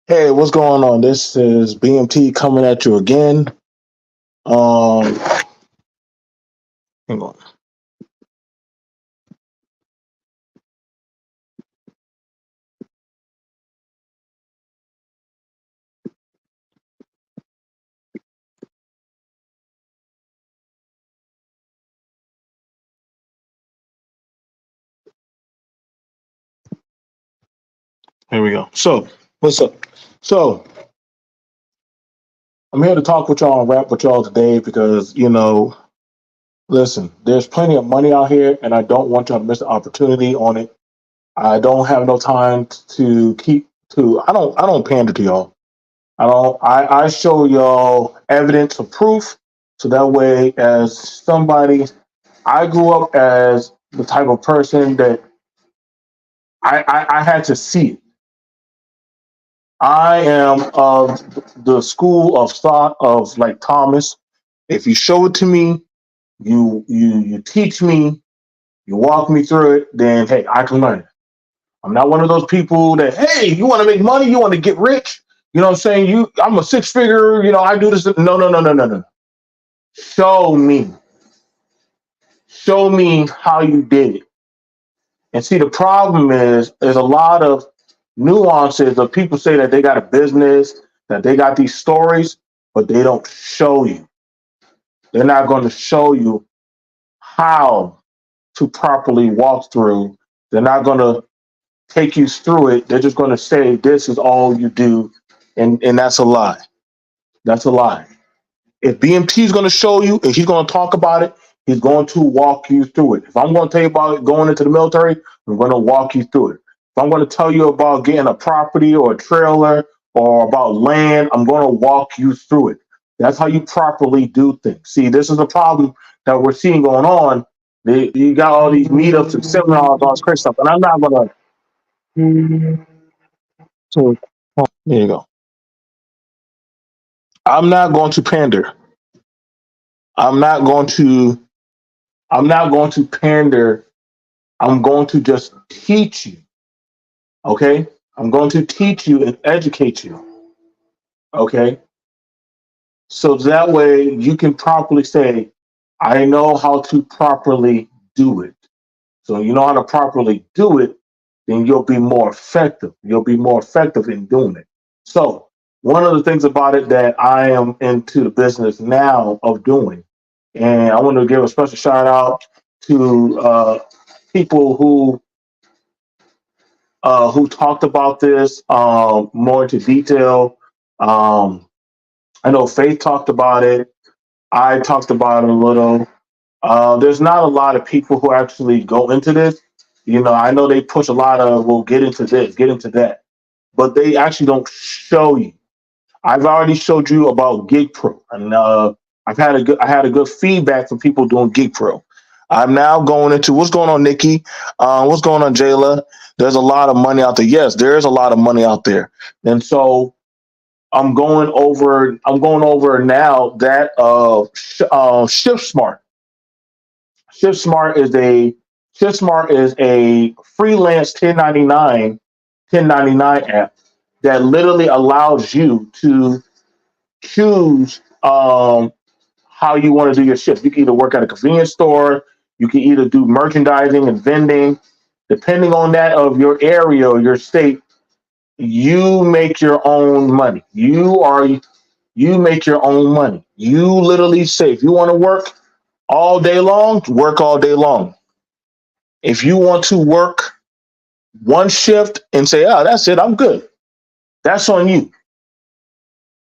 Hey, what's going on? This is BMT coming at you again. Um, Hang on. Here we go. So, what's up? So, I'm here to talk with y'all and rap with y'all today because listen, there's plenty of money out here, and I don't want y'all to miss the opportunity on it. I don't have no time to keep to. I don't pander to y'all. I don't. I show y'all evidence of proof, so that way, as somebody, I grew up as the type of person that I had to see it. I am of the school of thought of like Thomas. If you show it to me, you teach me, you walk me through it, then hey, I can learn it. I'm not one of those people that, hey, you want to make money, you want to get rich. You know what I'm saying? I'm a six figure, I do this. No, no, no, no, no, no. Show me. Show me how you did it. And see, the problem is there's a lot of nuances of people say that they got a business, that they got these stories, but they don't show you. They're not going to show you how to properly walk through. They're not going to take you through it. They're just going to say this is all you do, and that's a lie. That's a lie. If BMT is going to show you, if he's going to talk about it, he's going to walk you through it. If I'm going to tell you about going into the military, I'm going to walk you through it. If I'm going to tell you about getting a property or a trailer or about land, I'm going to walk you through it. That's how you properly do things. See, this is the problem that we're seeing going on. You got all these meetups and seminars, all this crazy stuff, and I'm not going to. So, there you go. I'm not going to pander. I'm not going to. I'm not going to pander. I'm going to just teach you. Okay. I'm going to teach you and educate you. Okay. So that way you can properly say, I know how to properly do it. So you know how to properly do it, then you'll be more effective. You'll be more effective in doing it. So one of the things about it that I am into the business now of doing, and I want to give a special shout out to people who talked about this more into detail. Um, I know Faith talked about it. I talked about it a little. There's not a lot of people who actually go into this. I know they push a lot of, well, get into this, get into that, but they actually don't show you. I've already showed you about Gig Pro, and I had a good feedback from people doing Gig Pro. I'm now going into what's going on, Nikki. What's going on, Jayla? There's a lot of money out there. Yes, there is a lot of money out there, and so I'm going over. I'm going over now that Shift Smart. Shift Smart is a freelance 1099 app that literally allows you to choose how you want to do your shift. You can either work at a convenience store, you can either do merchandising and vending, depending on that of your area or your state. You make your own money. You make your own money. You literally say if you want to work all day long. If you want to work one shift and say, oh, that's it, I'm good. That's on you.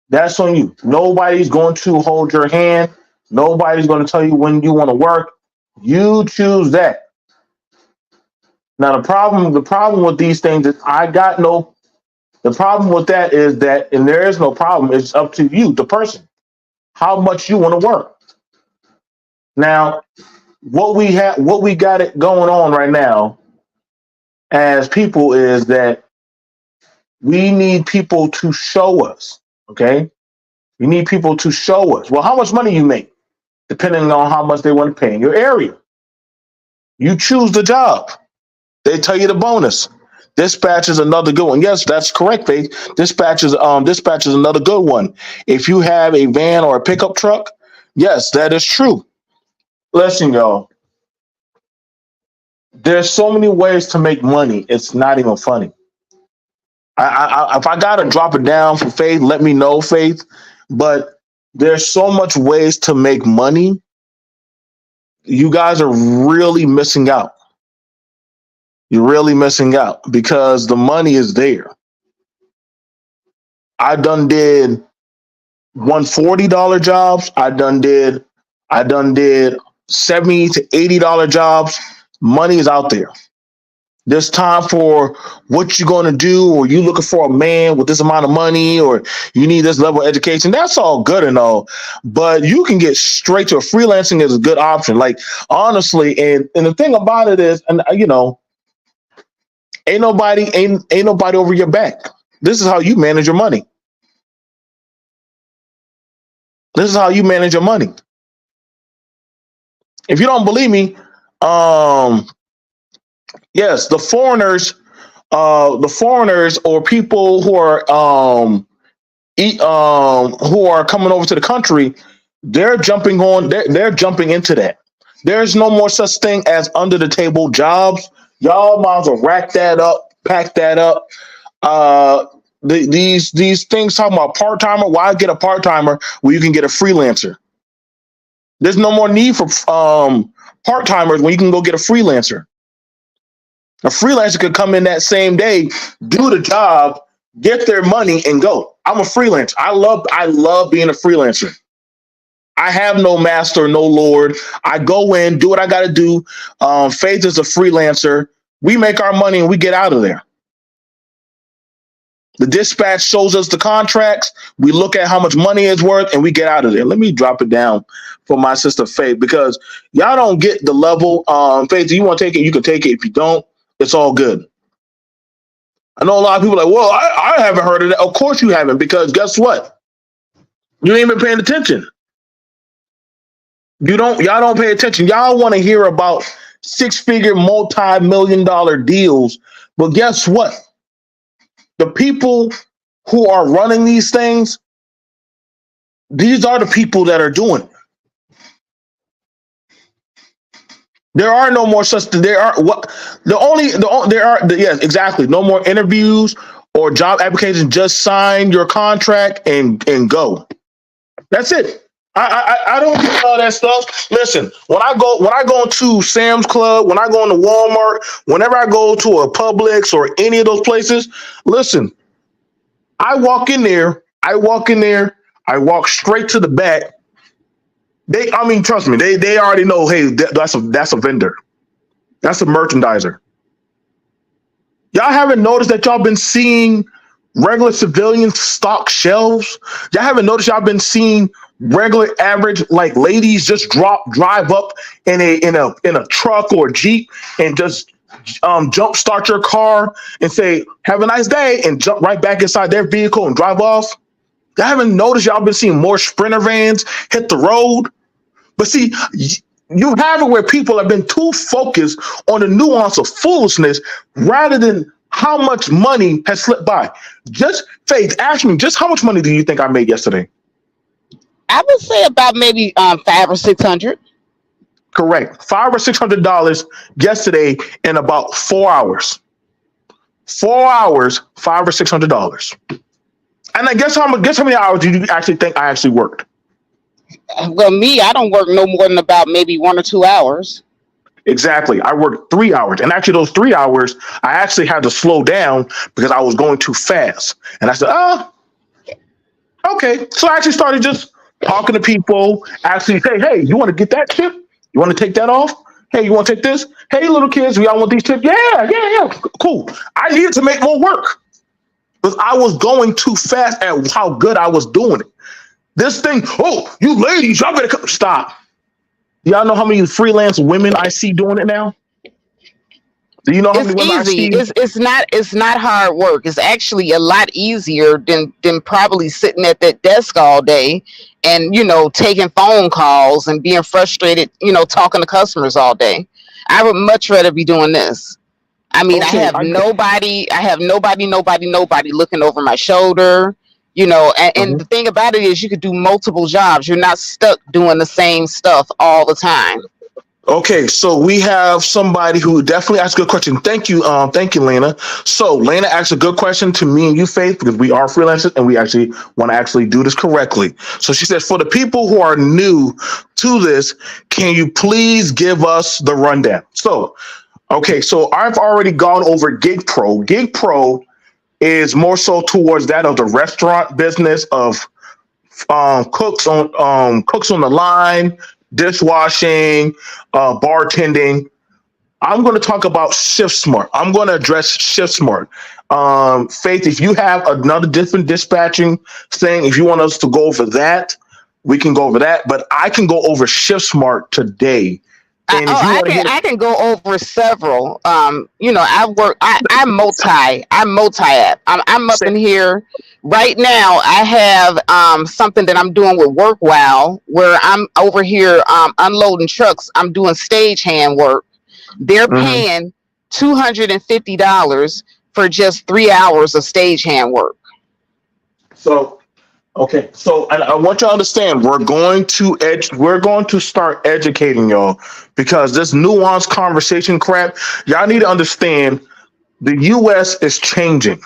That's on you. Nobody's going to hold your hand. Nobody's going to tell you when you want to work. You choose that. Now the problem with these things is the problem with that is that, and there is no problem, it's up to you, the person, how much you want to work. Now, what we got it going on right now as people is that we need people to show us, okay? We need people to show us. Well, how much money you make, depending on how much they want to pay in your area. You choose the job. They tell you the bonus. Dispatch is another good one. Yes, that's correct, Faith. Dispatch is another good one. If you have a van or a pickup truck, yes, that is true. Listen, y'all, there's so many ways to make money. It's not even funny. If I gotta drop it down for Faith, let me know, Faith. But there's so much ways to make money. You guys are really missing out. You're really missing out because the money is there. I done did $140 jobs. I done did $70 to $80 jobs. Money is out there. There's time for what you're going to do, or you looking for a man with this amount of money, or you need this level of education. That's all good and all, but you can get straight to a freelancing is a good option. Like honestly, and the thing about it is, and ain't nobody over your back. This is how you manage your money. This is how you manage your money. If you don't believe me, um, yes, the foreigners or people who are coming over to the country, they're jumping into that. There's no more such thing as under the table jobs. Y'all might as well rack that up, pack that up. Uh, these things talking about part timer. Why get a part timer when you can get a freelancer? There's no more need for part timers when you can go get a freelancer. A freelancer could come in that same day, do the job, get their money, and go. I'm a freelancer. I love being a freelancer. I have no master, no lord. I go in, do what I got to do. Faith is a freelancer. We make our money and we get out of there. The dispatch shows us the contracts. We look at how much money it's worth and we get out of there. Let me drop it down for my sister Faith because y'all don't get the level. Faith, if you want to take it, you can take it. If you don't, it's all good. I know a lot of people are like, well, I haven't heard of that. Of course you haven't, because guess what? You ain't been paying attention. Y'all don't pay attention. Y'all want to hear about six-figure, multi-million dollar deals. But guess what? The people who are running these things, these are the people that are doing it. There are no more such. There are what the only there are yes, exactly, no more interviews or job applications. Just sign your contract and go. That's it. I don't do all that stuff. Listen, when I go to Sam's Club, when I go into Walmart, whenever I go to a Publix or any of those places, listen, I walk in there, I walk straight to the back. I mean, trust me, they already know. Hey, that's a vendor, that's a merchandiser. Y'all haven't noticed that y'all been seeing regular civilians stock shelves? Y'all haven't noticed y'all been seeing regular average like ladies just drive up in a truck or a Jeep and just jump start your car and say have a nice day and jump right back inside their vehicle and drive off? Y'all haven't noticed y'all been seeing more Sprinter vans hit the road? But see, you have it where people have been too focused on the nuance of foolishness rather than how much money has slipped by. Just Faith, ask me, just how much money do you think I made yesterday? I would say about maybe 5 or 600. Correct. $500 or $600 yesterday in about 4 hours. 4 hours, $500 or $600. And I guess how many hours do you actually think I actually worked? Well, me, I don't work no more than about maybe 1 or 2 hours. Exactly. I worked 3 hours. And actually, those 3 hours, I actually had to slow down because I was going too fast. And I said, okay. So I actually started just talking to people, actually say, hey, you want to get that chip? You want to take that off? Hey, you want to take this? Hey, little kids, y'all want these chips? Yeah. Cool. I needed to make more work because I was going too fast at how good I was doing it. This thing, oh, you ladies, y'all better come. Stop. Y'all know how many freelance women I see doing it now? Do you know how It's many women I easy. see? It's not hard work. It's actually a lot easier than probably sitting at that desk all day and taking phone calls and being frustrated, talking to customers all day. I would much rather be doing this. I mean, Okay, I have nobody looking over my shoulder, and mhm. the thing about it is you could do multiple jobs. You're not stuck doing the same stuff all the time. Okay, so we have somebody who definitely asked a good question. Thank you, Lena. So Lena asked a good question to me and you, Faith, because we are freelancers and we actually want to actually do this correctly. So she says, for the people who are new to this, can you please give us the rundown? So, okay, so I've already gone over Gig Pro. Gig Pro is more so towards that of the restaurant business of cooks on the line, dishwashing, bartending. I'm going to talk about Shift Smart. I'm going to address Shift Smart. Faith, if you have another different dispatching thing, if you want us to go over that, we can go over that. But I can go over Shift Smart today. And if you want to hear, I can go over several. I work. I'm multi app. I'm up say, in here right now. I have something that I'm doing with WorkWow where I'm over here unloading trucks. I'm doing stagehand work. They're mhm. paying $250 for just 3 hours of stagehand work. So okay, so I want you to understand we're going to start educating y'all because this nuanced conversation crap, y'all need to understand the US is changing.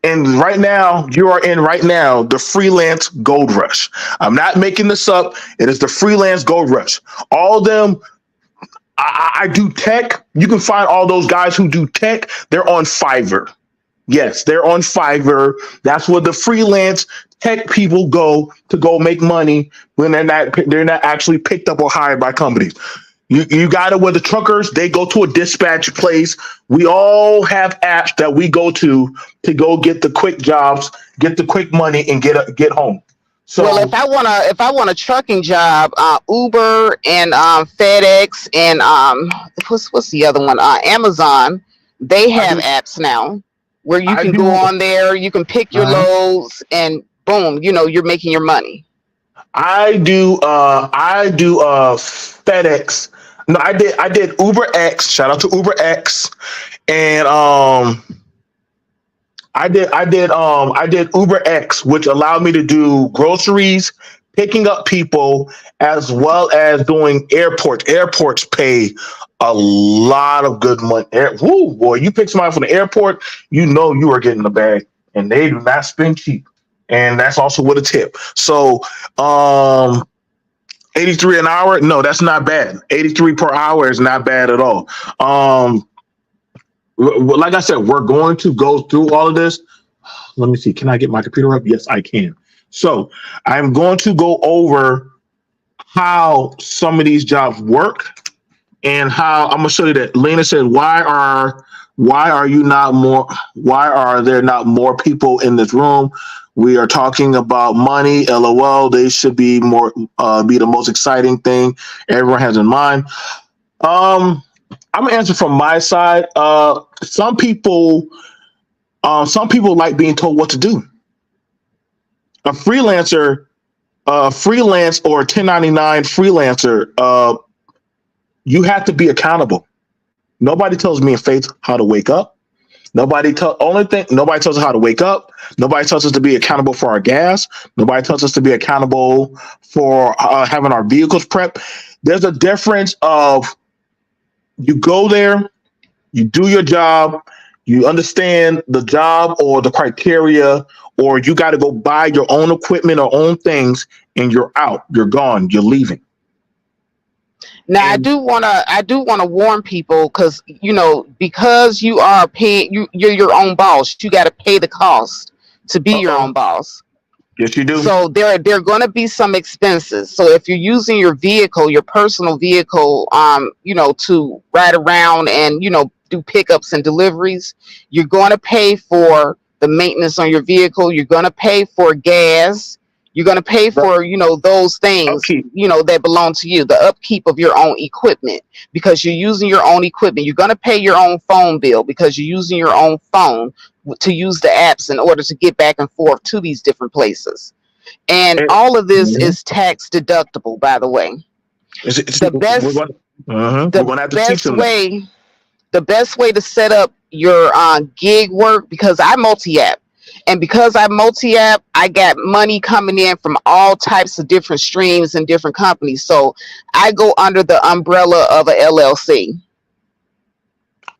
And you are in right now the freelance gold rush. I'm not making this up. It is the freelance gold rush. All of them, I do tech. You can find all those guys who do tech. They're on Fiverr. Yes, they're on Fiverr. That's where the freelance tech people go make money when they're not actually picked up or hired by companies. You got it with the truckers, they go to a dispatch place. We all have apps that we go to go get the quick jobs, get the quick money, and get home. Well, So if I want a trucking job, Uber and FedEx and what's the other one? Amazon. They I have do apps now where you I can go do on there, you can pick your uh loads, and boom, you're making your money. I do FedEx. No, I did Uber X. Shout out to Uber X. And I did Uber X, which allowed me to do groceries, picking up people, as well as doing airports. Airports pay a lot of good money. Woo, boy, you pick somebody from the airport, you know you are getting the bag, and they do not spend cheap. And that's also with a tip. So, 83 an hour, no, that's not bad. 83 per hour is not bad at all. Um, like I said, we're going to go through all of this. Let me see. Can I get my computer up? Yes, I can. So I'm going to go over how some of these jobs work and how I'm gonna show you that. Lena said, why are there not more people in this room? We are talking about money. LOL. They should be be the most exciting thing everyone has in mind. Um, I'm gonna answer from my side. Some people like being told what to do. A freelancer, freelance or 1099 freelancer, you have to be accountable. Nobody tells me and Faith how to wake up. Nobody tells us how to wake up. Nobody tells us to be accountable for our gas. Nobody tells us to be accountable for having our vehicles prepped. There's a difference of you go there, you do your job, you understand the job or the criteria, or you got to go buy your own equipment or own things, and you're out, you're gone, you're leaving. Now And I do wanna warn people because you are paying you're your own boss. You got to pay the cost to be uh your oh, own boss. yes, you do. So there are going to be some expenses. So if you're using your vehicle, your personal vehicle, to ride around and do pickups and deliveries, you're going to pay for the maintenance on your vehicle. You're going to pay for gas. You're going to pay The for those things upkeep. that belong to you, the upkeep of your own equipment because you're using your own equipment. You're going to pay your own phone bill because you're using your own phone to use the apps in order to get back and forth to these different places. And And, all of this mhm. is tax deductible, by the way. It's- The we're best going. We're the going to have to teach best them that. way the best way to set up your gig work, because I multi-app, and because I multi-app, I got money coming in from all types of different streams and different companies. So I go under the umbrella of a LLC.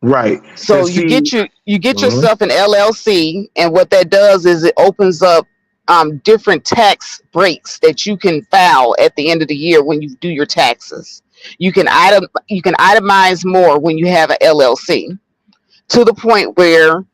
Right. And So see, you get mhm. yourself an LLC, and what that does is it opens up different tax breaks that you can file at the end of the year when you do your taxes. You can itemize more when you have an LLC, to the point where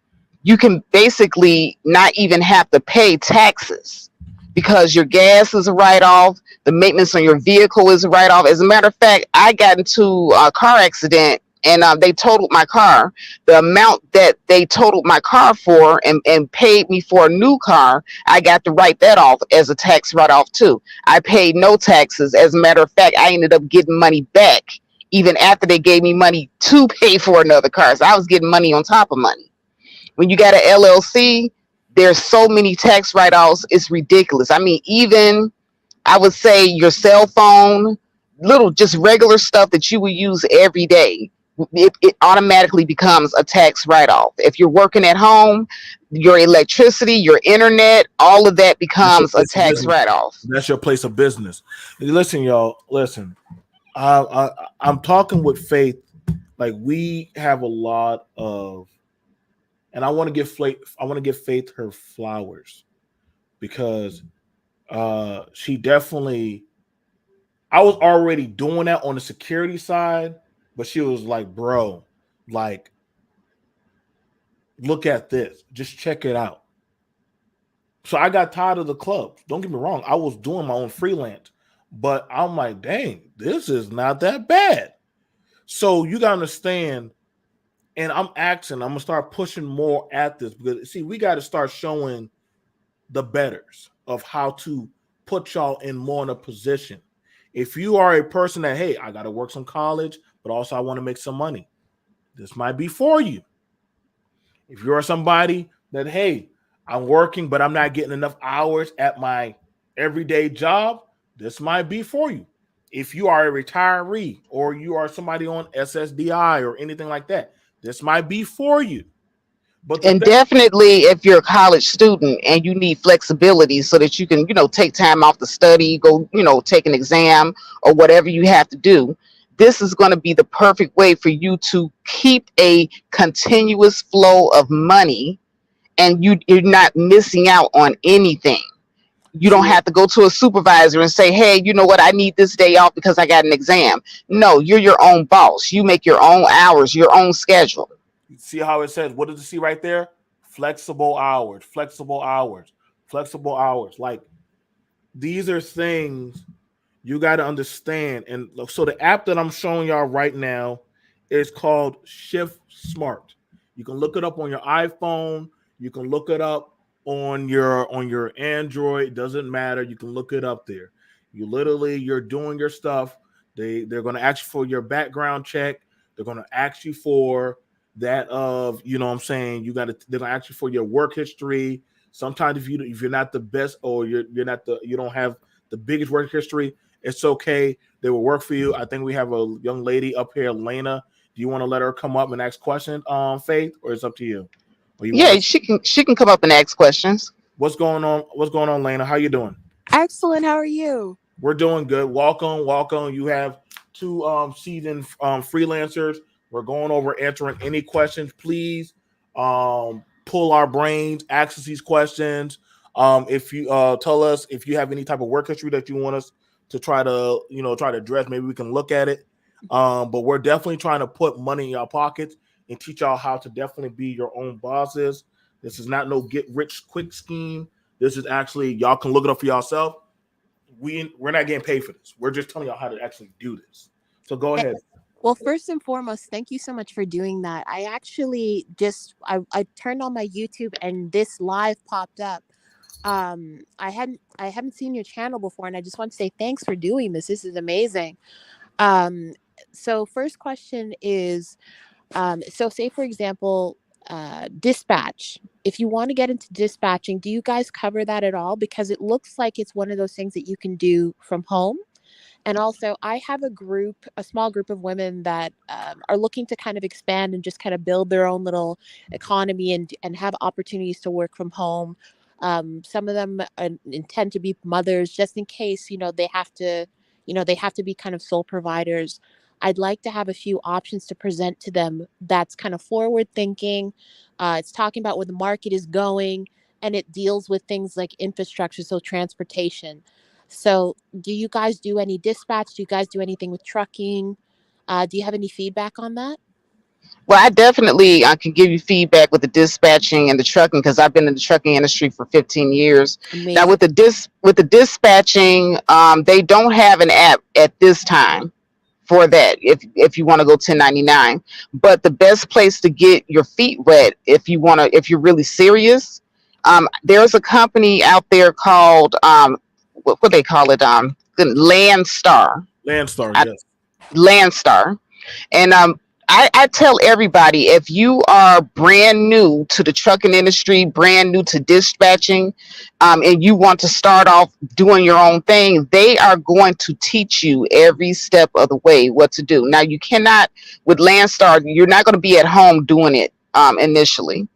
you can basically not even have to pay taxes, because your gas is a write off, the maintenance on your vehicle is a write off. As a matter of fact, I got into a car accident, and they totaled my car. The amount that they totaled my car for, and paid me for a new car, I got to write that off as a tax write off too. I paid no taxes. As a matter of fact, I ended up getting money back even after they gave me money to pay for another car. So I was getting money on top of money. When you got an LLC, there's so many tax write-offs, it's ridiculous. I mean, even I would say your cell phone, little just regular stuff that you would use every day, it automatically becomes a tax write-off. If you're working at home, your electricity, your internet, all of that That's your becomes a place of tax business. write-off. That's your place of business. Listen, y'all. Listen. I'm talking with Faith. Like we have a lot of, and I want to give Faith her flowers because she definitely. I was already doing that on the security side, but she was like, "Bro, like, look at this. Just check it out." So I got tired of the clubs. Don't get me wrong. I was doing my own freelance, but I'm like, dang, this is not that bad. So you gotta understand, and I'm gonna start pushing more at this because see, we got to start showing the betters of how to put y'all in more in a position. If you are a person that, hey, I gotta work some college, but also I want to make some money, this might be for you. If you're somebody that, hey, I'm working, but I'm not getting enough hours at my everyday job, this might be for you. If you are a retiree or you are somebody on SSDI or anything like that, this might be for you. But the And thing, definitely if you're a college student and you need flexibility so that you can, take time off to study, go, take an exam or whatever you have to do, this is going to be the perfect way for you to keep a continuous flow of money, and you're not missing out on anything. You don't see, have to go to a supervisor and say, hey, you know what, I need this day off because I got an exam. No, you're your own boss. You make your own hours, your own schedule. see how it says, what does it see right there? Flexible hours, flexible hours, flexible hours. Like these are things you got to understand. And so the app that I'm showing y'all right now is called Shift Smart. You can look it up on your iPhone. You can look it up on your Android. It doesn't matter. You can look it up there. You're doing your stuff. They're going to ask you for your background check. They're going to ask you for that of, what I'm saying, they're going to ask you for your work history. Sometimes if you're not the best or you don't have the biggest work history, it's okay. They will work for you. I think we have a young lady up here, Lena. Do you want to let her come up and ask questions, Faith, or it's up to you? Or you want Yeah, to? she can come up and ask questions. What's going on? What's going on, Lena? How you doing? Excellent. How are you? We're doing good. Welcome, welcome. You have two seasoned freelancers. We're going over answering any questions. Please pull our brains, ask us these questions. If you tell us if you have any type of work history that you want us to try to address, maybe we can look at it. But we're definitely trying to put money in your pockets and teach y'all how to definitely be your own bosses. This is not no get rich quick scheme. This is actually y'all can look it up for yourself. We're not getting paid for this. We're just telling y'all how to actually do this. So go Eh, ahead. Well, first and foremost, thank you so much for doing that. I actually I turned on my YouTube and this live popped up. I haven't seen your channel before, and I just want to say thanks for doing this. This is amazing. Um, so first question is, so say for example, dispatch. If you want to get into dispatching, do you guys cover that at all? Because it looks like it's one of those things that you can do from home. And also, I have a small group of women that are looking to kind of expand and just kind of build their own little economy and have opportunities to work from home. Some of them intend to be mothers just in case, they have to be kind of sole providers. I'd like to have a few options to present to them that's kind of forward thinking. It's talking about where the market is going, and it deals with things like infrastructure, so transportation. So, do you guys do any dispatch? Do you guys do anything with trucking? Do you have any feedback on that? Well, I can give you feedback with the dispatching and the trucking because I've been in the trucking industry for 15 years. Now Amazing. with the dispatching, they don't have an app at this time for that if you want to go 1099. But the best place to get your feet wet if you're really serious, there's a company out there called what they call it, Landstar. Landstar, I, yes. Landstar. And I tell everybody, if you are brand new to the trucking industry, brand new to dispatching, and you want to start off doing your own thing, they are going to teach you every step of the way what to do. Now, you cannot, with Landstar, you're not going to be at home doing it initially.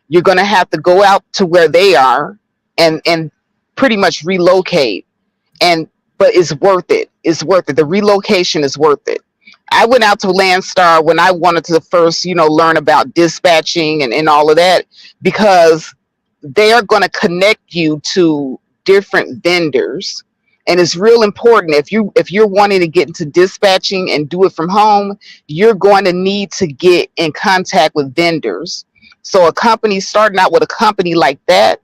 You're going to have to go out to where they are and pretty much relocate. But it's worth it. It's worth it. The relocation is worth it. I went out to Landstar when I wanted to first, learn about dispatching and all of that, because they are going to connect you to different vendors. And it's real important if you're wanting to get into dispatching and do it from home, you're going to need to get in contact with vendors. So a company starting out with a company like that,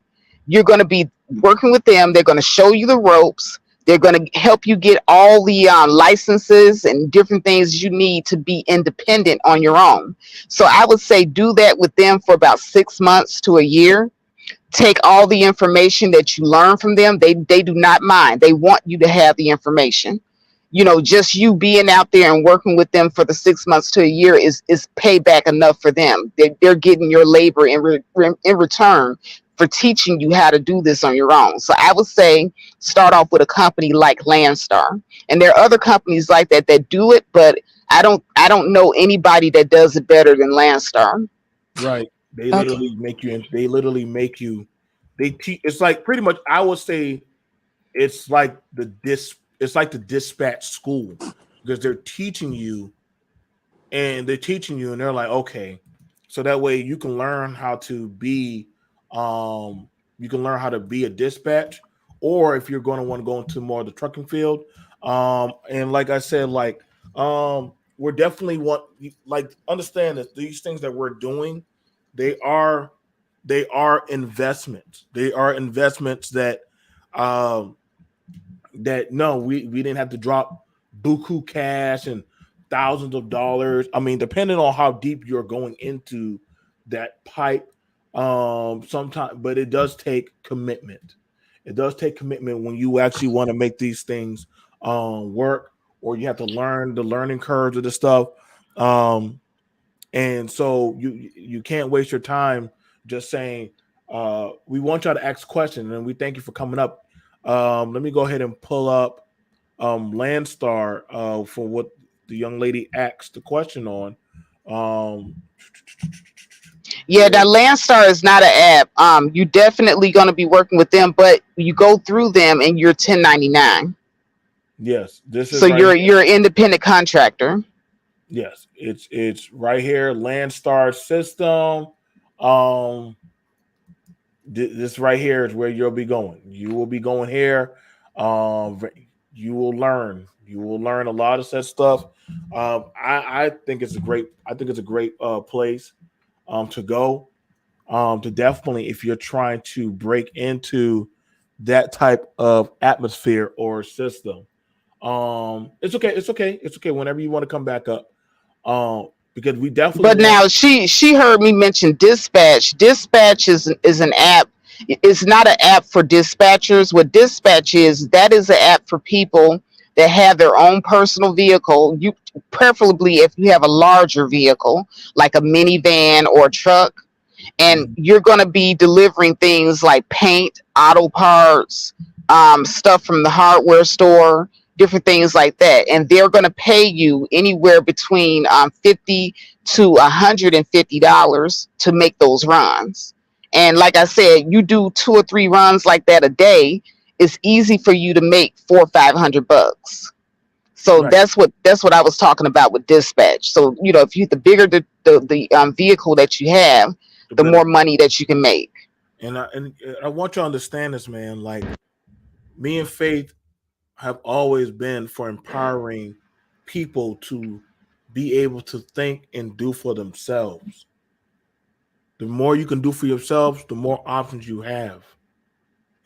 you're going to be working with them. They're going to show you the ropes. They're going to help you get all the licenses and different things you need to be independent on your own. So I would say do that with them for about 6 months to a year. Take all the information that you learn from them. They do not mind. They want you to have the information. Just you being out there and working with them for the 6 months to a year is payback enough for them. They're getting your labor in return for teaching you how to do this on your own. So I would say start off with a company like Landstar. And there are other companies like that do it, but I don't know anybody that does it better than Landstar. Right. They Okay. literally make you they teach. It's like pretty much, I would say it's like the dispatch school, because they're teaching you and they're like, okay, so that way you can learn how to be a dispatch, or if you're going to want to go into more of the trucking field. And like I said, we're definitely understand that these things that we're doing, they are investments. They are investments that no, we didn't have to drop buku cash and thousands of dollars. I mean, depending on how deep you're going into that pipe, sometimes, but it does take commitment. It does take commitment when you actually want to make these things work, or you have to learn the learning curves of the stuff. And so you can't waste your time just saying, we want y'all to ask questions, and we thank you for coming up. Let me go ahead and pull up Landstar for what the young lady asked the question on. Yeah, that Landstar is not an app. You definitely going to be working with them, but you go through them and you're 1099. Yes, this is So right you're an independent contractor. Yes, it's right here, Landstar system. This right here is where you'll be going. You will be going here. You will learn. You will learn a lot of such stuff. I think it's a great. Place to go. To definitely, if you're trying to break into that type of atmosphere or system. It's okay. It's okay. It's okay. Whenever you want to come back up. Because we definitely. But now she heard me mention dispatch. Dispatch is an app. It's not an app for dispatchers. What dispatch is, that is an app for people that have their own personal vehicle. You preferably if you have a larger vehicle like a minivan or a truck, and you're going to be delivering things like paint, auto parts, stuff from the hardware store, different things like that, and they're going to pay you anywhere between $50 to $150 to make those runs. And like I said, you do 2 or 3 runs like that a day, it's easy for you to make $400-500. So Right. that's what I was talking about with dispatch. So if you the bigger the vehicle that you have, the better. more money that you can make. And I want you to understand this, man. Like, me and Faith have always been for empowering people to be able to think and do for themselves. The more you can do for yourselves, the more options you have.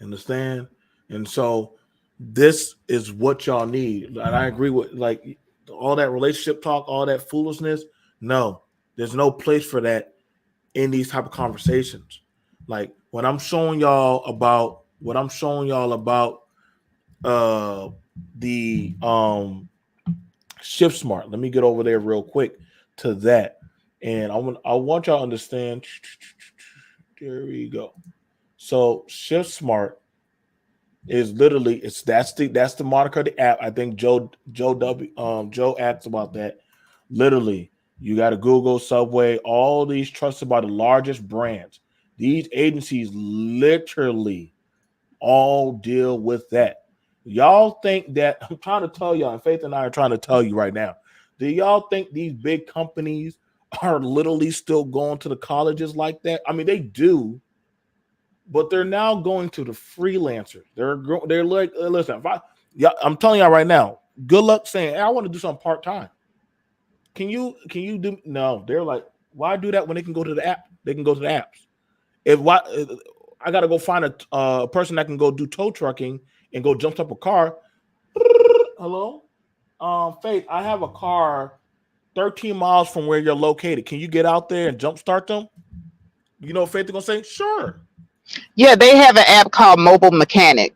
Understand? And so this is what y'all need. And I agree with, like, all that relationship talk, all that foolishness. No, there's no place for that in these type of conversations. Like, when I'm showing y'all about the Shift Smart. Let me get over there real quick to that. And I want y'all to understand. There we go. So Shift Smart is literally that's the moniker of the app. I think Joe asked about that. Literally, you got to Google, Subway, all these trusted by the largest brands. These agencies literally all deal with that. Y'all think that, I'm trying to tell y'all, and Faith and I are trying to tell you right now, do y'all think these big companies are literally still going to the colleges like that? I mean, they do, but they're now going to the freelancers. They're like, listen, I'm telling y'all right now, good luck saying, hey, I want to do something part-time. Can you do? No, they're like, why do that when they can go to the app? They can go to the apps. I got to go find a person that can go do tow trucking and go jump up a car. Hello? Faith, I have a car 13 miles from where you're located. Can you get out there and jumpstart them? You know what Faith is going to say? Sure. Yeah, they have an app called Mobile Mechanic.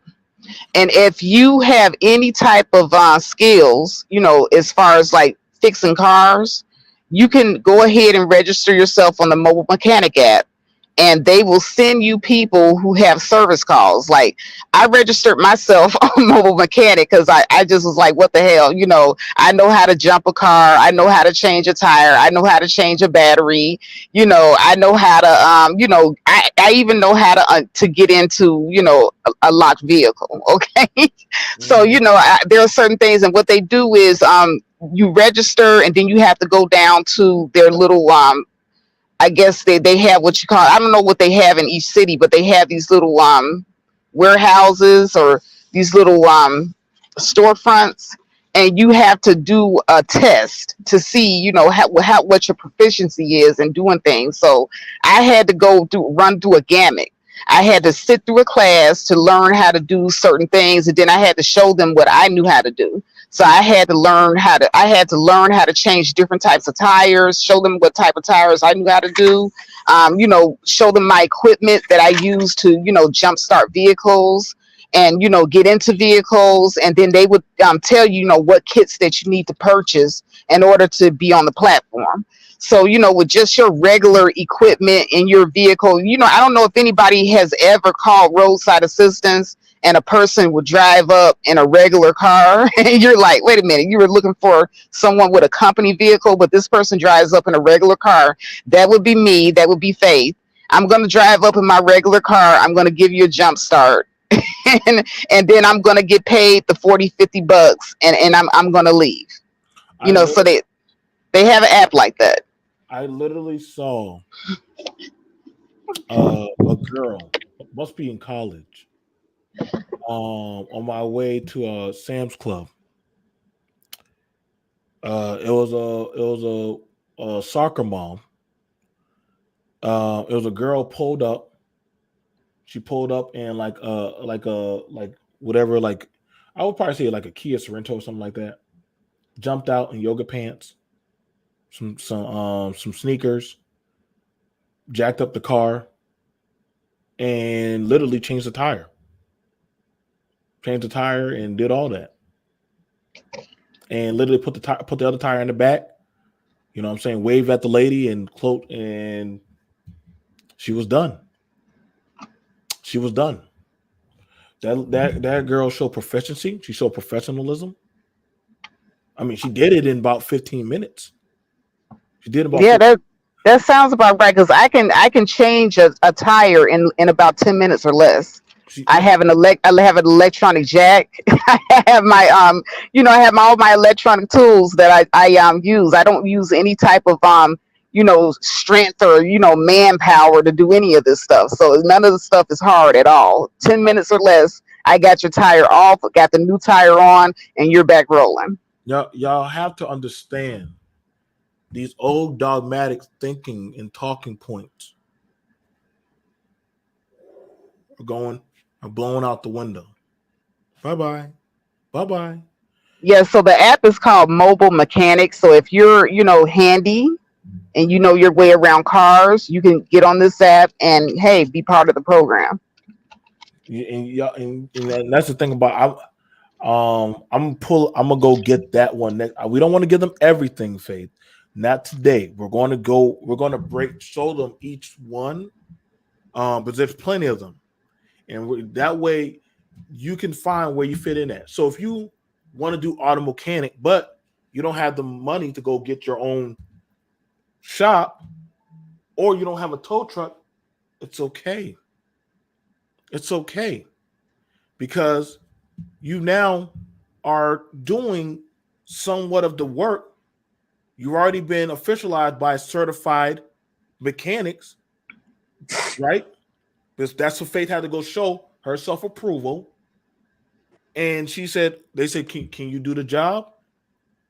And if you have any type of skills, as far as like fixing cars, you can go ahead and register yourself on the Mobile Mechanic app. And they will send you people who have service calls. Like, I registered myself on Mobile Mechanic because I just was like, what the hell? I know how to jump a car. I know how to change a tire. I know how to change a battery. I know how to, I even know how to get into, a locked vehicle. Okay. So, there are certain things. And what they do is you register and then you have to go down to their little, I guess they have what you call, I don't know what they have in each city, but they have these little warehouses or these little storefronts, and you have to do a test to see, what your proficiency is in doing things. So I had to run through a gamut. I had to sit through a class to learn how to do certain things, and then I had to show them what I knew how to do. So I had to learn how to change different types of tires, show them what type of tires I knew how to do, show them my equipment that I use to, jumpstart vehicles and, get into vehicles. And then they would tell you, what kits that you need to purchase in order to be on the platform. So, with just your regular equipment in your vehicle, I don't know if anybody has ever called roadside assistance and a person would drive up in a regular car and you're like, wait a minute, you were looking for someone with a company vehicle, but this person drives up in a regular car. That would be me. That would be Faith. I'm going to drive up in my regular car. I'm going to give you a jump start. and then I'm going to get paid the $40-50 and I'm going to leave. So they have an app like that. I literally saw a girl, must be in college, on my way to Sam's Club. It was a soccer mom. It was a girl pulled up. She pulled up in like whatever, like I would probably say like a Kia Sorento or something like that. Jumped out in yoga pants, some sneakers, jacked up the car, and literally changed the tire. Changed the tire and did all that. And literally put the other tire in the back. You know what I'm saying? Waved at the lady and cloaked, and she was done. She was done. That girl showed proficiency. She showed professionalism. I mean, she did it in about 15 minutes. She did about Yeah, 15. that sounds about right because I can change a tire in about 10 minutes or less. I Yeah. have I have an electronic jack. I have my I have all my electronic tools that I use. I don't use any type of strength or manpower to do any of this stuff. So none of the stuff is hard at all. 10 minutes or less, I got your tire off, got the new tire on, and you're back rolling. Y'all have to understand these old dogmatic thinking and talking points are blowing out the window. Bye bye. Bye bye. Yeah, so the app is called Mobile Mechanics. So if you're, handy and you know your way around cars, you can get on this app and hey, be part of the program. And that's the thing about I'm gonna go get that one next. We don't want to give them everything, Faith. Not today. We're going to show them each one. But there's plenty of them. And that way you can find where you fit in at. So if you want to do auto mechanic, but you don't have the money to go get your own shop, or you don't have a tow truck, it's okay. It's okay because you now are doing somewhat of the work. You've already been officialized by certified mechanics, right? Because that's what Faith had to go show her self-approval. And they said, can you do the job?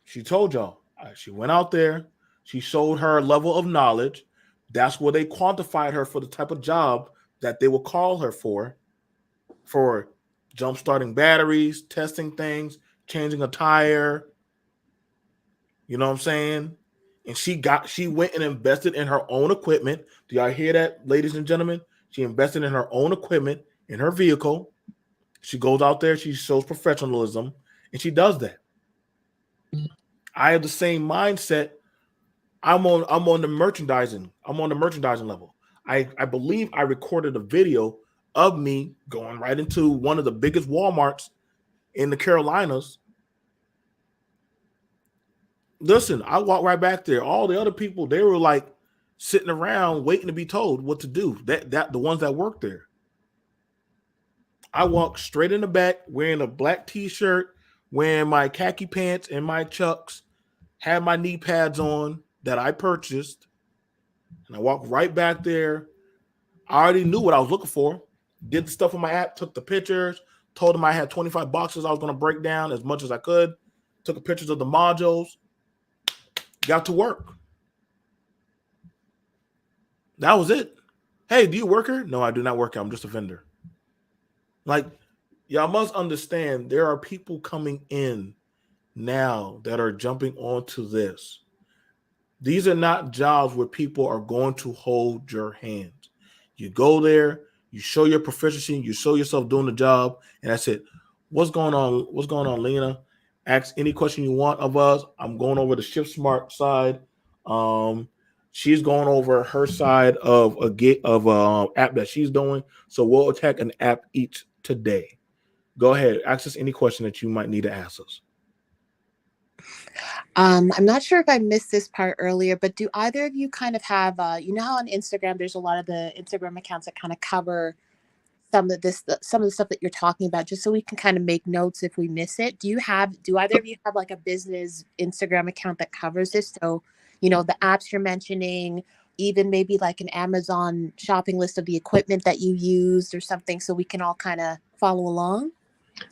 She told y'all. She went out there. She showed her level of knowledge. That's where they quantified her for the type of job that they will call her for jump starting batteries, testing things, changing a tire. You know what I'm saying? And she went and invested in her own equipment. Do y'all hear that, ladies and gentlemen? She invested in her own equipment in her vehicle. She goes out there, she shows professionalism, and she does that. I have the same mindset. I'm on the merchandising. I'm on the merchandising level. I believe I recorded a video of me going right into one of the biggest Walmarts in the Carolinas. Listen, I walked right back there. All the other people, they were like sitting around waiting to be told what to do. That the ones that work there. I walked straight in the back wearing a black t-shirt, wearing my khaki pants and my chucks, had my knee pads on that I purchased, and I walked right back there. I already knew what I was looking for. Did the stuff on my app, took the pictures, told them I had 25 boxes I was going to break down as much as I could, took pictures of the modules, got to work. That was it. Hey, do you work here? No, I do not work here. I'm just a vendor. Like, y'all must understand there are people coming in now that are jumping onto this. These are not jobs where people are going to hold your hand. You go there, you show your proficiency, you show yourself doing the job, and that's it. What's going on? What's going on, Lena? Ask any question you want of us. I'm going over the Shift Smart side. She's going over her side of app that she's doing. So we'll attack an app each today. Go ahead. Ask us any question that you might need to ask us. I'm not sure if I missed this part earlier, but do either of you kind of have, how on Instagram, there's a lot of the Instagram accounts that kind of cover some of the stuff that you're talking about, just so we can kind of make notes if we miss it. Do either of you have like a business Instagram account that covers this? So, the apps you're mentioning, even maybe like an Amazon shopping list of the equipment that you used or something, so we can all kind of follow along?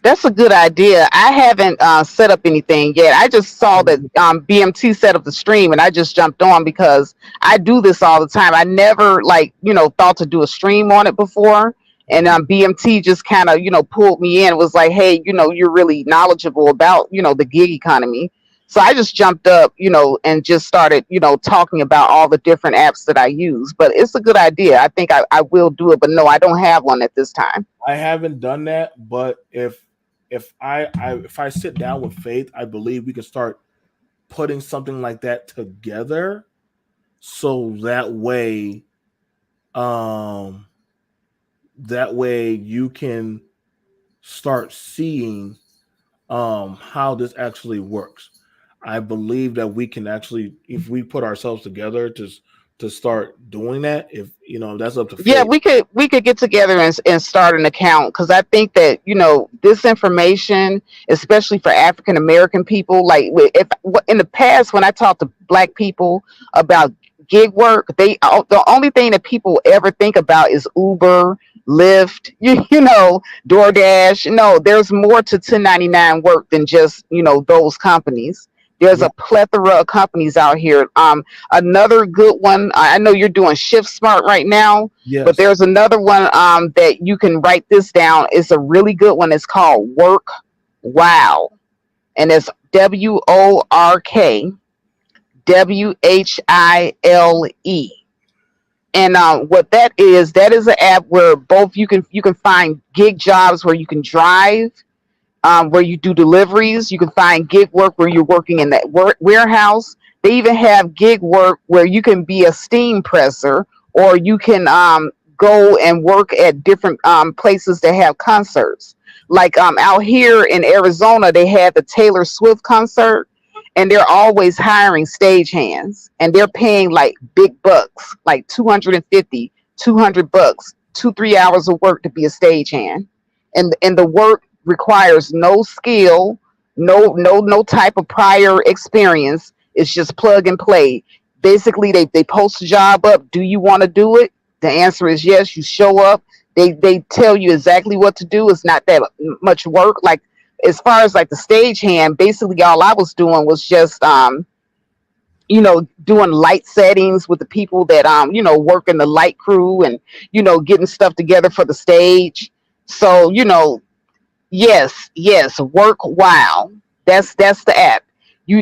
That's a good idea. I haven't set up anything yet. I just saw that BMT set up the stream, and I just jumped on because I do this all the time. I never thought to do a stream on it before, and BMT just kind of pulled me in. It was like, hey, you're really knowledgeable about the gig economy. So I just jumped up, and just started talking about all the different apps that I use. But it's a good idea. I think I will do it, but no, I don't have one at this time. I haven't done that, but if I sit down with Faith, I believe we can start putting something like that together, so that way you can start seeing how this actually works. I believe that we can actually, if we put ourselves together to start doing that, if that's up to Yeah, faith. we could get together and start an account, because I think that this information, especially for African American people, like if in the past when I talked to Black people about gig work, the only thing that people ever think about is Uber, Lyft, DoorDash. No, there's more to 1099 work than just those companies. There's Yeah. a plethora of companies out here. Another good one, I know you're doing Shift Smart right now, but Yes. there's another one that you can write this down. It's a really good one. It's called Work Wow, and it's WORKWHILE. And what that is an app where both you can find gig jobs where you can drive, where you do deliveries. You can find gig work where you're working in that warehouse. They even have gig work where you can be a steam presser, or you can go and work at different places that have concerts. Like out here in Arizona, they had the Taylor Swift concert, and they're always hiring stagehands, and they're paying like big bucks, like 250, 200 bucks, 2-3 hours of work to be a stagehand. And the work requires no skill, no type of prior experience. It's just plug and play. Basically, they post a job up. Do you want to do it? The answer is yes. You show up. They tell you exactly what to do. It's not that much work. Like as far as like the stagehand, basically all I was doing was just doing light settings with the people that work in the light crew, and getting stuff together for the stage. So yes, Work Wow. That's the app.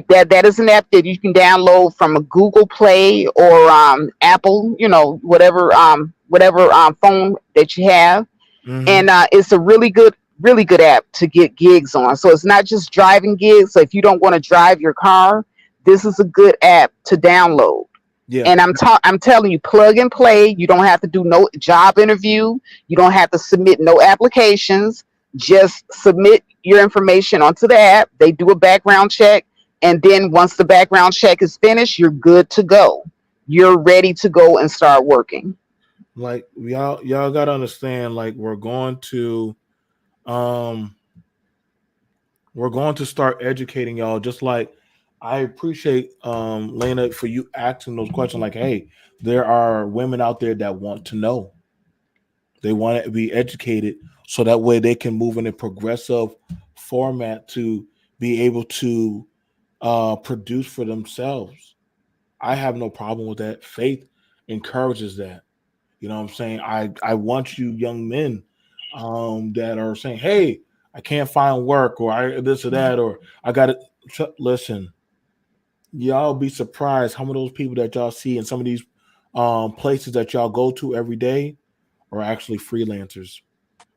That is an app that you can download from a Google Play or Apple, whatever phone that you have. Mhm. And it's a really good app to get gigs on. So it's not just driving gigs. So if you don't want to drive your car, this is a good app to download. Yeah. And I'm telling you, plug and play. You don't have to do no job interview. You don't have to submit no applications. Just submit your information onto the app. They do a background check, and then once the background check is finished, you're good to go. You're ready to go and start working. Like y'all gotta understand, like um we're going to start educating y'all. Just like I appreciate Lena for you asking those questions, like, hey, there are women out there that want to know. They want to be educated so that way they can move in a progressive format to be able to produce for themselves. I have no problem with that. Faith encourages that. You know what I'm saying? I want you young men that are saying, hey, I can't find work, or I this or that, or I got to listen. Y'all be surprised how many of those people that y'all see in some of these places that y'all go to every day are actually freelancers.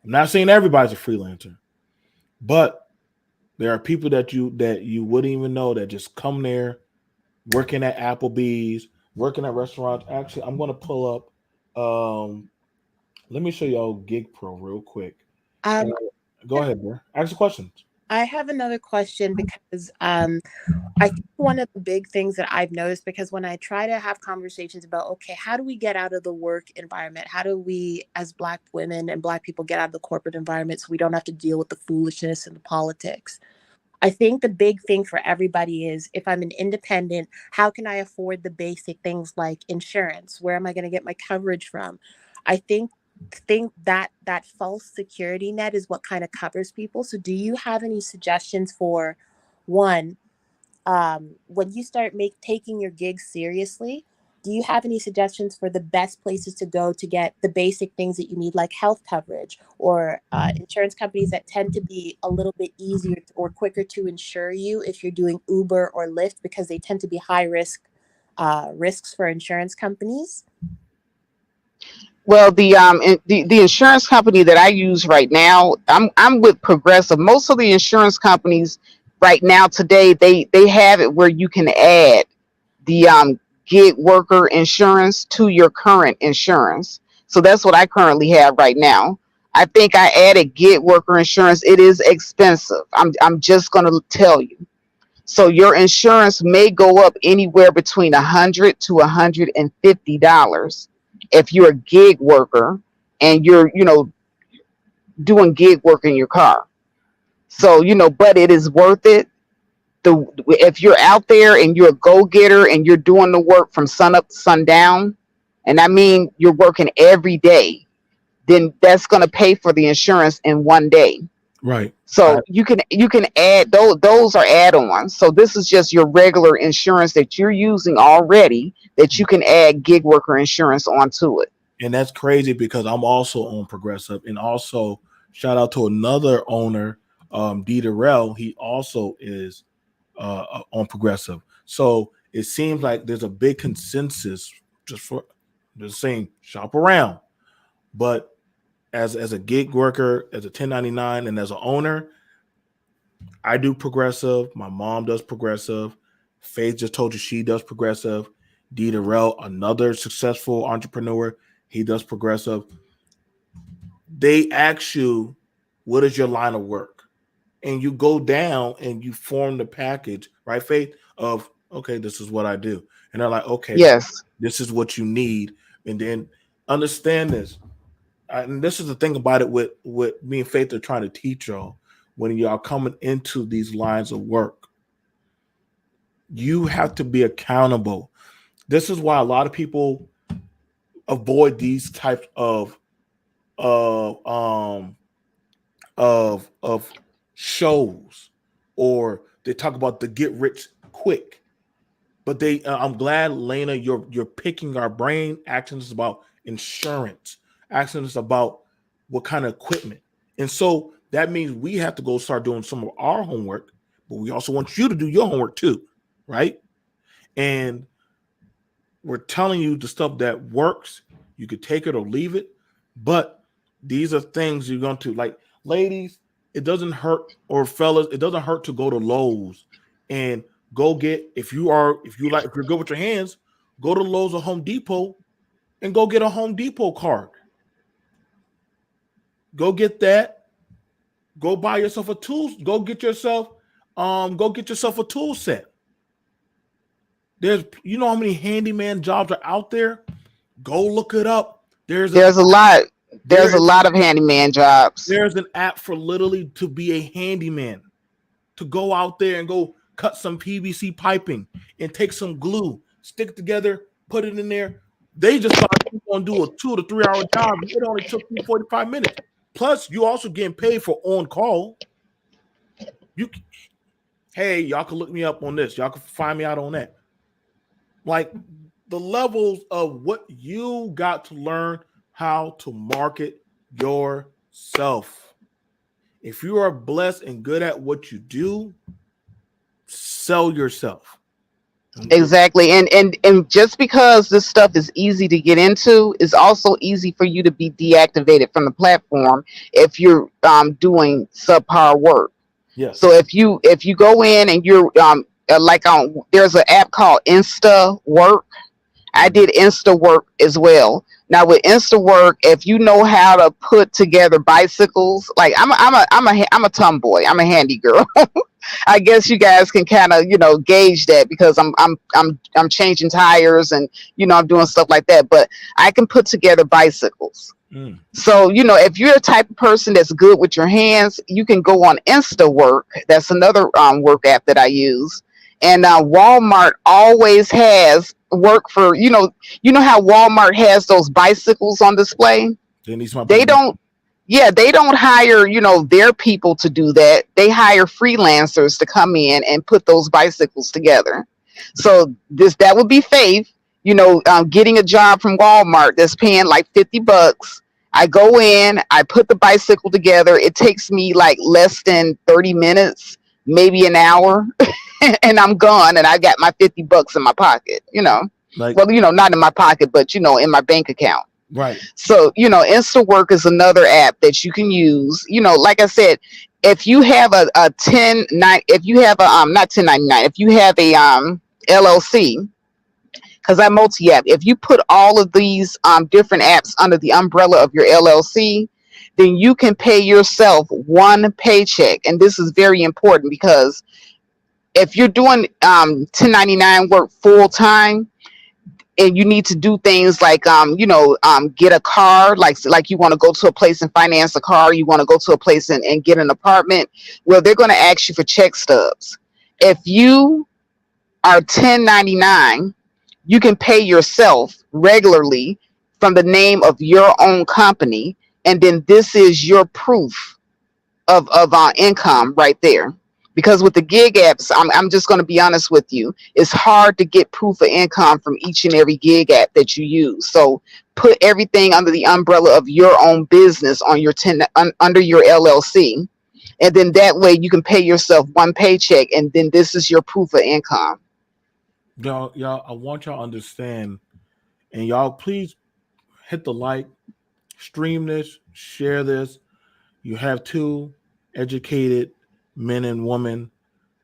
I'm not saying everybody's a freelancer, but there are people that you wouldn't even know that just come there, working at Applebee's, working at restaurants. Actually, I'm gonna pull up. Let me show y'all Gig Pro real quick. Uh, Um, Go ahead, bro. Ask the questions. I have another question because I think one of the big things that I've noticed, because when I try to have conversations about, okay, how do we get out of the work environment? How do we, as Black women and Black people, get out of the corporate environment so we don't have to deal with the foolishness and the politics? I think the big thing for everybody is, if I'm an independent, how can I afford the basic things like insurance? Where am I going to get my coverage from? I think that false security net is what kind of covers people. So do you have any suggestions for, one, when you start taking your gigs seriously, do you have any suggestions for the best places to go to get the basic things that you need, like health coverage, or insurance companies that tend to be a little bit easier or quicker to insure you if you're doing Uber or Lyft, because they tend to be high risks for insurance companies? Well, the insurance company that I use right now, I'm with Progressive. Most of the insurance companies right now today, they have it where you can add the gig worker insurance to your current insurance. So that's what I currently have right now. I think I added gig worker insurance. It is expensive. I'm just gonna tell you. So your insurance may go up anywhere between $100 to $150 if you're a gig worker and you're, doing gig work in your car. So, but it is worth it. If you're out there and you're a go-getter and you're doing the work from sun up to sundown, and I mean you're working every day, then that's going to pay for the insurance in one day. Right. So you can add those are add-ons. So this is just your regular insurance that you're using already that you can add gig worker insurance onto it. And that's crazy because I'm also on Progressive, and also shout out to another owner, D. Durrell. He also is on Progressive. So it seems like there's a big consensus just for the same shop around. But as a gig worker, as a 1099, and as an owner, I do Progressive. My mom does Progressive. Faith just told you she does Progressive. D. Durrell, another successful entrepreneur, he does Progressive. They ask you, what is your line of work? And you go down and you form the package, right, Faith, of, okay, this is what I do. And they're like, okay, yes, this is what you need. And then understand this. And this is the thing about it with me and Faith are trying to teach y'all when y'all coming into these lines of work. You have to be accountable. This is why a lot of people avoid these types of shows, or they talk about the get rich quick. But I'm glad, Lena, you're picking our brain. Actions is about insurance. Actions is about what kind of equipment. And so that means we have to go start doing some of our homework, but we also want you to do your homework too, right? And we're telling you the stuff that works. You could take it or leave it, but these are things you're going to, like, ladies, it doesn't hurt, or fellas, it doesn't hurt to go to Lowe's and go get, if you're good with your hands, go to Lowe's or Home Depot and go get a Home Depot card. Go get that. Go buy yourself a tool. Go get yourself a tool set. There's, how many handyman jobs are out there? Go look it up. There's a lot. There's a lot of handyman jobs. There's an app for literally to be a handyman, to go out there and go cut some PVC piping and take some glue, stick it together, put it in there. They just thought you were going to do a 2 to 3 hour job. It only took you 45 minutes. Plus, you also getting paid for on call. Hey, y'all can look me up on this. Y'all can find me out on that. Like, the levels of what you got to learn how to market yourself. If you are blessed and good at what you do, sell yourself. Exactly. And just because this stuff is easy to get into, it's also easy for you to be deactivated from the platform if you're doing subpar work. Yes. So if you go in and you're there's an app called Insta Work. I did Insta Work as well. Now with Insta Work, if you know how to put together bicycles, like I'm a tomboy, I'm a handy girl. I guess you guys can kind of gauge that because I'm changing tires and I'm doing stuff like that. But I can put together bicycles. So if you're the type of person that's good with your hands, you can go on Insta Work. That's another work app that I use. And Walmart always has work for how Walmart has those bicycles on display. They don't hire their people to do that. They hire freelancers to come in and put those bicycles together. So that would be Faith, getting a job from Walmart that's paying like $50. I go in, I put the bicycle together. It takes me like less than 30 minutes, maybe an hour, and I'm gone. And I got my $50 in my pocket, Like, well, not in my pocket, but in my bank account. Right. So, InstaWork is another app that you can use. Like I said, if you have a if you have a not 1099, if you have a LLC, because I multi-app, if you put all of these different apps under the umbrella of your LLC, then you can pay yourself one paycheck. And this is very important because if you're doing 1099 work full time, and you need to do things like get a car, like you want to go to a place and finance a car, you want to go to a place and get an apartment, well, they're going to ask you for check stubs. If you are 1099, you can pay yourself regularly from the name of your own company, and then this is your proof of income right there. Because with the gig apps, I'm just going to be honest with you, it's hard to get proof of income from each and every gig app that you use. So put everything under the umbrella of your own business on your under your LLC, and then that way you can pay yourself one paycheck, and then this is your proof of income. Y'all, I want y'all to understand, and y'all please hit the like, stream this, share this. You have two educated men and women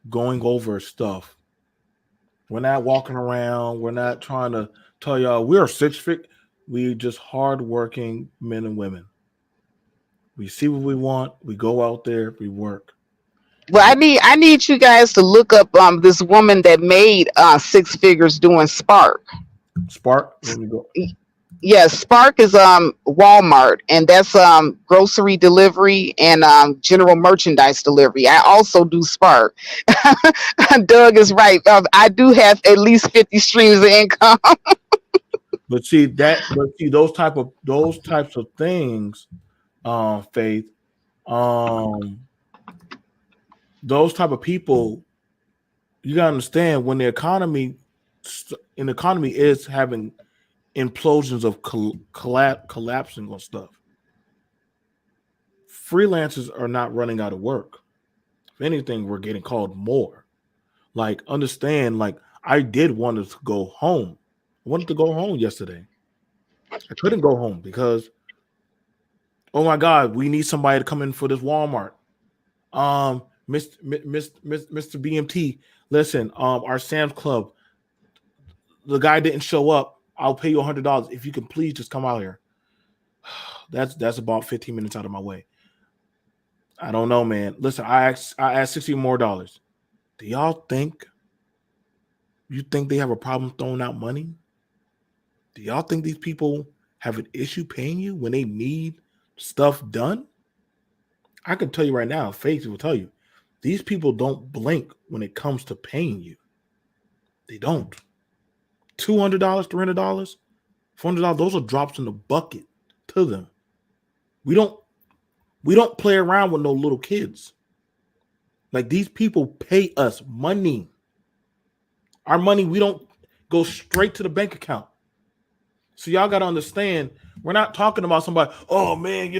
going over stuff. We're not walking around. We're not trying to tell y'all we're we just hardworking men and women. We see what we want. We go out there. We work. Well, I need you guys to look up this woman that made 6 figures doing Spark. Spark. Let me go. Yes, Spark is Walmart, and that's grocery delivery and general merchandise delivery. I also do Spark. Doug is right. I do have at least 50 streams of income. But see those types of things, Faith, those type of people, you gotta understand when the economy is having implosions of collapsing on stuff. Freelancers are not running out of work. If anything, we're getting called more. Like, understand, like, I did want to go home. I wanted to go home yesterday. I couldn't go home because, oh my God, we need somebody to come in for this Walmart. Mr. BMT, listen, our Sam's Club, the guy didn't show up. I'll pay you $100 if you can please just come out here. That's about 15 minutes out of my way. I don't know, man. Listen, I asked $60 more. Do y'all think they have a problem throwing out money? Do y'all think these people have an issue paying you when they need stuff done? I can tell you right now, Faith will tell you, these people don't blink when it comes to paying you. They don't. $200, $300, $400, those are drops in the bucket to them. We don't play around with no little kids. Like, these people pay us money. Our money, we don't go straight to the bank account. So y'all got to understand, we're not talking about somebody, oh man,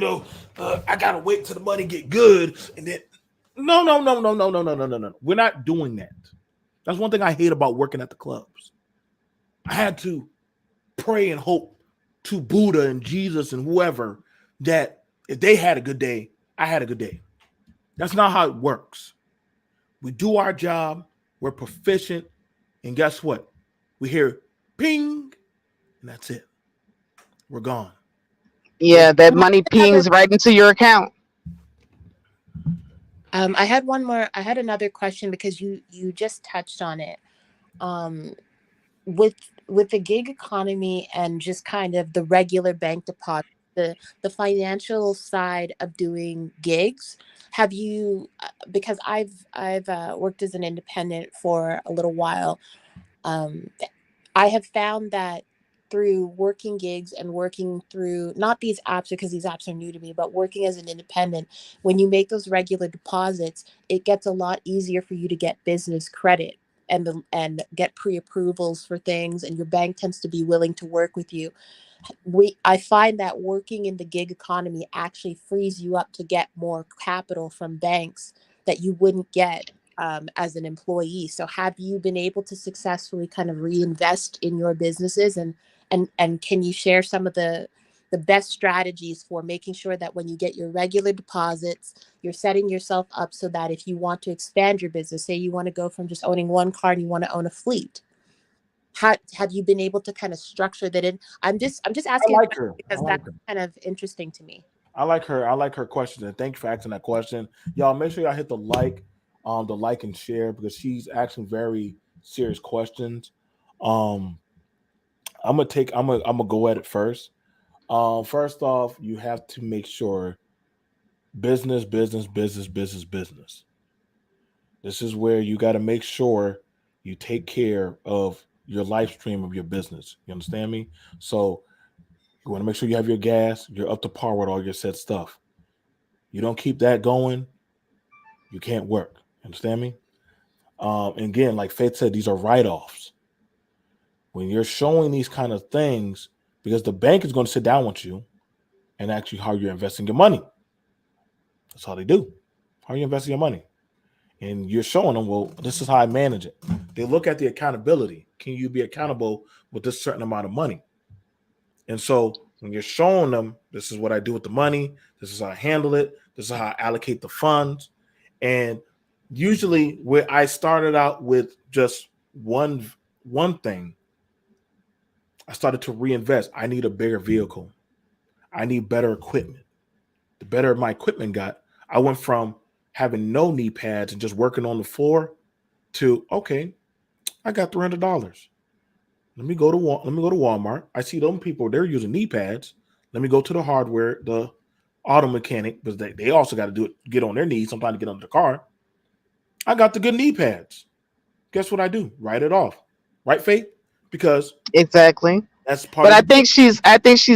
I got to wait till the money get good. And then, no. We're not doing that. That's one thing I hate about working at the clubs. I had to pray and hope to Buddha and Jesus and whoever that if they had a good day, I had a good day. That's not how it works. We do our job. We're proficient. And guess what? We hear ping, and that's it. We're gone. Yeah, that money pings right into your account. I had one more. I had another question because you just touched on it. With the gig economy and just kind of the regular bank deposit, the financial side of doing gigs, have you? Because I've worked as an independent for a little while. I have found that through working gigs and working through not these apps because these apps are new to me, but working as an independent, when you make those regular deposits, it gets a lot easier for you to get business credit and get pre-approvals for things, and your bank tends to be willing to work with you. I find that working in the gig economy actually frees you up to get more capital from banks that you wouldn't get as an employee. So have you been able to successfully kind of reinvest in your businesses, and can you share some of the best strategies for making sure that when you get your regular deposits, you're setting yourself up so that if you want to expand your business, say you want to go from just owning one car and you want to own a fleet, have you been able to kind of structure that in? I'm just asking I like her because that's kind of interesting to me. I like her question, and thank you for asking that question. Y'all make sure y'all hit the like. to like and share because she's asking very serious questions. Um, I'm gonna go at it first. First off, you have to make sure business, business, business, business, business. This is where you got to make sure you take care of your live stream of your business. You understand me? So you want to make sure you have your gas, you're up to par with all your set stuff. You don't keep that going, you can't work. Understand me? And again, like Faith said, these are write-offs. When you're showing these kind of things, because the bank is going to sit down with you and ask you how you're investing your money. That's how they do. How are you investing your money? And you're showing them, well, this is how I manage it. They look at the accountability. Can you be accountable with this certain amount of money? And so when you're showing them, this is what I do with the money, this is how I handle it, this is how I allocate the funds. And usually where I started out with just one thing, I started to reinvest. I need a bigger vehicle. I need better equipment. The better my equipment got, I went from having no knee pads and just working on the floor to, okay, I got $300. Let me go to Walmart. I see them people, they're using knee pads. Let me go to the hardware, the auto mechanic, because they also got to do it, get on their knees sometimes to get under the car. I got the good knee pads. Guess what I do? Write it off. Right, Faith? Because Exactly. that's part But of I think she's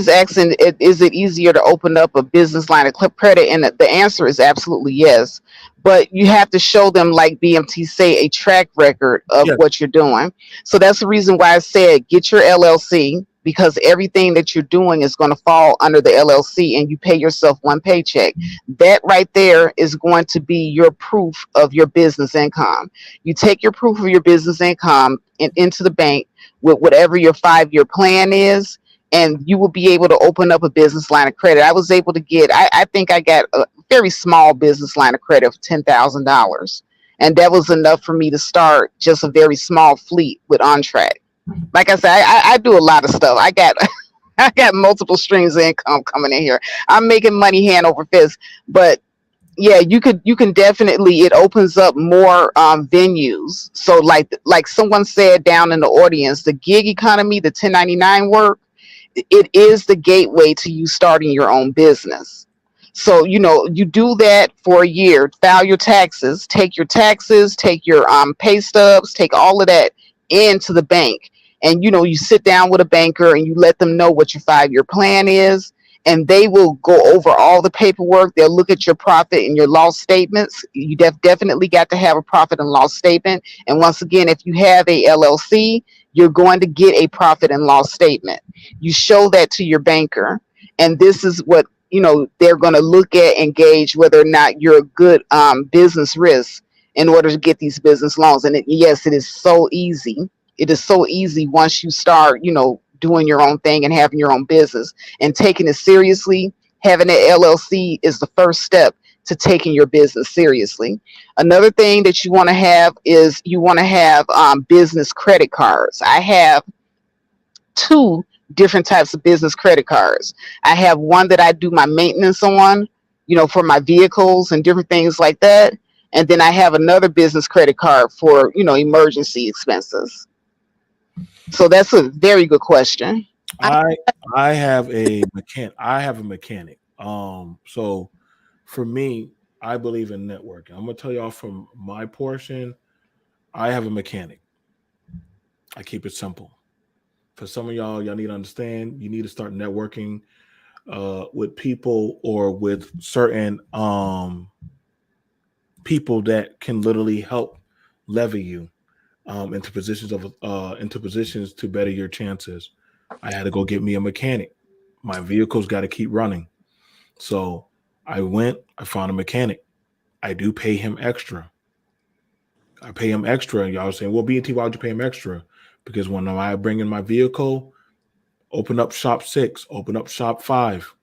asking, is it easier to open up a business line of credit? And the answer is absolutely yes. But you have to show them, like BMT say, a track record of Yes. what you're doing. So that's the reason why I said get your LLC, because everything that you're doing is going to fall under the LLC and you pay yourself one paycheck. That right there is going to be your proof of your business income. You take your proof of your business income into the bank with whatever your 5-year plan is, and you will be able to open up a business line of credit. I was able to get, I think I got a very small business line of credit of $10,000. And that was enough for me to start just a very small fleet with OnTrack. Like I said, I do a lot of stuff. I got I got multiple streams of income coming in here. I'm making money hand over fist. But yeah, you can definitely, it opens up more venues. So like someone said down in the audience, the gig economy, the 1099 work, it is the gateway to you starting your own business. So you do that for a year, file your taxes, take your pay stubs, take all of that into the bank. And you sit down with a banker and you let them know what your 5-year plan is, and they will go over all the paperwork. They'll look at your profit and your loss statements. You definitely got to have a profit and loss statement. And once again, if you have a LLC, you're going to get a profit and loss statement. You show that to your banker, and this is what they're going to look at and gauge whether or not you're a good business risk in order to get these business loans. And yes, it is so easy. It is so easy once you start, doing your own thing and having your own business and taking it seriously. Having an LLC is the first step to taking your business seriously. Another thing that you want to have is you want to have business credit cards. I have 2 different types of business credit cards. I have one that I do my maintenance on, for my vehicles and different things like that. And then I have another business credit card for, emergency expenses. So that's a very good question. I have a mechanic. So for me, I believe in networking. I'm gonna tell y'all from my portion, I have a mechanic. I keep it simple. For some of y'all need to understand, you need to start networking with people or with certain people that can literally help lever you into positions to better your chances. I had to go get me a mechanic. My vehicle's got to keep running. So I found a mechanic. I do pay him extra. I pay him extra. And y'all are saying, well, BNT, why would you pay him extra? Because when I bring in my vehicle, open up shop 6, open up shop 5.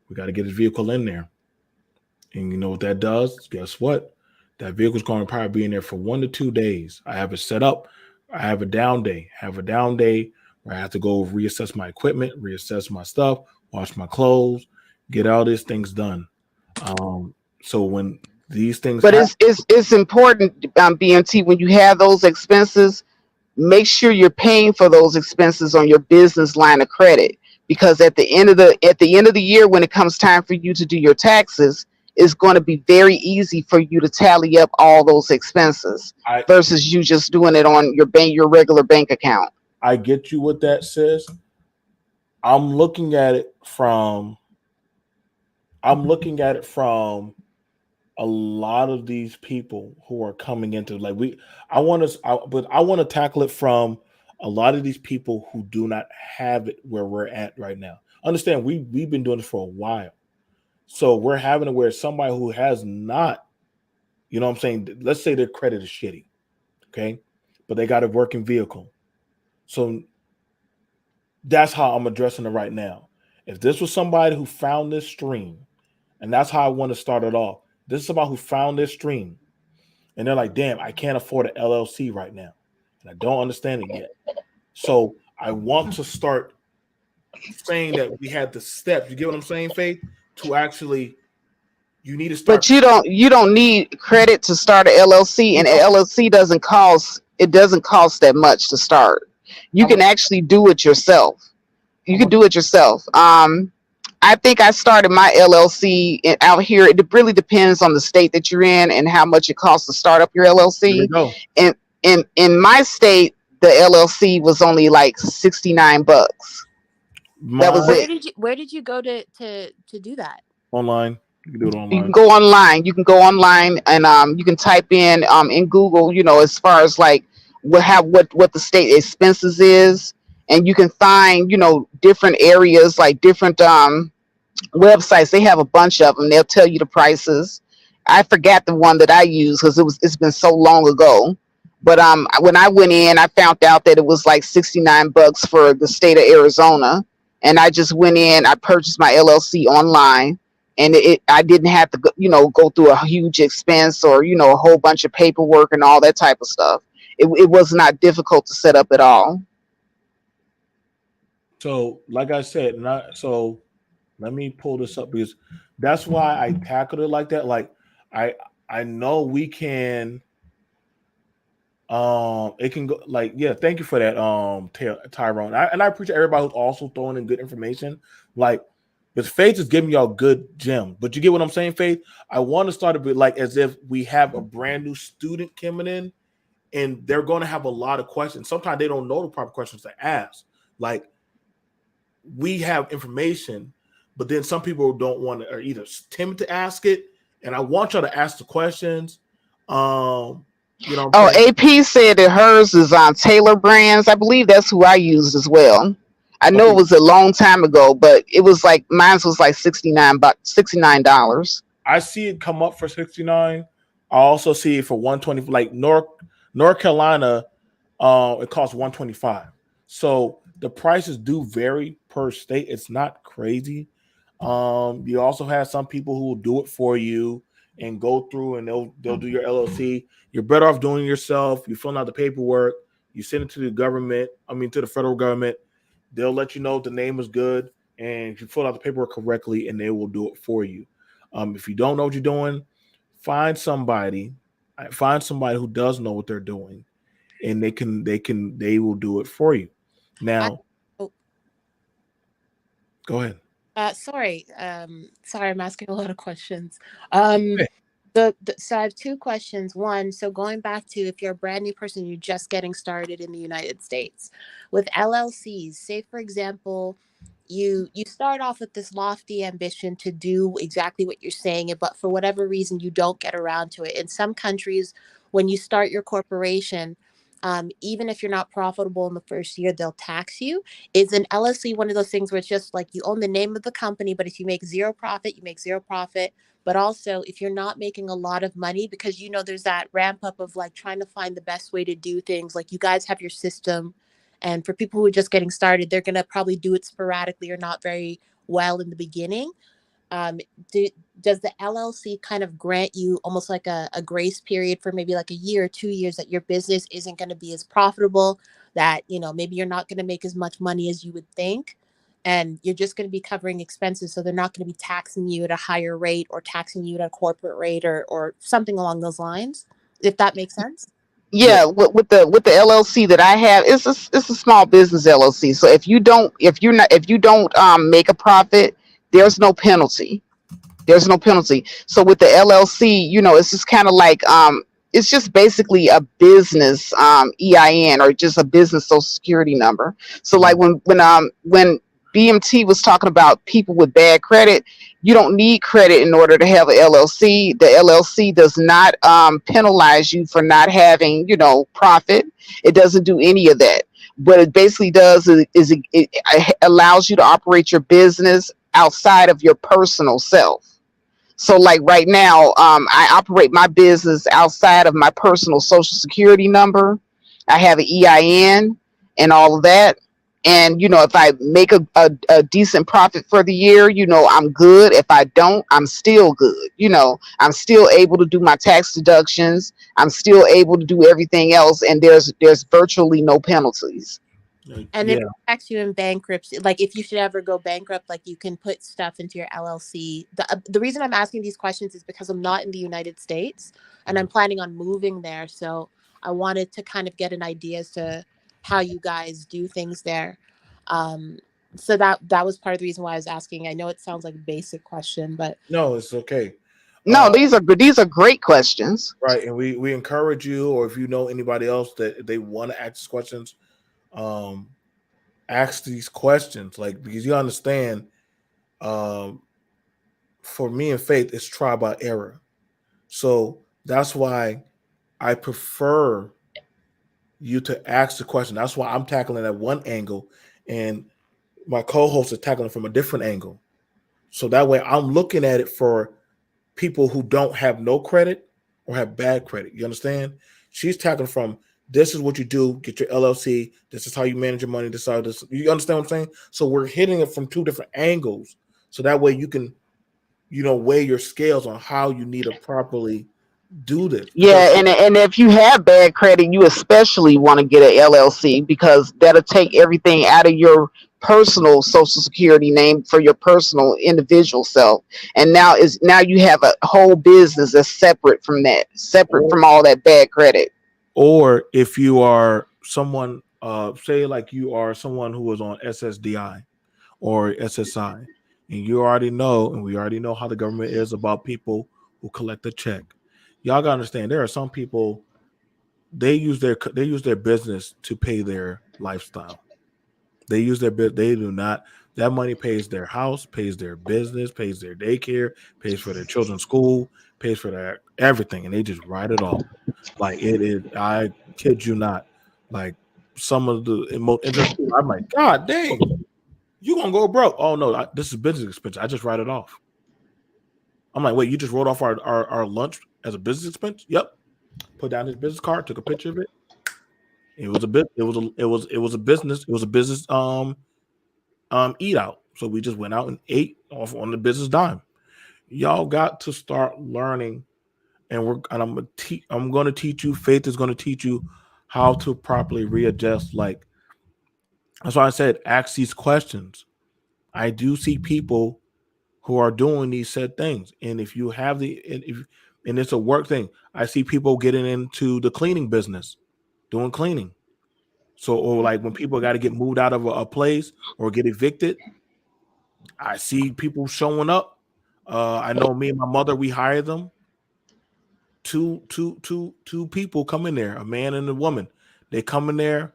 We got to get his vehicle in there. And you know what that does? Guess what? That vehicle's going to probably be in there for 1 to 2 days. I have it set up. I have a down day. Where I have to go reassess my equipment, reassess my stuff, wash my clothes, get all these things done. So when These things But happen. it's important, BMT, when you have those expenses, make sure you're paying for those expenses on your business line of credit, because at the end of the year, when it comes time for you to do your taxes, it's going to be very easy for you to tally up all those expenses I versus you just doing it on your regular bank account. I get you with that, sis. I'm looking at it from I'm looking at it from a lot of these people who are coming into like we but I want to tackle it from a lot of these people who do not have it where we're at right now. Understand, we've been doing this for a while. So we're having it where somebody who has not, you know what I'm saying, let's say their credit is shitty, okay? But they got a working vehicle. So that's how I'm addressing it right now. If this was somebody who found this stream, and that's how I want to start it off. This is somebody who found this stream, and they're like, damn, I can't afford an LLC right now. And I don't understand it yet. So I want to start saying that we had the steps. You get what I'm saying, Faith? To actually, you need to start. But you don't need credit to start an LLC, and an LLC doesn't cost that much to start. You can actually do it yourself. You can do it yourself. I think I started my LLC out here. It really depends on the state that you're in and how much it costs to start up your There we LLC. go. And in my state, the LLC was only like $69. That was Mine it. Where did you go to do that? online. You can do it You online. can go online. You can go online and you can type in Google, as far as like what the state expenses is, and you can find different areas, like different websites. They have a bunch of them. They'll tell you the prices. I forgot the one that I used because it's been so long ago. But when I went in, I found out that it was like $69 for the state of Arizona, and I just went in. I purchased my LLC online, and I didn't have to go through a huge expense or a whole bunch of paperwork and all that type of stuff. It was not difficult to set up at all. So, like I said, so let me pull this up because that's why I tackled it like that. Like I I know we can it can go like yeah, thank you for that Tyrone. And I appreciate everybody who's also throwing in good information. Like because Faith is giving y'all good gem. But you get what I'm saying, Faith? I want to start a bit like as if we have a brand new student coming in and they're going to have a lot of questions. Sometimes they don't know the proper questions to ask. Like we have information, but then some people don't want to, or either timid to ask it. And I want y'all to ask the questions. You know what I'm Oh, saying? AP said that hers is on Taylor Brands. I believe that's who I used as well. I know it Okay. was a long time ago, but it was like mine was like $69. I see it come up for 69. I also see it for 120. Like North Carolina, it costs 125. So the prices do vary per state. It's not crazy. You also have some people who will do it for you and go through and they'll do your LLC. You're better off doing it yourself. You fill out the paperwork. You send it to the government. I mean to the federal government. They'll let you know if the name is good and if you fill out the paperwork correctly, and they will do it for you. If you don't know what you're doing, find somebody who does know what they're doing, and they will do it for you. I, Now, oh, go ahead. sorry. Sorry, I'm asking a lot of questions. Um, Hey. so I have two questions. One, so going back to if you're a brand new person, you're just getting started in the United States with LLCs. Say, for example, you start off with this lofty ambition to do exactly what you're saying, but for whatever reason, you don't get around to it. In some countries, when you start your corporation, even if you're not profitable in the first year, they'll tax you. Is an LLC one of those things where it's just like you own the name of the company, but if you make zero profit, you make zero profit. But also, if you're not making a lot of money, because there's that ramp up of like trying to find the best way to do things. Like you guys have your system, and for people who are just getting started, they're gonna probably do it sporadically or not very well in the beginning. Um, do, does the LLC kind of grant you almost like a grace period for maybe like a year or 2 years that your business isn't going to be as profitable, that maybe you're not going to make as much money as you would think? and you're just going to be covering expenses. So they're not going to be taxing you at a higher rate or taxing you at a corporate rate or something along those lines, if that makes sense. Yeah, with the LLC that I have, it's a small business LLC. So if you don't make a profit, there's no penalty. There's no penalty. So with the LLC, it's just kind of like it's just basically a business EIN, or just a business social security number. So like when BMT was talking about people with bad credit, you don't need credit in order to have an LLC. The LLC does not penalize you for not having, profit. It doesn't do any of that. What it basically does is it allows you to operate your business outside of your personal self. So like right now, I operate my business outside of my personal social security number. I have an EIN and all of that. And, if I make a decent profit for the year, I'm good. If I don't, I'm still good. I'm still able to do my tax deductions. I'm still able to do everything else. And there's virtually no penalties. And if it tax you in bankruptcy, like if you should ever go bankrupt, like you can put stuff into your LLC. The reason I'm asking these questions is because I'm not in the United States and I'm planning on moving there. So I wanted to kind of get an idea as to how you guys do things there. So that was part of the reason why I was asking. I know it sounds like a basic question, but no, it's okay. No, these are great questions. Right, and we encourage you, or if you know anybody else that they want to ask questions, ask these questions, like, because you understand, for me and Faith, it's trial by error. So that's why I prefer you to ask the question. That's why I'm tackling at one angle, and my co-host is tackling from a different angle. So that way I'm looking at it for people who don't have no credit or have bad credit. You understand? She's tackling from, this is what you do, get your LLC. This is how you manage your money. This is how this. You understand what I'm saying? So we're hitting it from two different angles. So that way you can, weigh your scales on how you need to properly do this. Yeah, and if you have bad credit, you especially want to get an LLC, because that'll take everything out of your personal social security name for your personal individual self. And now you have a whole business that's separate from that, separate from all that bad credit. Or if you are someone, say like you are someone who is on SSDI or SSI, and you already know, and we already know how the government is about people who collect a check. Y'all gotta understand, there are some people, they use their business to pay their lifestyle. They use their bit. They do not. That money pays their house, pays their business, pays their daycare, pays for their children's school, pays for their everything, and they just write it off. Like it is. I kid you not. Like some of the most interesting. I'm like, God dang, you gonna go broke? Oh no, this is business expense. I just write it off. I'm like, wait, you just wrote off our lunch as a business expense? Yep. Put down his business card, took a picture of it. It was a bit. It was a business. It was a business eat out. So we just went out and ate off on the business dime. Y'all got to start learning, and I'm going to teach you. Faith is going to teach you how to properly readjust. Like that's why I said, ask these questions. I do see people who are doing these said things, and if you have and it's a work thing. I see people getting into the cleaning business, doing cleaning. So, or like when people got to get moved out of a place or get evicted, I see people showing up. I know me and my mother, we hire them. Two people come in there, a man and a woman. They come in there,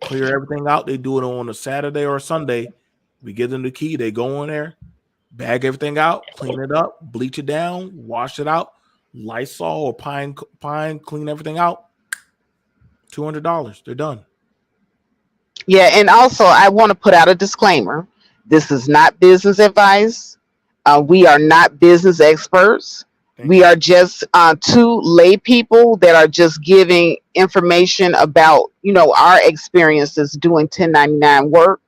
clear everything out. They do it on a Saturday or a Sunday. We give them the key. They go in there, bag everything out, clean it up, bleach it down, wash it out, Lysol or pine, clean everything out. $200. They're done. Yeah, and also I want to put out a disclaimer. This is not business advice. We are not business experts. We are just two lay people that are just giving information about, our experiences doing 1099 work.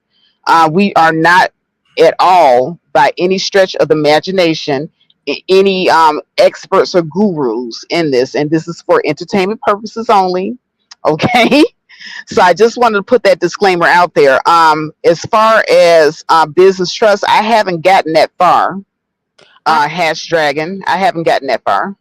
We are not at all, by any stretch of the imagination, any experts or gurus in this. And this is for entertainment purposes only. Okay. So I just wanted to put that disclaimer out there. As far as business trust, I haven't gotten that far. Hash Dragon, I haven't gotten that far.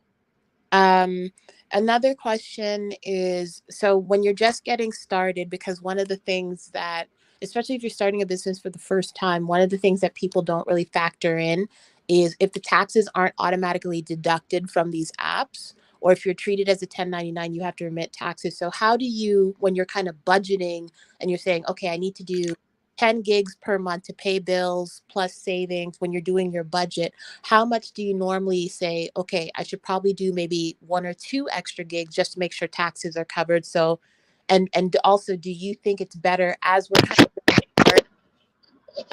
Another question is, so when you're just getting started, because one of the things that, especially if you're starting a business for the first time, one of the things that people don't really factor in is if the taxes aren't automatically deducted from these apps, or if you're treated as a 1099, you have to remit taxes. So how do you, when you're kind of budgeting and you're saying, okay, I need to do 10 gigs per month to pay bills plus savings, when you're doing your budget, how much do you normally say, okay, I should probably do maybe 1 or 2 extra gigs just to make sure taxes are covered? So, and also, do you think it's better as we're kind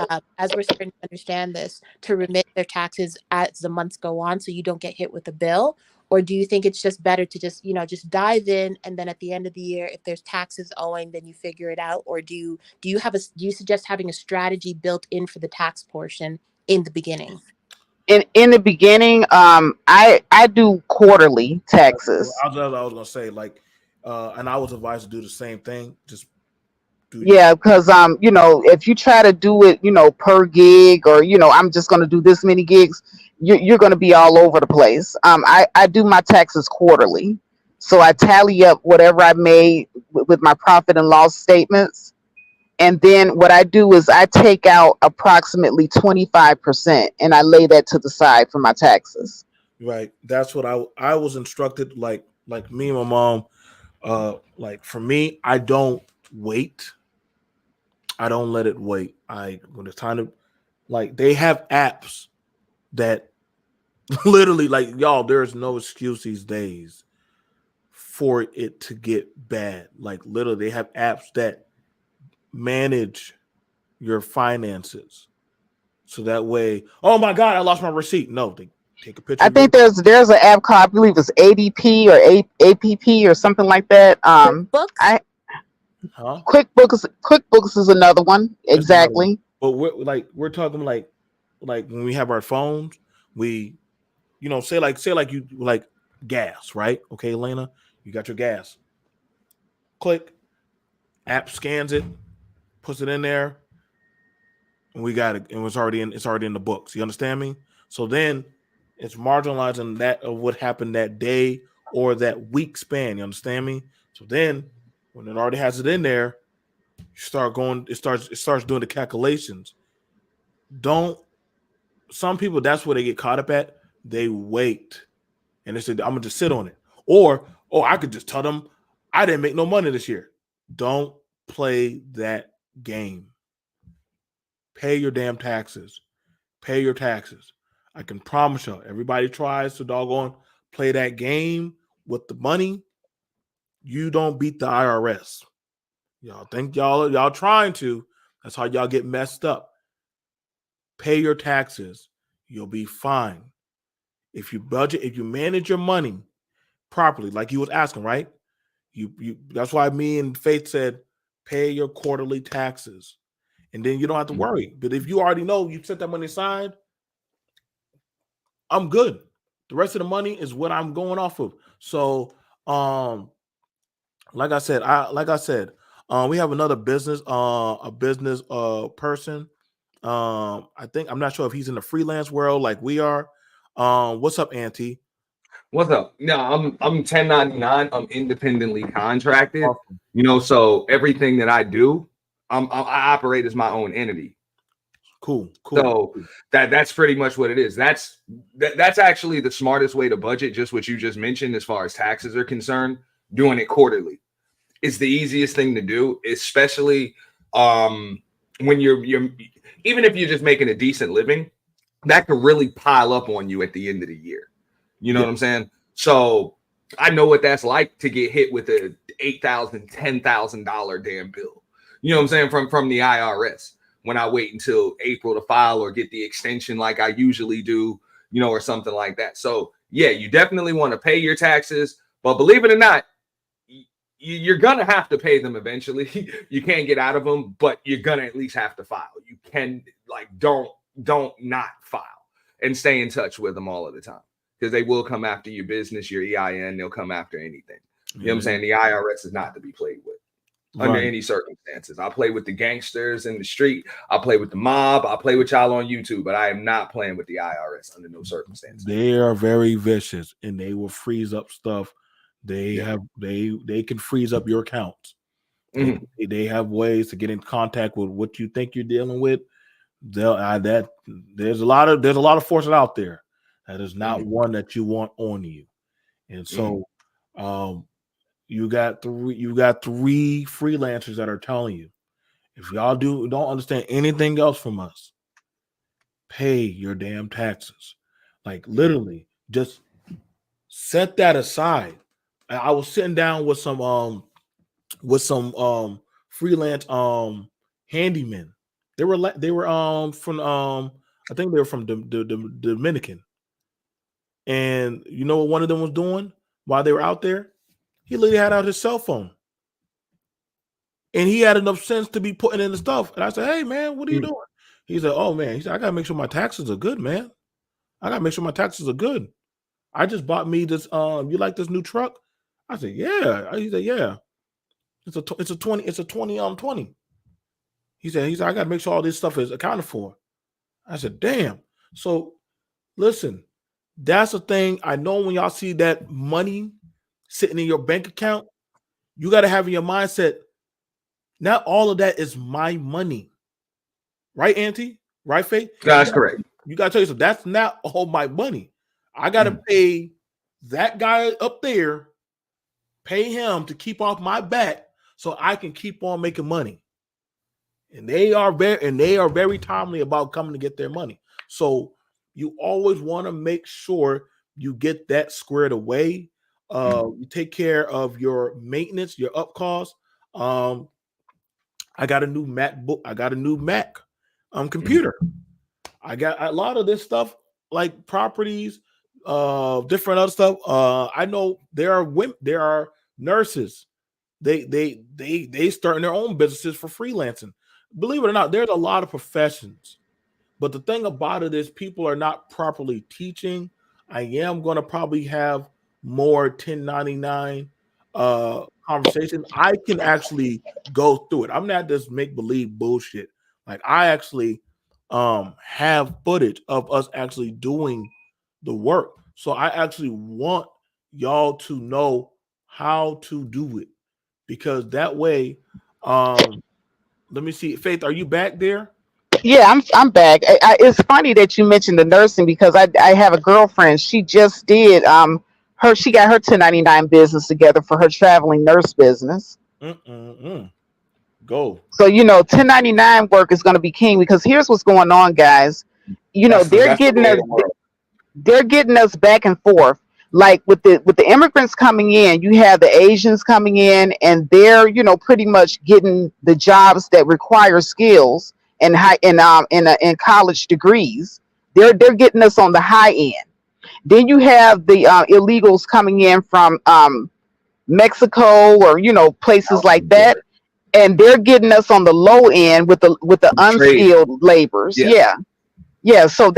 of as we're starting to understand this, to remit their taxes as the months go on so you don't get hit with a bill? Or do you think it's just better to just, just dive in, and then at the end of the year, if there's taxes owing, then you figure it out? Or do you suggest having a strategy built in for the tax portion in the beginning? In the beginning, I do quarterly taxes. I was gonna say, like, and I was advised to do the same thing. Just do Yeah, because if you try to do it, per gig, or I'm just gonna do this many gigs, you're gonna be all over the place. I do my taxes quarterly, so I tally up whatever I made with my profit and loss statements, and then what I do is I take out approximately 25%, and I lay that to the side for my taxes. right. That's what I was instructed. Like me and my mom. Like for me, I don't wait. I don't let it wait. When it's time to, like, they have apps that literally, like, y'all, there's no excuse these days for it to get bad. Like, literally, they have apps that manage your finances. So that way, oh my God, I lost my receipt. No, they take a picture. I think there's an app called, I believe it's ADP or APP or something like that. QuickBooks? QuickBooks is another one. Exactly. But we're talking like when we have our phones, we, say like you like gas, right? Okay, Elena, you got your gas. Click, app scans it, puts it in there, and we got it, and it's already in the books. You understand me? So then it's marginalizing that of what happened that day or that week span. You understand me? So then when it already has it in there, you start going, it starts doing the calculations. Some people, that's where they get caught up at. They wait and they say, I'm gonna just sit on it. Or I could just tell them I didn't make no money this year. Don't play that game. Pay your damn taxes. Pay your taxes. I can promise you, everybody tries to doggone play that game with the money. You don't beat the IRS. Y'all think y'all trying to. That's how y'all get messed up. Pay your taxes. You'll be fine. If you budget, if you manage your money properly, like you was asking, right? You that's why me and Faith said pay your quarterly taxes. And then you don't have to worry. But if you already know you set that money aside, I'm good. The rest of the money is what I'm going off of. So like I said, we have another business, a business person. I think, I'm not sure if he's in the freelance world like we are. What's up, Auntie? What's up? No, I'm 1099. I'm independently contracted. So everything that I do, I operate as my own entity. Cool. So that's pretty much what it is. That's actually the smartest way to budget. Just what you just mentioned, as far as taxes are concerned, doing it quarterly is the easiest thing to do, especially when you're even if you're just making a decent living, that could really pile up on you at the end of the year. You know what I'm saying? So I know what that's like to get hit with a $8,000, $10,000 damn bill. You know what I'm saying? From the IRS, when I wait until April to file or get the extension like I usually do, or something like that. So yeah, you definitely want to pay your taxes, but believe it or not, you're gonna have to pay them eventually. You can't get out of them, but you're gonna at least have to file. You can, like, don't not file, and stay in touch with them all of the time, because they will come after your business, your EIN. They'll come after anything. You know what I'm saying? The IRS is not to be played with. under Right. any circumstances. I play with the gangsters in the street. I play with the mob. I play with y'all on YouTube, but I am not playing with the IRS under no circumstances. They are very vicious, and they will freeze up stuff. They Yeah. have they can freeze up your accounts. Mhm. They have ways to get in contact with what you think you're dealing with. That there's a lot of forces out there. That is not Mhm. one that you want on you. And so you got three freelancers that are telling you, if y'all don't understand anything else from us, pay your damn taxes. Like literally, just set that aside. I was sitting down with some freelance handymen. They were from I think they were from the Dominican. And you know what one of them was doing while they were out there? He literally had out his cell phone. And he had enough sense to be putting in the stuff. And I said, "Hey man, what are you doing?" He said, "Oh man," he said, "I gotta make sure my taxes are good, man. I gotta make sure my taxes are good. I just bought me this. You like this new truck?" I said, "Yeah." He said, "Yeah. It's a 20. He said, I gotta make sure all this stuff is accounted for." I said, "Damn." So listen, that's the thing. I know when y'all see that money sitting in your bank account, you got to have in your mindset, not all of that is my money. Right, Auntie? Right, Faith? That's correct. You got to tell you, so that's not all my money. I got to pay that guy up there, pay him to keep off my back so I can keep on making money. And they are very timely about coming to get their money. So you always want to make sure you get that squared away. You take care of your maintenance, your up costs. I got a new MacBook. I got a new Mac computer. I got a lot of this stuff like properties, different other stuff. I know there are nurses. They starting their own businesses for freelancing. Believe it or not, there's a lot of professions. But the thing about it is people are not properly teaching. I am going to probably have more 1099 conversations. I can actually go through it. I'm not just make believe bullshit. Like I actually have footage of us actually doing the work. So I actually want y'all to know how to do it, because that way let me see. Faith, are you back there? Yeah, I'm back. It's funny that you mentioned the nursing because I have a girlfriend. She just did she got her 1099 business together for her traveling nurse business. Go. So 1099 work is going to be king because here's what's going on, guys. That's the way of the world. They're getting us back and forth. Like with the immigrants coming in, you have the Asians coming in, and they're pretty much getting the jobs that require skills and high in college degrees. They're getting us on the high end. Then you have the illegals coming in from Mexico or places like that, and they're getting us on the low end with the Trade. unskilled laborers. Yeah. Yeah, so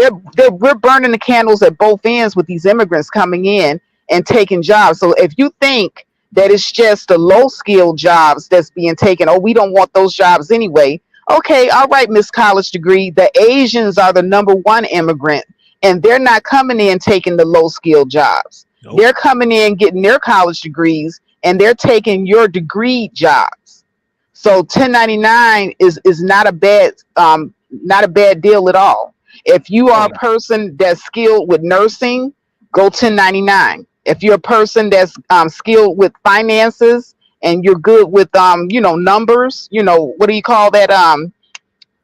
we're burning the candles at both ends with these immigrants coming in and taking jobs. So if you think that it's just the low skilled jobs that's being taken, oh, we don't want those jobs anyway. Okay, all right, Miss College Degree. The Asians are the number one immigrant, and they're not coming in taking the low skilled jobs. Nope. They're coming in getting their college degrees, and they're taking your degree jobs. So 1099 is not a bad deal at all. If you are a person that's skilled with nursing, go 1099. If you're a person that's skilled with finances and you're good with numbers, what do you call that?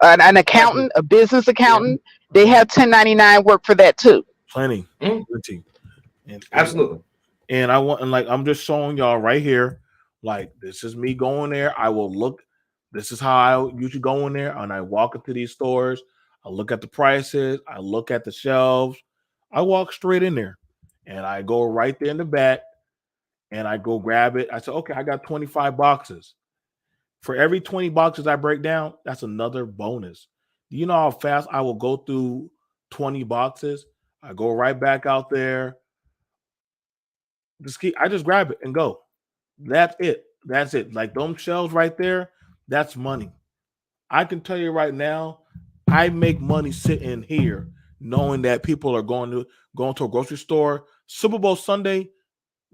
An accountant, a business accountant, they have 1099 work for that too. Plenty. Absolutely. And I'm just showing y'all right here. Like this is me going there. I will look. This is how I usually go in there, and I walk into these stores. I look at the prices. I look at the shelves. I walk straight in there, and I go right there in the back, and I go grab it. I say, okay, I got 25 boxes. For every 20 boxes I break down, that's another bonus. Do you know how fast I will go through 20 boxes? I go right back out there. I just grab it and go. That's it. That's it. Like them shells right there, that's money. I can tell you right now, I make money sitting here knowing that people are going to a grocery store. Super Bowl Sunday,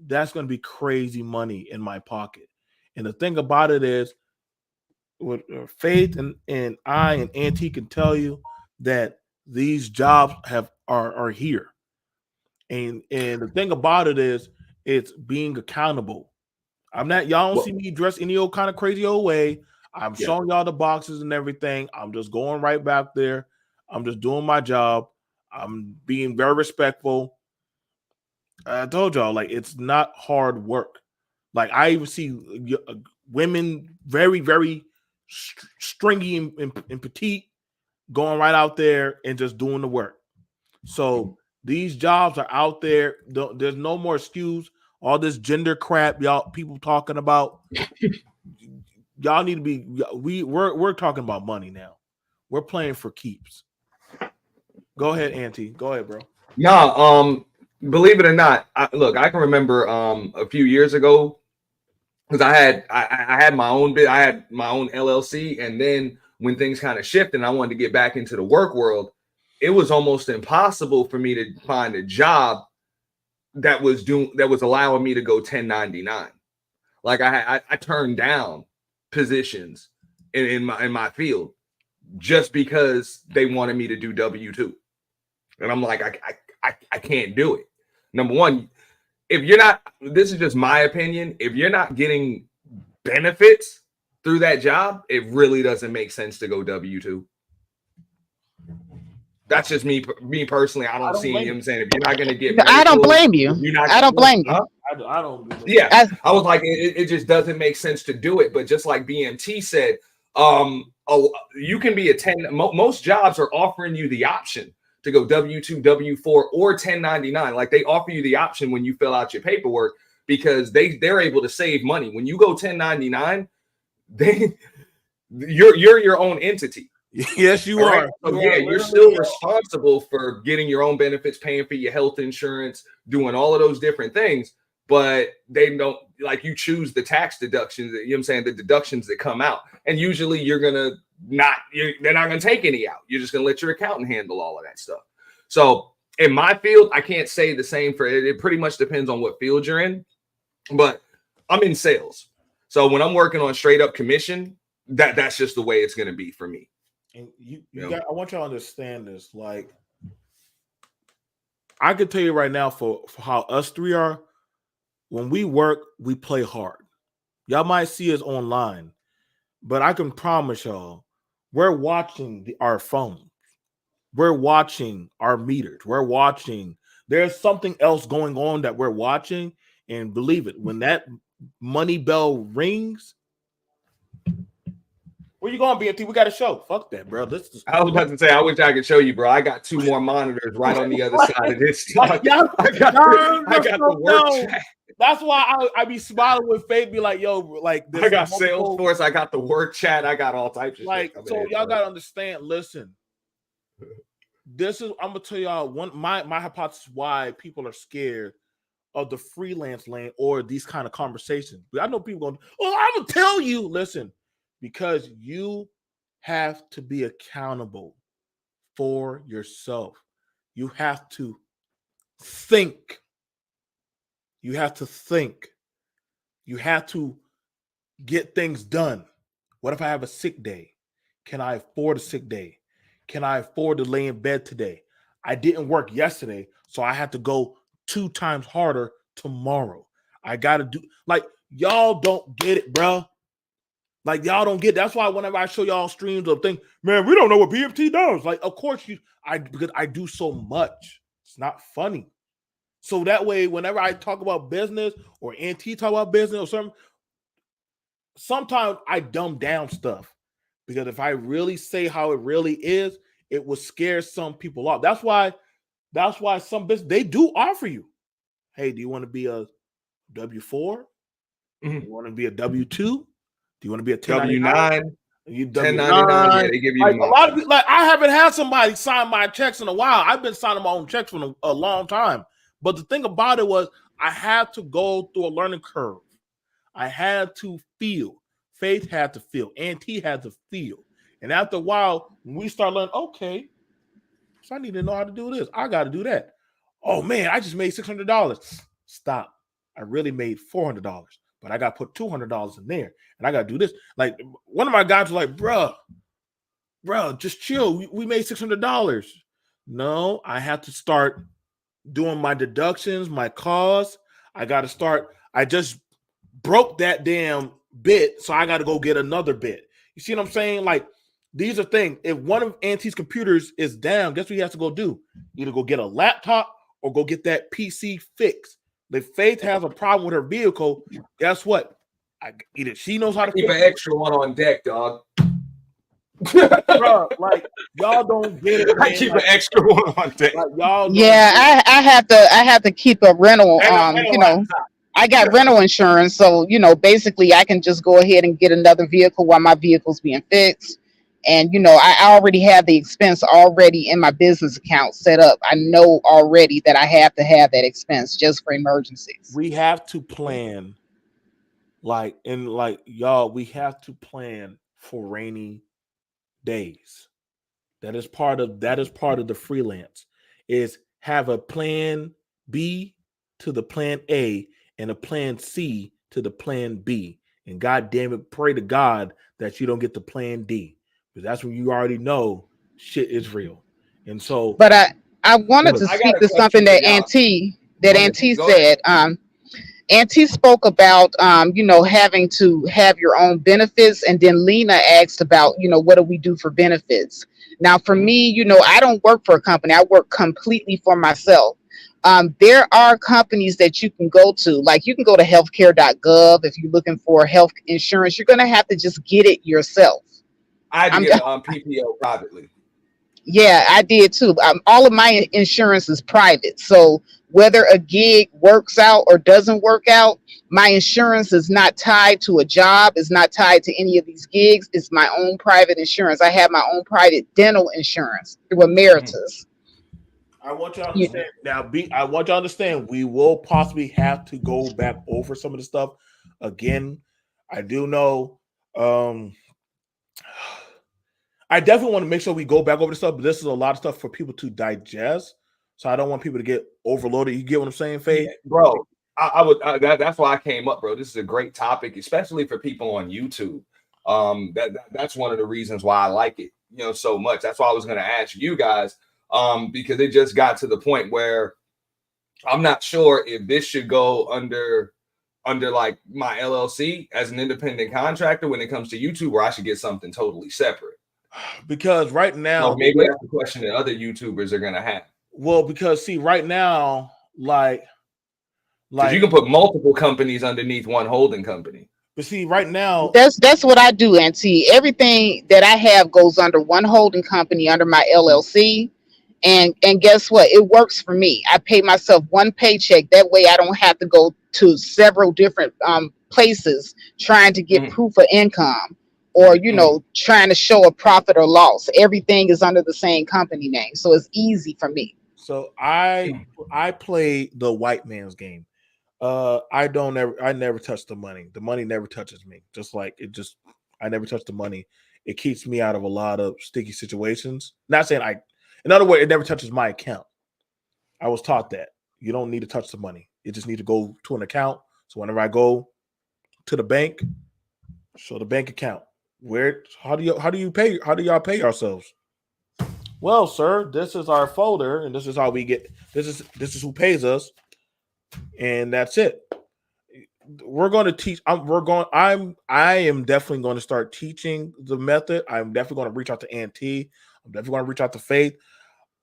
that's going to be crazy money in my pocket. And the thing about it is, with Faith and I and Auntie can tell you that these jobs are here. And the thing about it is, it's being accountable. I'm not, y'all don't see me dressed any old kind of crazy old way. I'm showing y'all the boxes and everything. I'm just going right back there. I'm just doing my job. I'm being very respectful. I told y'all, like, it's not hard work. Like, I even see women very, very stringy and petite going right out there and just doing the work. So these jobs are out there. There's no more excuse. All this gender crap y'all people talking about. Y'all need to be. We're talking about money now. We're playing for keeps. Go ahead, Auntie. Go ahead, bro. No, believe it or not, I can remember a few years ago, because I had my own bit. I had my own LLC, and then when things kind of shifted and I wanted to get back into the work world, it was almost impossible for me to find a job that was allowing me to go 1099. Like I turned down positions in my field just because they wanted me to do W-2. And I'm like, I can't do it. Number one, if you're not, this is just my opinion, if you're not getting benefits through that job, it really doesn't make sense to go W-2. That's just me personally. I don't see him saying, if you're not going to get I don't blame you. I don't blame you. I don't. Yeah, I was like, it just doesn't make sense to do it. But just like BMT said, you can be a 10. Most jobs are offering you the option to go W-2, W-4, or 1099. Like, they offer you the option when you fill out your paperwork, because they're able to save money. When you go 1099, you're your own entity. Yes, you are. So you're still responsible for getting your own benefits, paying for your health insurance, doing all of those different things. But they don't, like, you choose the tax deductions, you know what I'm saying, the deductions that come out. And usually they're not going to take any out. You're just going to let your accountant handle all of that stuff. So in my field, I can't say the same for it. It pretty much depends on what field you're in. But I'm in sales. So when I'm working on straight up commission, that's just the way it's going to be for me. And I want y'all to understand this. Like, I can tell you right now, for how us three are, when we work, we play hard. Y'all might see us online, but I can promise y'all, we're watching our phones. We're watching our meters. We're watching. There's something else going on that we're watching. And believe it, when that money bell rings, where you going, BMT? We got a show. Fuck that, bro. I was about to say, I wish I could show you, bro. I got 2 more monitors right on the other side of this. I got the work chat. That's why I be smiling with Faith, be like, yo, like, I got Salesforce, I got the work chat, I got all types of like, shit. So y'all gotta understand, listen. I'm gonna tell y'all my hypothesis why people are scared of the freelance lane or these kind of conversations. But I know people going, I'm gonna tell you, listen, because you have to be accountable for yourself. You have to think. You have to think. You have to get things done. What if I have a sick day? Can I afford a sick day? Can I afford to lay in bed today? I didn't work yesterday, so I have to go 2 times harder tomorrow. I got to do, like, y'all don't get it, bro. Like, y'all don't get it. That's why whenever I show y'all streams of things, man, we don't know what BMT does. Like, of course because I do so much. It's not funny. So that way, whenever I talk about business or Auntie talk about business or something, sometimes I dumb down stuff, because if I really say how it really is, it will scare some people off. That's why some business, they do offer you, hey, do you want to be a W-4? Mm-hmm. Do you want to be a W-2? Do you want to be a W-9? 1099, yeah, they give you like, a lot of people. Like, I haven't had somebody sign my checks in a while. I've been signing my own checks for a long time. But the thing about it was, I had to go through a learning curve. I had to feel. Faith had to feel. Auntie had to feel. And after a while, when we start learning, okay, so I need to know how to do this. I got to do that. Oh man, I just made $600. Stop. I really made $400, but I got to put $200 in there, and I got to do this. Like one of my guys was like, bro, just chill. We made $600. No, I have to start doing my deductions, my costs. I got to start. I just broke that damn bit, so I got to go get another bit. You see what I'm saying? Like, these are things. If one of Auntie's computers is down, guess what he has to go do? Either go get a laptop or go get that PC fixed. If Faith has a problem with her vehicle, guess what? Either she knows how to keep an extra one on deck, dog. Bro, like y'all don't get it. I keep an extra one on deck. Like, y'all Yeah, I have to keep a rental. I got rental insurance, so basically I can just go ahead and get another vehicle while my vehicle's being fixed. And I already have the expense already in my business account set up. I know already that I have to have that expense just for emergencies. We have to plan, y'all, we have to plan for rainy days. That is part of the freelance, is have a plan B to the plan A and a plan C to the plan B. And God damn it, pray to God that you don't get the plan D. Because that's when you already know shit is real. And so, but I wanted to speak to something that Auntie said. Auntie spoke about having to have your own benefits, and then Lena asked about what do we do for benefits. Now for me, I don't work for a company. I work completely for myself. There are companies that you can go to, like you can go to healthcare.gov. If you're looking for health insurance, you're going to have to just get it yourself. I did PPO privately. Yeah, I did too. All of my insurance is private. So whether a gig works out or doesn't work out, my insurance is not tied to a job. It's not tied to any of these gigs. It's my own private insurance. I have my own private dental insurance through Emeritus. I want y'all to understand I want y'all to understand we will possibly have to go back over some of the stuff again. I do know. I definitely want to make sure we go back over the stuff, but this is a lot of stuff for people to digest. So I don't want people to get overloaded. You get what I'm saying, Faith? Bro, that's why I came up, bro. This is a great topic, especially for people on YouTube. That's one of the reasons why I like it, so much. That's why I was going to ask you guys, because it just got to the point where I'm not sure if this should go under like my LLC as an independent contractor when it comes to YouTube, or I should get something totally separate. Because right now, maybe that's the question that other YouTubers are gonna have. Well, because see, right now, like you can put multiple companies underneath one holding company. But see, right now, that's what I do, Auntie. Everything that I have goes under one holding company under my LLC, and guess what? It works for me. I pay myself one paycheck. That way, I don't have to go to several different places trying to get proof of income. Or, trying to show a profit or loss. Everything is under the same company name. So it's easy for me. So I play the white man's game. I never touch the money. The money never touches me. I never touch the money. It keeps me out of a lot of sticky situations. Not saying in other words, it never touches my account. I was taught that you don't need to touch the money. You just need to go to an account. So whenever I go to the bank, show the bank account. How do y'all pay yourselves? Well, sir, this is our folder, and this is how we get. This is who pays us, and that's it. We're going to teach. I am definitely going to start teaching the method. I'm definitely going to reach out to Auntie. I'm definitely going to reach out to Faith.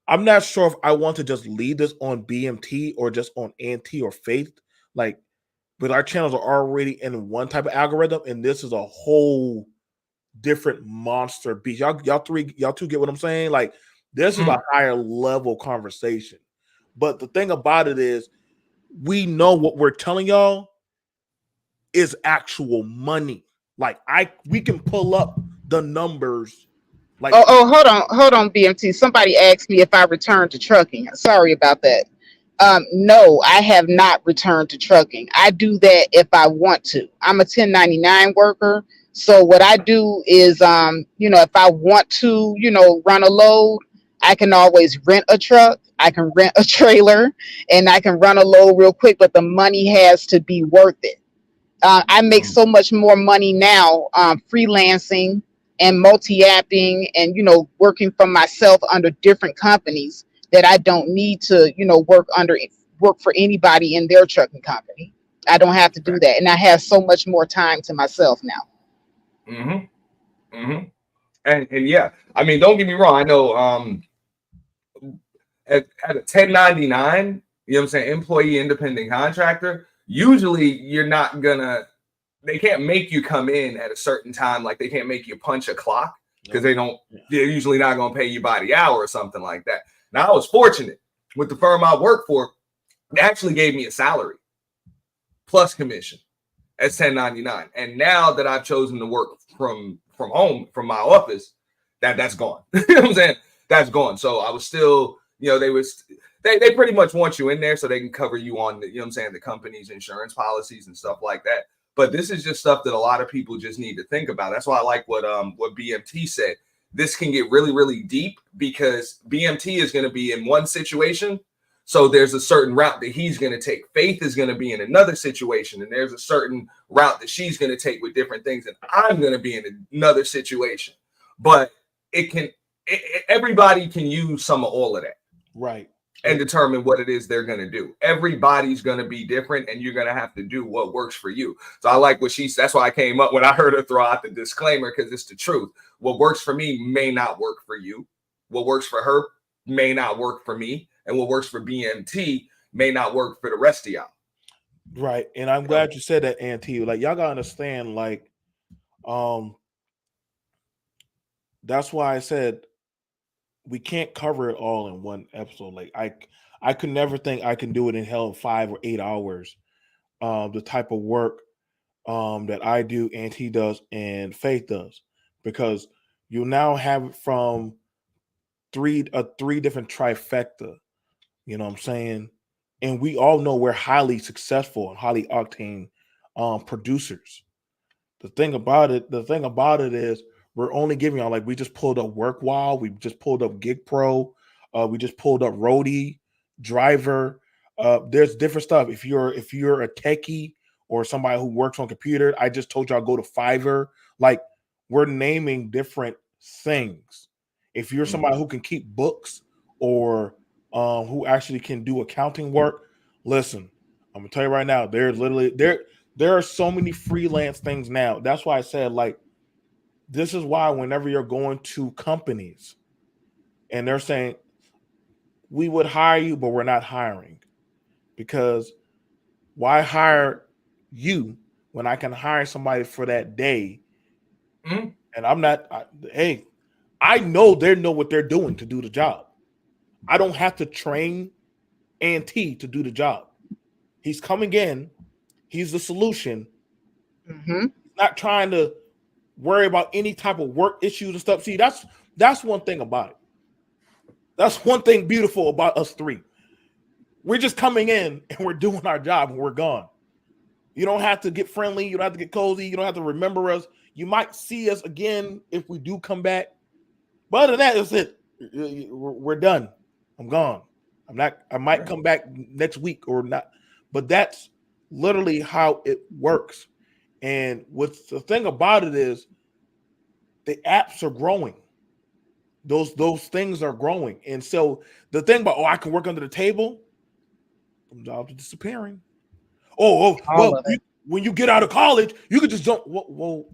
I'm not sure if I want to just leave this on BMT or just on Auntie or Faith. But our channels are already in one type of algorithm, and this is a whole different monster beast. Y'all two get what I'm saying? Like, this is a higher level conversation. But the thing about it is, we know what we're telling y'all is actual money. We can pull up the numbers. Hold on, BMT. Somebody asked me if I returned to trucking. Sorry about that. No, I have not returned to trucking. I do that if I want to. I'm a 1099 worker. So what I do is, if I want to, run a load, I can always rent a truck. I can rent a trailer and I can run a load real quick, but the money has to be worth it. I make so much more money now, freelancing and multi-apping and, working for myself under different companies that I don't need to, work for anybody in their trucking company. I don't have to do that. And I have so much more time to myself now. Mm-hmm. Mm-hmm. And yeah, I mean, don't get me wrong. I know at a 1099, you know what I'm saying, employee independent contractor, usually you're not gonna, they can't make you come in at a certain time. Like they can't make you punch a clock because they're usually not gonna pay you by the hour or something like that. Now I was fortunate with the firm I work for, they actually gave me a salary plus commission as 1099. And now that I've chosen to work from home, from my office, that's gone. You know what I'm saying? That's gone. So I was still, they pretty much want you in there so they can cover you on the, the company's insurance policies and stuff like that. But this is just stuff that a lot of people just need to think about. That's why I like what BMT said. This can get really, really deep because BMT is going to be in one situation. So there's a certain route that he's going to take. Faith is going to be in another situation, and there's a certain route that she's going to take with different things, and I'm going to be in another situation. But everybody can use some of all of that, right? And determine what it is they're going to do. Everybody's going to be different, and you're going to have to do what works for you. So I like what she said. That's why I came up when I heard her throw out the disclaimer, because it's the truth. What works for me may not work for you. What works for her may not work for me. And what works for BMT may not work for the rest of y'all. Right. And I'm glad you said that, Auntie. Like, y'all gotta understand, like, that's why I said we can't cover it all in one episode. Like, I could never think I can do it in 5 or 8 hours. The type of work that I do, Auntie does, and Faith does, because you now have it from three different trifecta. You know what I'm saying? And we all know we're highly successful and highly octane producers. The thing about it is we're only giving y'all, like, we just pulled up WorkWall, we just pulled up Gig Pro, we just pulled up Roadie, Driver. There's different stuff. If you're a techie or somebody who works on computer, I just told y'all go to Fiverr. Like, we're naming different things. If you're somebody who can keep books or who actually can do accounting work, listen, I'm gonna tell you right now, there are so many freelance things now. That's why I said, like, this is why whenever you're going to companies and they're saying we would hire you, but we're not hiring, because why hire you when I can hire somebody for that day? And I'm not. I know they know what they're doing to do the job. I don't have to train Auntie to do the job. He's coming in. He's the solution. Mm-hmm. Not trying to worry about any type of work issues and stuff. See, that's one thing about it. That's one thing beautiful about us three. We're just coming in and we're doing our job and we're gone. You don't have to get friendly. You don't have to get cozy. You don't have to remember us. You might see us again if we do come back. But other than that, that's it. We're done. I'm gone. I might come back next week or not. But that's literally how it works. And what's the thing about it is the apps are growing. Those things are growing. And so the thing about, I can work under the table, jobs are disappearing. When you get out of college, you could just don't. Whoa.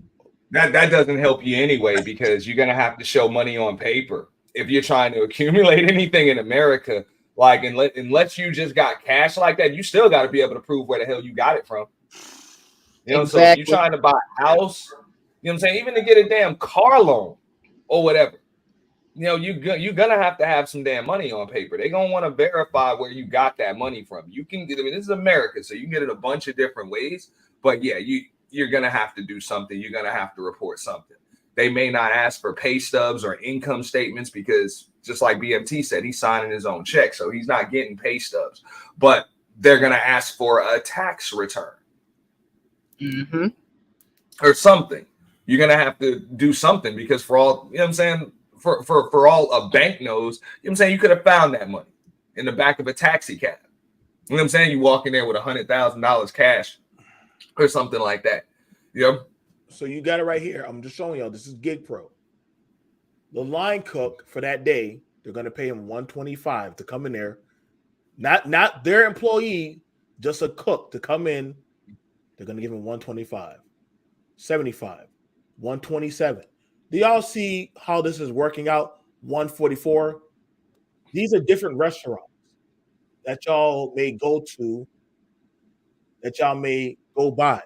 That doesn't help you anyway, because you're gonna have to show money on paper if you're trying to accumulate anything in America. Like, unless you just got cash like that, you still got to be able to prove where the hell you got it from. You know, exactly. So if you're trying to buy a house, you know what I'm saying, even to get a damn car loan or whatever, you know, you're gonna have to have some damn money on paper. They're gonna want to verify where you got that money from. You can get, I mean, this is America, so you can get it a bunch of different ways. But yeah, you're gonna have to do something. You're gonna have to report something. They may not ask for pay stubs or income statements because just like BMT said, he's signing his own check, so he's not getting pay stubs. But they're going to ask for a tax return or something. You're going to have to do something, because for all, you know what I'm saying, for all a bank knows, you know what I'm saying, you could have found that money in the back of a taxi cab. You know what I'm saying? You walk in there with $100,000 cash or something like that. You know? So you got it right here. I'm just showing y'all. This is Gig Pro. The line cook for that day, they're going to pay him $125 to come in there. Not their employee, just a cook to come in. They're going to give him $125, $75, $127. Do y'all see how this is working out? $144. These are different restaurants that y'all may go to, that y'all may go by.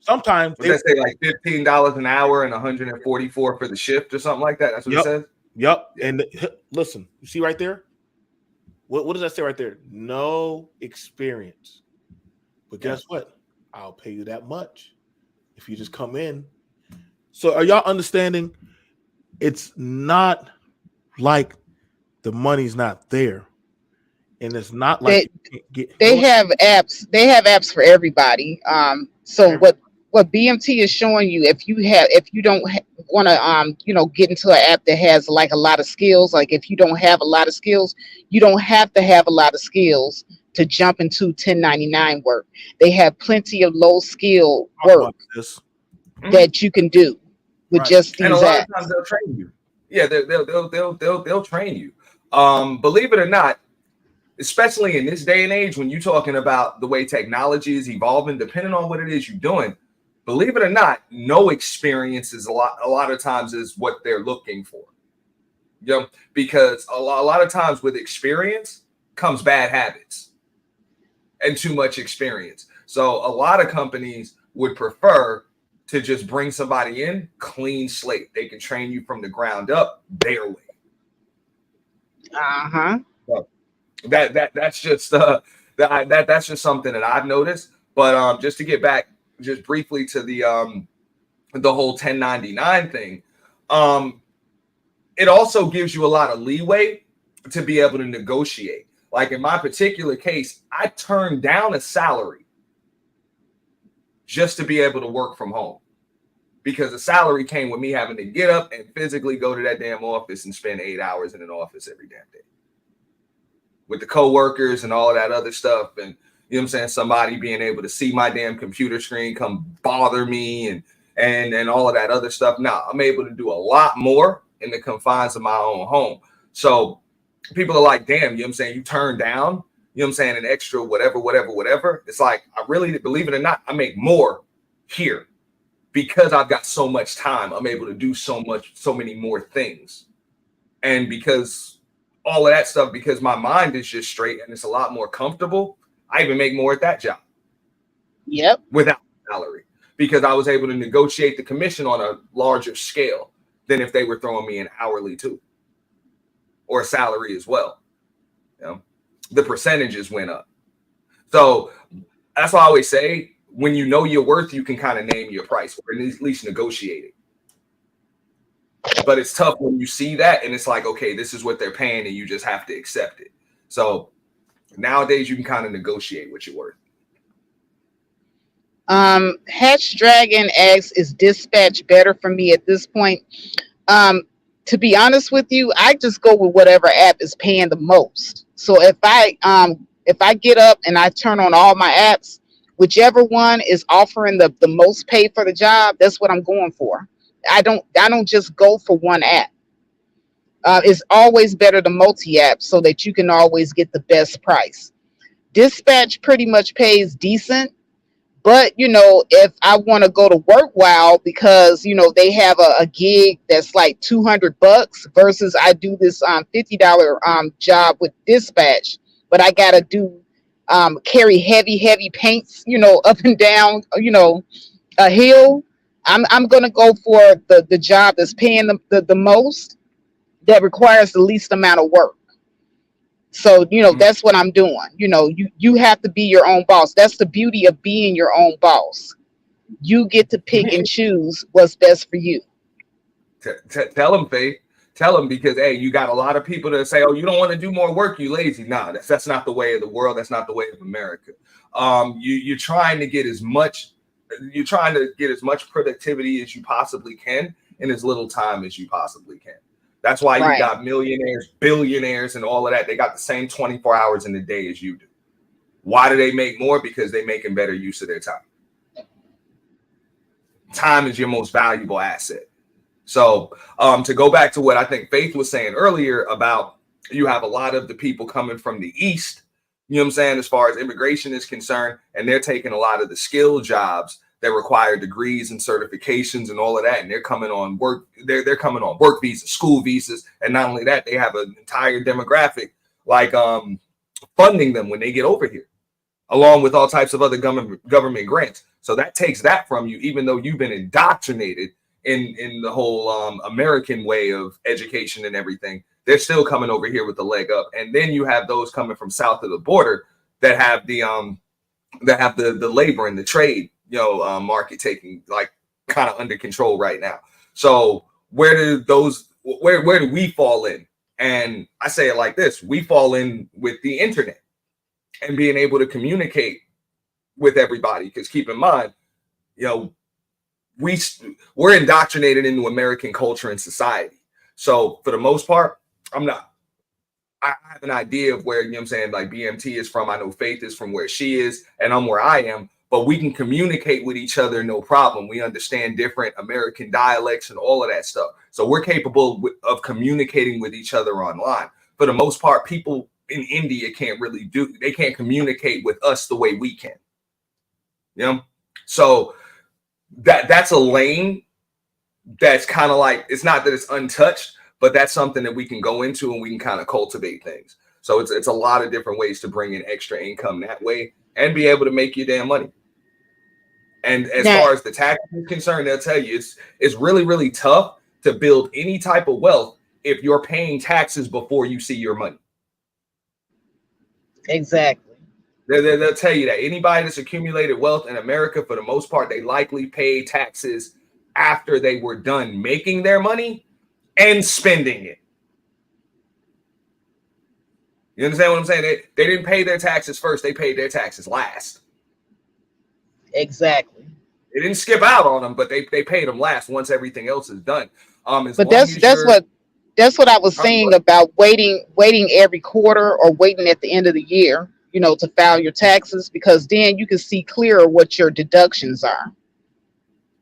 Sometimes they say like $15 an hour and $144 for the shift or something like that. That's what it says. Yep. And listen, you see right there? What does that say right there? No experience. But guess what? I'll pay you that much if you just come in. So are y'all understanding? It's not like the money's not there. And it's not like they have apps. They have apps for everybody. So what BMT is showing you, if you don't want to get into an app that has like a lot of skills, like if you don't have a lot of skills, you don't have to have a lot of skills to jump into 1099 work. They have plenty of low skill work that you can do with just these and a lot apps. of times they'll train you. Yeah, they'll train you. Believe it or not, especially in this day and age, when you're talking about the way technology is evolving, depending on what it is you're doing, believe it or not, no experience is a lot of times is what they're looking for. You know, because a lot of times with experience comes bad habits and too much experience. So a lot of companies would prefer to just bring somebody in clean slate. They can train you from the ground up their way. So that's just that's just something that I've noticed. But just to get back just briefly to the whole 1099 thing, it also gives you a lot of leeway to be able to negotiate. Like in my particular case, I turned down a salary just to be able to work from home, because the salary came with me having to get up and physically go to that damn office and spend 8 hours in an office every damn day with the coworkers and all of that other stuff. And you know what I'm saying? Somebody being able to see my damn computer screen come bother me and all of that other stuff. Now I'm able to do a lot more in the confines of my own home. So people are like, damn, you know what I'm saying? You turn down, you know what I'm saying, an extra whatever. It's like, I really, believe it or not, I make more here because I've got so much time. I'm able to do so many more things. And because all of that stuff, because my mind is just straight and it's a lot more comfortable, I even make more at that job. Yep. Without salary, because I was able to negotiate the commission on a larger scale than if they were throwing me an hourly too, or a salary as well. You know, the percentages went up. So that's why I always say, when you know your worth, you can kind of name your price or at least negotiate it. But it's tough when you see that and it's like, okay, this is what they're paying and you just have to accept it. So nowadays you can kind of negotiate what you're worth. Hatch Dragon asks, is dispatch better for me at this point? To be honest with you, I just go with whatever app is paying the most. So if I get up and I turn on all my apps, whichever one is offering the most pay for the job, that's what I'm going for. I don't just go for one app. It's always better to multi-app so that you can always get the best price. Dispatch pretty much pays decent, but if I want to go to WorkWow because they have a gig that's like $200 versus I do this $50 job with Dispatch, but I gotta carry heavy paints up and down a hill. I'm gonna go for the job that's paying the most, that requires the least amount of work. So that's what I'm doing. You have to be your own boss. That's the beauty of being your own boss. You get to pick and choose what's best for you. Tell them, Faith. Tell them, because hey, you got a lot of people that say, "Oh, you don't want to do more work, you lazy." Nah, that's not the way of the world. That's not the way of America. You're trying to get as much productivity as you possibly can in as little time as you possibly can. That's why you Right. got millionaires, billionaires, and all of that. They got the same 24 hours in the day as you do. Why do they make more? Because they're making better use of their time. Time is your most valuable asset. So to go back to what I think Faith was saying earlier about, you have a lot of the people coming from the East, you know what I'm saying, as far as immigration is concerned, and they're taking a lot of the skill jobs that require degrees and certifications and all of that, and they're coming on work. They're coming on work visas, school visas, and not only that, they have an entire demographic like funding them when they get over here, along with all types of other government grants. So that takes that from you, even though you've been indoctrinated in the whole American way of education and everything. They're still coming over here with the leg up. And then you have those coming from south of the border that have the labor and the trade, market taking like kind of under control right now. So where do we fall in? And I say it like this: we fall in with the internet and being able to communicate with everybody. Because keep in mind, we're indoctrinated into American culture and society. So for the most part, I have an idea of where, like BMT is from. I know Faith is from where she is, and I'm where I am, but we can communicate with each other, no problem. We understand different American dialects and all of that stuff. So we're capable of communicating with each other online. For the most part, people in India they can't communicate with us the way we can. So that's a lane that's kind of like, it's not that it's untouched, but that's something that we can go into and we can kind of cultivate things. So it's a lot of different ways to bring in extra income that way and be able to make your damn money. And as far as the tax is concerned, they'll tell you it's really, really tough to build any type of wealth if you're paying taxes before you see your money. Exactly. They'll tell you that anybody that's accumulated wealth in America, for the most part, they likely pay taxes after they were done making their money and spending it. You understand what I'm saying? They didn't pay their taxes first. They paid their taxes last. Exactly. They didn't skip out on them, but they paid them last once everything else is done. But that's what I was saying about waiting every quarter or waiting at the end of the year, to file your taxes, because then you can see clearer what your deductions are.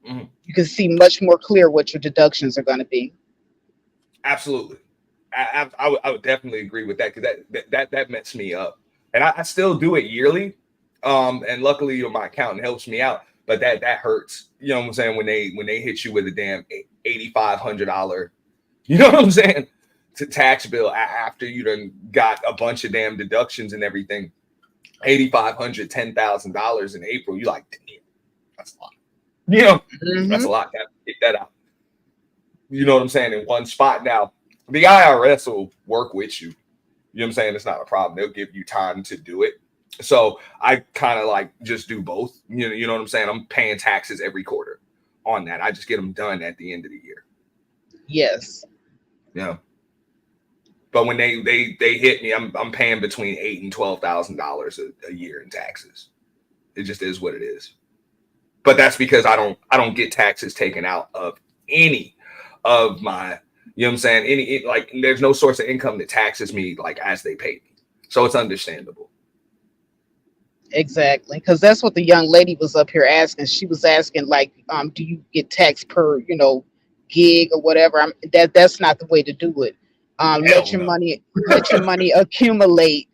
Mm-hmm. You can see much more clear what your deductions are going to be. Absolutely. I would definitely agree with that, because that messed me up. And I still do it yearly. And luckily, my accountant helps me out, but that hurts. You know what I'm saying? When they hit you with a damn $8,500, you know what I'm saying, to tax bill after you done got a bunch of damn deductions and everything. $8,500, $10,000 in April. You're like, damn, that's a lot. Mm-hmm. That's a lot. Get that out. You know what I'm saying? In one spot. Now, the IRS will work with you. You know what I'm saying? It's not a problem. They'll give you time to do it. So I kind of like just do both. You know what I'm saying? I'm paying taxes every quarter on that. I just get them done at the end of the year. Yes. Yeah. But when they hit me, I'm paying between $8,000 and $12,000 a year in taxes. It just is what it is. But that's because I don't get taxes taken out of any of my, you know what I'm saying? There's no source of income that taxes me like as they pay me. So it's understandable. Exactly. Because that's what the young lady was up here asking. She was asking, do you get taxed per, gig or whatever? That's not the way to do it. Let your money accumulate,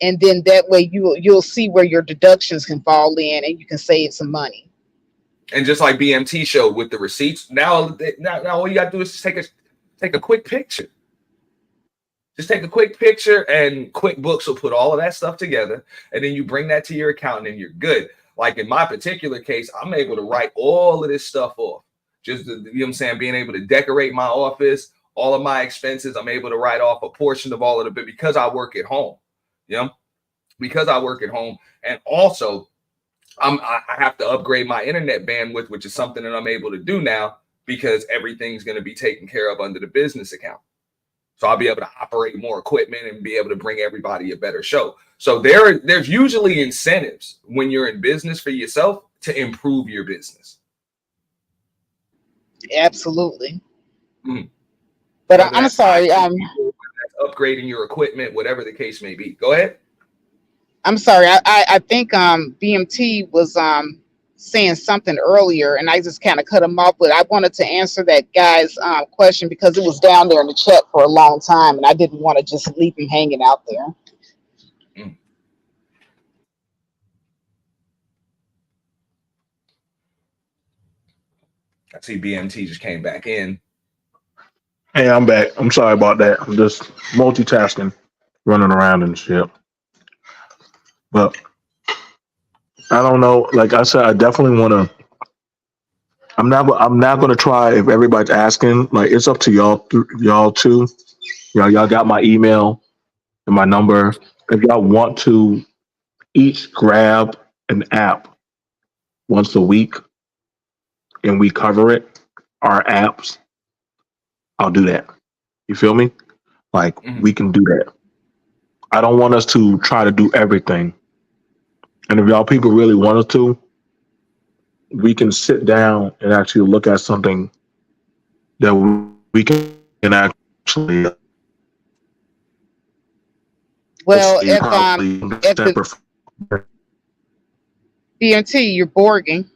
and then that way you'll see where your deductions can fall in, and you can save some money. And just like BMT showed with the receipts, now all you gotta do is just take a quick picture. Just take a quick picture, and QuickBooks will put all of that stuff together, and then you bring that to your accountant, and you're good. Like in my particular case, I'm able to write all of this stuff off. Just you know what I'm saying, being able to decorate my office, all of my expenses, I'm able to write off a portion of all of it because I work at home. Because I work at home, and also I have to upgrade my internet bandwidth, which is something that I'm able to do now because everything's going to be taken care of under the business account. So I'll be able to operate more equipment and be able to bring everybody a better show. So there's usually incentives when you're in business for yourself to improve your business. Absolutely. Mhm. But Whether I'm that's sorry. hiring people, whether that's upgrading your equipment, whatever the case may be. Go ahead. I'm sorry. I think BMT was saying something earlier, and I just kind of cut him off. But I wanted to answer that guy's question because it was down there in the chat for a long time, and I didn't want to just leave him hanging out there. I see BMT just came back in. Hey, I'm back. I'm sorry about that. I'm just multitasking, running around and shit. But I don't know. Like I said, I definitely want to. I'm not going to try if everybody's asking. Like it's up to y'all too. Y'all got my email and my number. If y'all want to each grab an app once a week and we cover it, our apps, I'll do that. You feel me? Like we can do that. I don't want us to try to do everything. And if y'all people really want us to, we can sit down and actually look at something that we can actually. Well, if the BMT, you're borging.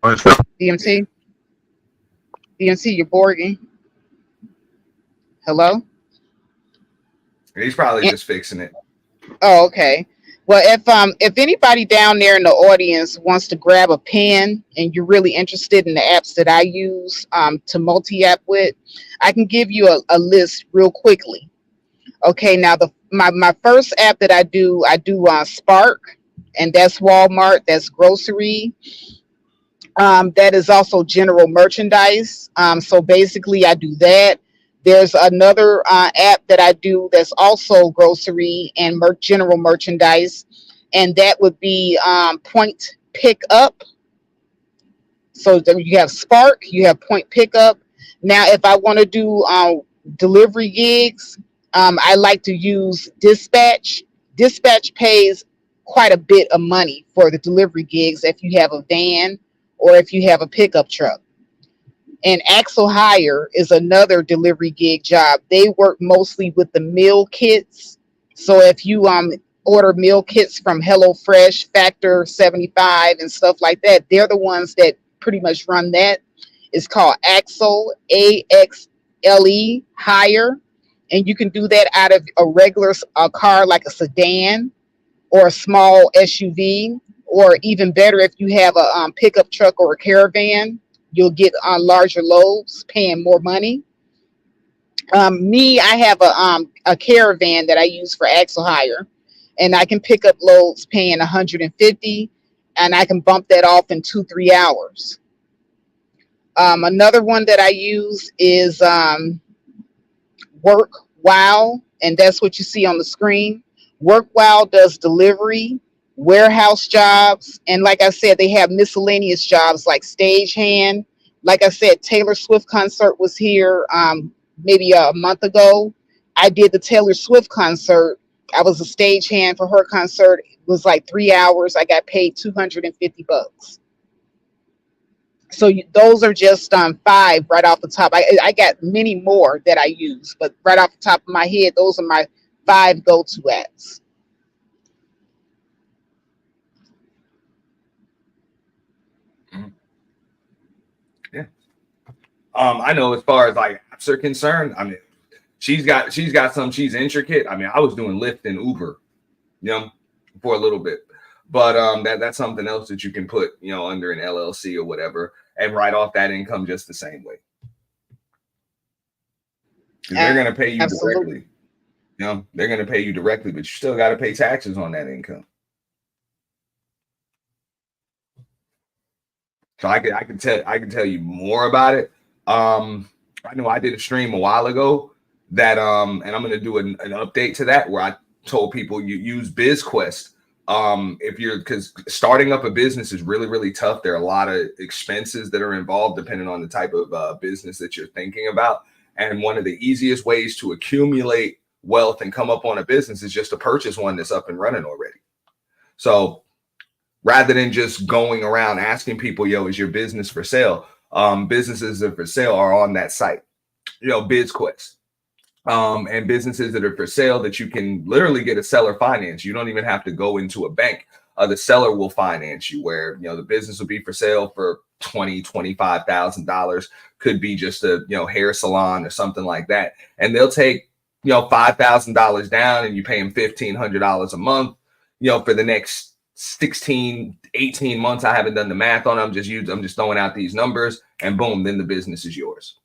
BMT, you're borging. Hello? He's probably just fixing it. Oh, okay. Well, if anybody down there in the audience wants to grab a pen and you're really interested in the apps that I use to multi-app with, I can give you a list real quickly. Okay, now my first app that I do Spark, and that's Walmart, that's grocery. That is also general merchandise. So basically I do that. There's another app that I do that's also grocery and general merchandise, and that would be Point Pickup. So you have Spark, you have Point Pickup. Now, if I want to do delivery gigs, I like to use Dispatch. Dispatch pays quite a bit of money for the delivery gigs if you have a van or if you have a pickup truck. And Axel Hire is another delivery gig job. They work mostly with the meal kits. So if you order meal kits from HelloFresh, Factor 75, and stuff like that, they're the ones that pretty much run that. It's called Axel, AXLE Hire. And you can do that out of a regular car like a sedan or a small SUV, or even better, if you have a pickup truck or a caravan, you'll get on larger loads, paying more money. I have a caravan that I use for Axel Hire, and I can pick up loads paying $150, and I can bump that off in 2-3 hours. Another one that I use is WorkWow, and that's what you see on the screen. WorkWow does delivery, warehouse jobs, and like I said, they have miscellaneous jobs like stagehand. Like I said, Taylor Swift concert was here maybe a month ago. I did the Taylor Swift concert. I was a stagehand for her concert. It was like 3 hours. I got paid $250. So those are just 5 right off the top. I got many more that I use, but right off the top of my head, those are my 5 go-to apps. Yeah. I know as far as like apps are concerned, I mean, she's got some, she's intricate. I mean, I was doing Lyft and Uber, for a little bit. But that's something else that you can put, under an LLC or whatever, and write off that income just the same way. They're going to pay you directly. They're going to pay you directly, but you still got to pay taxes on that income. So I can tell you more about it. I know I did a stream a while ago that and I'm going to do an update to that where I told people you use BizQuest. Because starting up a business is really, really tough. There are a lot of expenses that are involved depending on the type of business that you're thinking about. And one of the easiest ways to accumulate wealth and come up on a business is just to purchase one that's up and running already. So rather than just going around asking people, yo, is your business for sale? Businesses that are for sale are on that site, BizQuest. And businesses that are for sale that you can literally get a seller finance. You don't even have to go into a bank. The seller will finance you, where the business will be for sale for $25,000. Could be just a hair salon or something like that, and they'll take $5,000 down, and you pay them $1,500 a month. For the next 16, 18 months. I haven't done the math on them. I'm just throwing out these numbers, and boom, then the business is yours.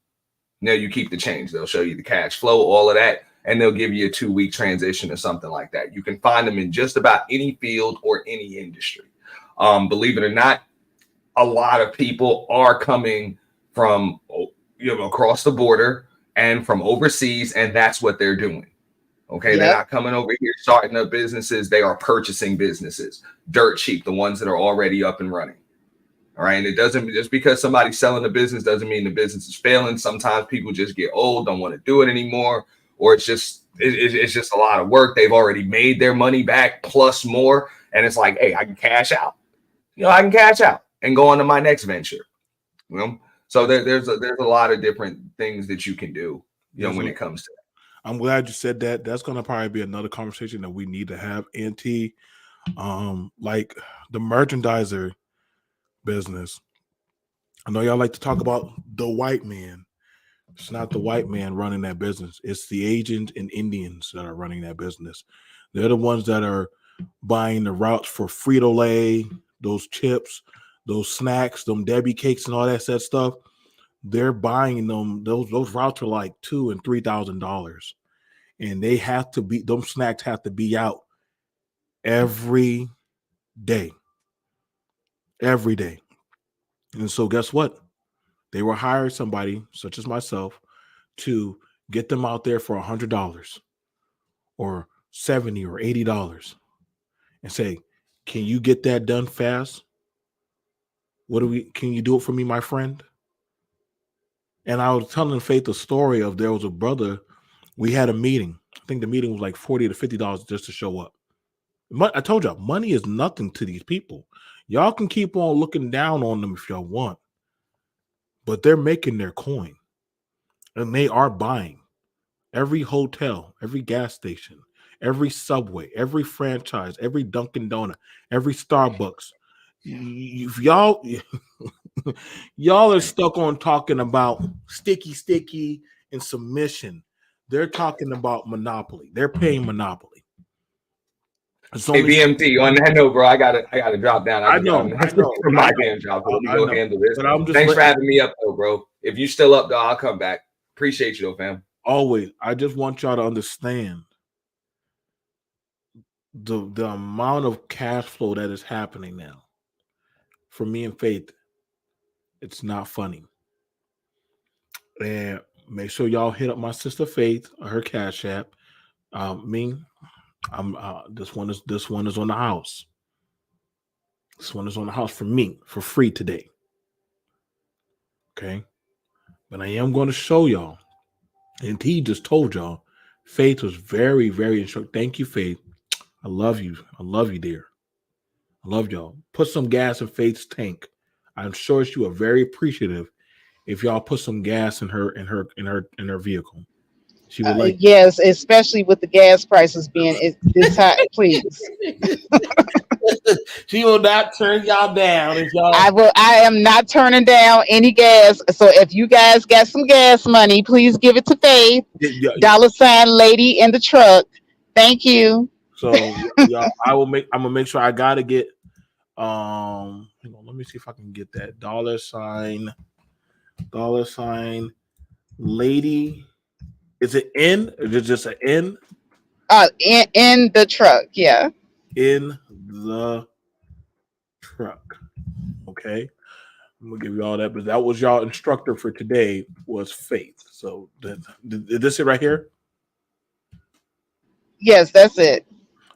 Now you keep the change. They'll show you the cash flow, all of that, and they'll give you a 2-week transition or something like that. You can find them in just about any field or any industry. Believe it or not, a lot of people are coming from across the border and from overseas, and that's what they're doing. Okay, They're not coming over here starting up businesses. They are purchasing businesses dirt cheap, the ones that are already up and running. All right. And it doesn't just because somebody's selling a business doesn't mean the business is failing. Sometimes people just get old, don't want to do it anymore, or it's just a lot of work. They've already made their money back plus more. And it's like, hey, I can cash out. I can cash out and go on to my next venture. So there's a lot of different things that you can do, when it comes to that. I'm glad you said that. That's going to probably be another conversation that we need to have. NT, like the merchandiser business. I know y'all like to talk about the white man. It's not the white man running that business. It's the Asians and Indians that are running that business. They're the ones that are buying the routes for Frito-Lay, those chips, those snacks, them Debbie cakes and all that stuff. They're buying them. Those routes are like $2,000 and $3,000. And they have to be, them snacks have to be out every day. Every day. And so guess what? They will hire somebody such as myself to get them out there for $100 or $70 or $80 and say, can you get that done fast? Can you do it for me, my friend? And I was telling Faith a story of there was a brother, we had a meeting. I think the meeting was like $40 to $50 just to show up. I told y'all, money is nothing to these people. Y'all can keep on looking down on them if y'all want, but they're making their coin, and they are buying every hotel, every gas station, every Subway, every franchise, every Dunkin' Donut, every Starbucks. If y'all are stuck on talking about sticky and submission, they're talking about monopoly. They're paying monopoly. Hey, BMT, on that note, bro, I gotta drop down. I know. My damn job. Let me go handle this. Thanks for having me up, though, bro. If you still up, though, I'll come back. Appreciate you, though, fam. Always. I just want y'all to understand the amount of cash flow that is happening now. For me and Faith, it's not funny. And make sure y'all hit up my sister Faith or her Cash App. This one is on the house. This one is on the house for me for free today. Okay. But I am going to show y'all. And he just told y'all, Faith was very, very instructive. Thank you, Faith. I love you. I love you, dear. I love y'all. Put some gas in Faith's tank. I'm sure she was very appreciative if y'all put some gas in her vehicle. She would like. Yes, especially with the gas prices being this high. Please. She will not turn y'all down if y'all. I am not turning down any gas. So if you guys got some gas money, please give it to Faith. $ lady in the truck. Thank you. So y'all, I'm gonna make sure I gotta get. Hang on, let me see if I can get that $ lady. Is it in? Is it just an N? In the truck, yeah. In the truck. Okay. I'm gonna give you all that, but that was y'all instructor for today was Faith. So did this it right here? Yes, that's it.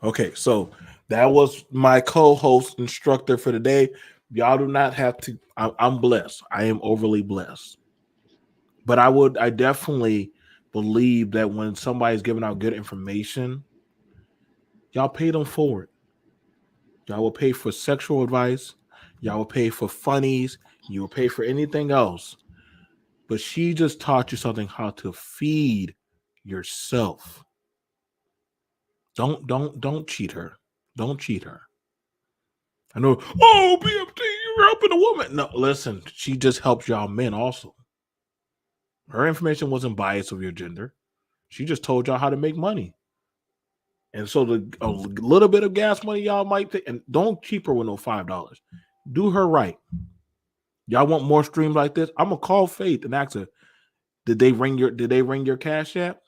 Okay, so that was my co-host instructor for today. Y'all do not have to. I'm blessed. I am overly blessed. But I definitely believe that when somebody's giving out good information, y'all pay them for it. Y'all will pay for sexual advice. Y'all will pay for funnies. You will pay for anything else. But she just taught you something how to feed yourself. Don't cheat her. Don't cheat her. I know, oh, BMT, you're helping a woman. No, listen, she just helps y'all men also. Her information wasn't biased of your gender. She just told y'all how to make money. And so a little bit of gas money y'all might take, and don't cheap her with no $5. Do her right. Y'all want more streams like this? I'm gonna call Faith and ask her, did they ring your Cash App?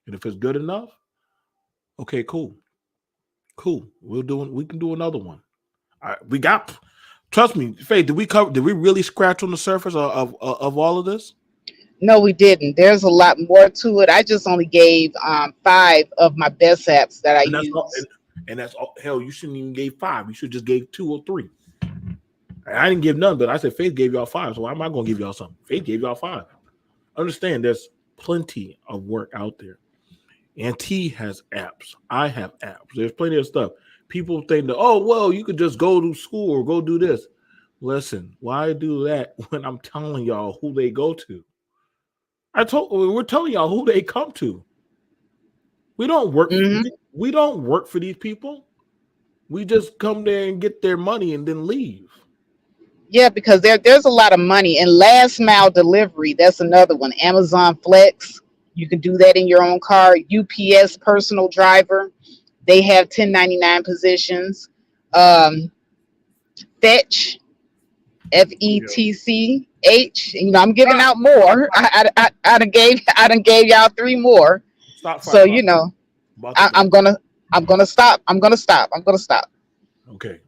And if it's good enough, okay, cool. We can do another one. All right, we got, trust me, Faith, did we really scratch on the surface of all of this? No, we didn't. There's a lot more to it. I just only gave 5 of my best apps that I And that's use. all, and that's all. Hell, you shouldn't even gave 5. You should just gave 2 or 3. I didn't give none, but I said Faith gave y'all 5. So why am I going to give y'all something? Faith gave y'all 5. Understand, there's plenty of work out there. And T has apps. I have apps. There's plenty of stuff. People think that, oh, well, you could just go to school or go do this. Listen, why do that when I'm telling y'all who they go to? We're telling y'all who they come to. We don't work. We don't work for these people. We just come there and get their money and then leave. Yeah, because there's a lot of money. And last mile delivery, that's another one. Amazon Flex, you can do that in your own car. UPS personal driver, they have 1099 positions. Fetch, FETCH. You know, I'm giving out more. I done gave y'all 3 more. Stop. So you know, I'm gonna stop. Okay.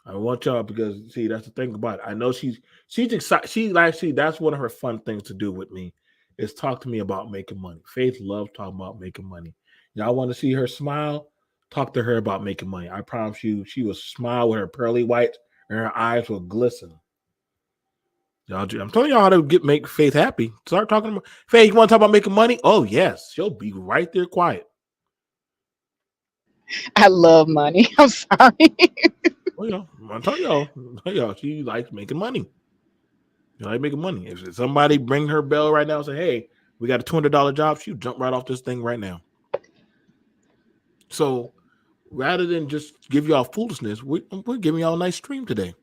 I want y'all, because see, that's the thing about it. I know she's excited. She actually, that's one of her fun things to do with me, is talk to me about making money. Faith loves talking about making money. Y'all want to see her smile? Talk to her about making money. I promise you, she will smile with her pearly whites and her eyes will glisten. Y'all, I'm telling y'all how to make Faith happy. Start talking about Faith. You want to talk about making money? Oh yes, she'll be right there, quiet. I love money. I'm sorry. Oh yeah, I'm telling y'all, she likes making money. You like making money. If somebody bring her bell right now and say, "Hey, we got a $200 job," she'll jump right off this thing right now. So rather than just give y'all foolishness, we're giving y'all a nice stream today.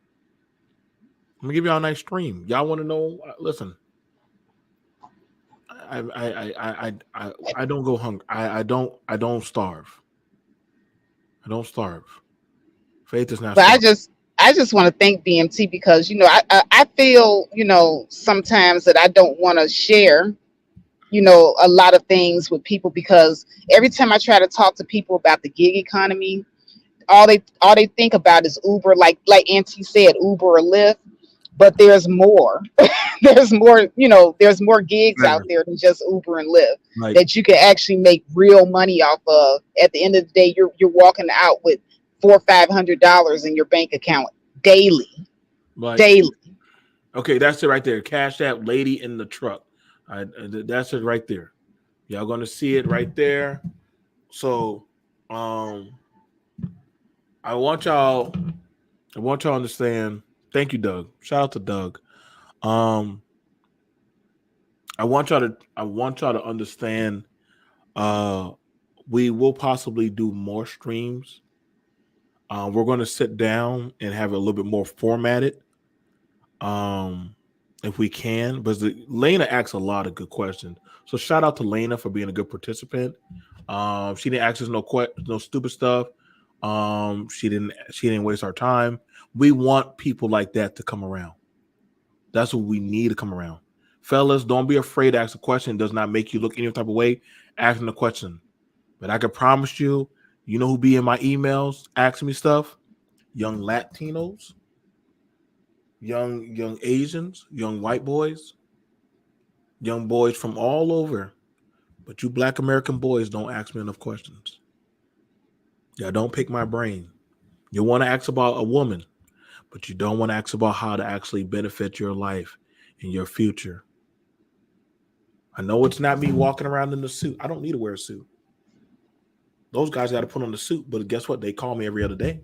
I'm gonna give y'all a nice stream. Y'all want to know? Listen, I don't go hungry. I don't starve. I don't starve. Faith is not. But starving. I just want to thank BMT, because you know I feel, you know, sometimes that I don't want to share, you know, a lot of things with people, because every time I try to talk to people about the gig economy, all they think about is Uber, like Auntie said, Uber or Lyft. But there's more. There's more, you know, there's more gigs out there than just Uber and Lyft that you can actually make real money off of. At the end of the day, you're walking out with $400 or $500 in your bank account daily. Daily. Okay, that's it right there. Cash App lady in the truck. That's it right there. Y'all gonna see it right there. So, I want y'all to understand. Thank you, Doug. Shout out to Doug. I want y'all to understand. We will possibly do more streams. We're going to sit down and have it a little bit more formatted, if we can. But Lena asks a lot of good questions, so shout out to Lena for being a good participant. She didn't ask us no stupid stuff. She didn't waste our time. We want people like that to come around. That's what we need to come around. Fellas, don't be afraid to ask a question. It does not make you look any type of way asking the question. But I can promise you, you know who be in my emails asking me stuff? Young Latinos, young Asians, young white boys, young boys from all over. But you Black American boys don't ask me enough questions. Yeah, don't pick my brain. You want to ask about a woman, but you don't want to ask about how to actually benefit your life in your future. I know it's not me walking around in the suit. I don't need to wear a suit. Those guys got to put on the suit, but guess what? They call me every other day.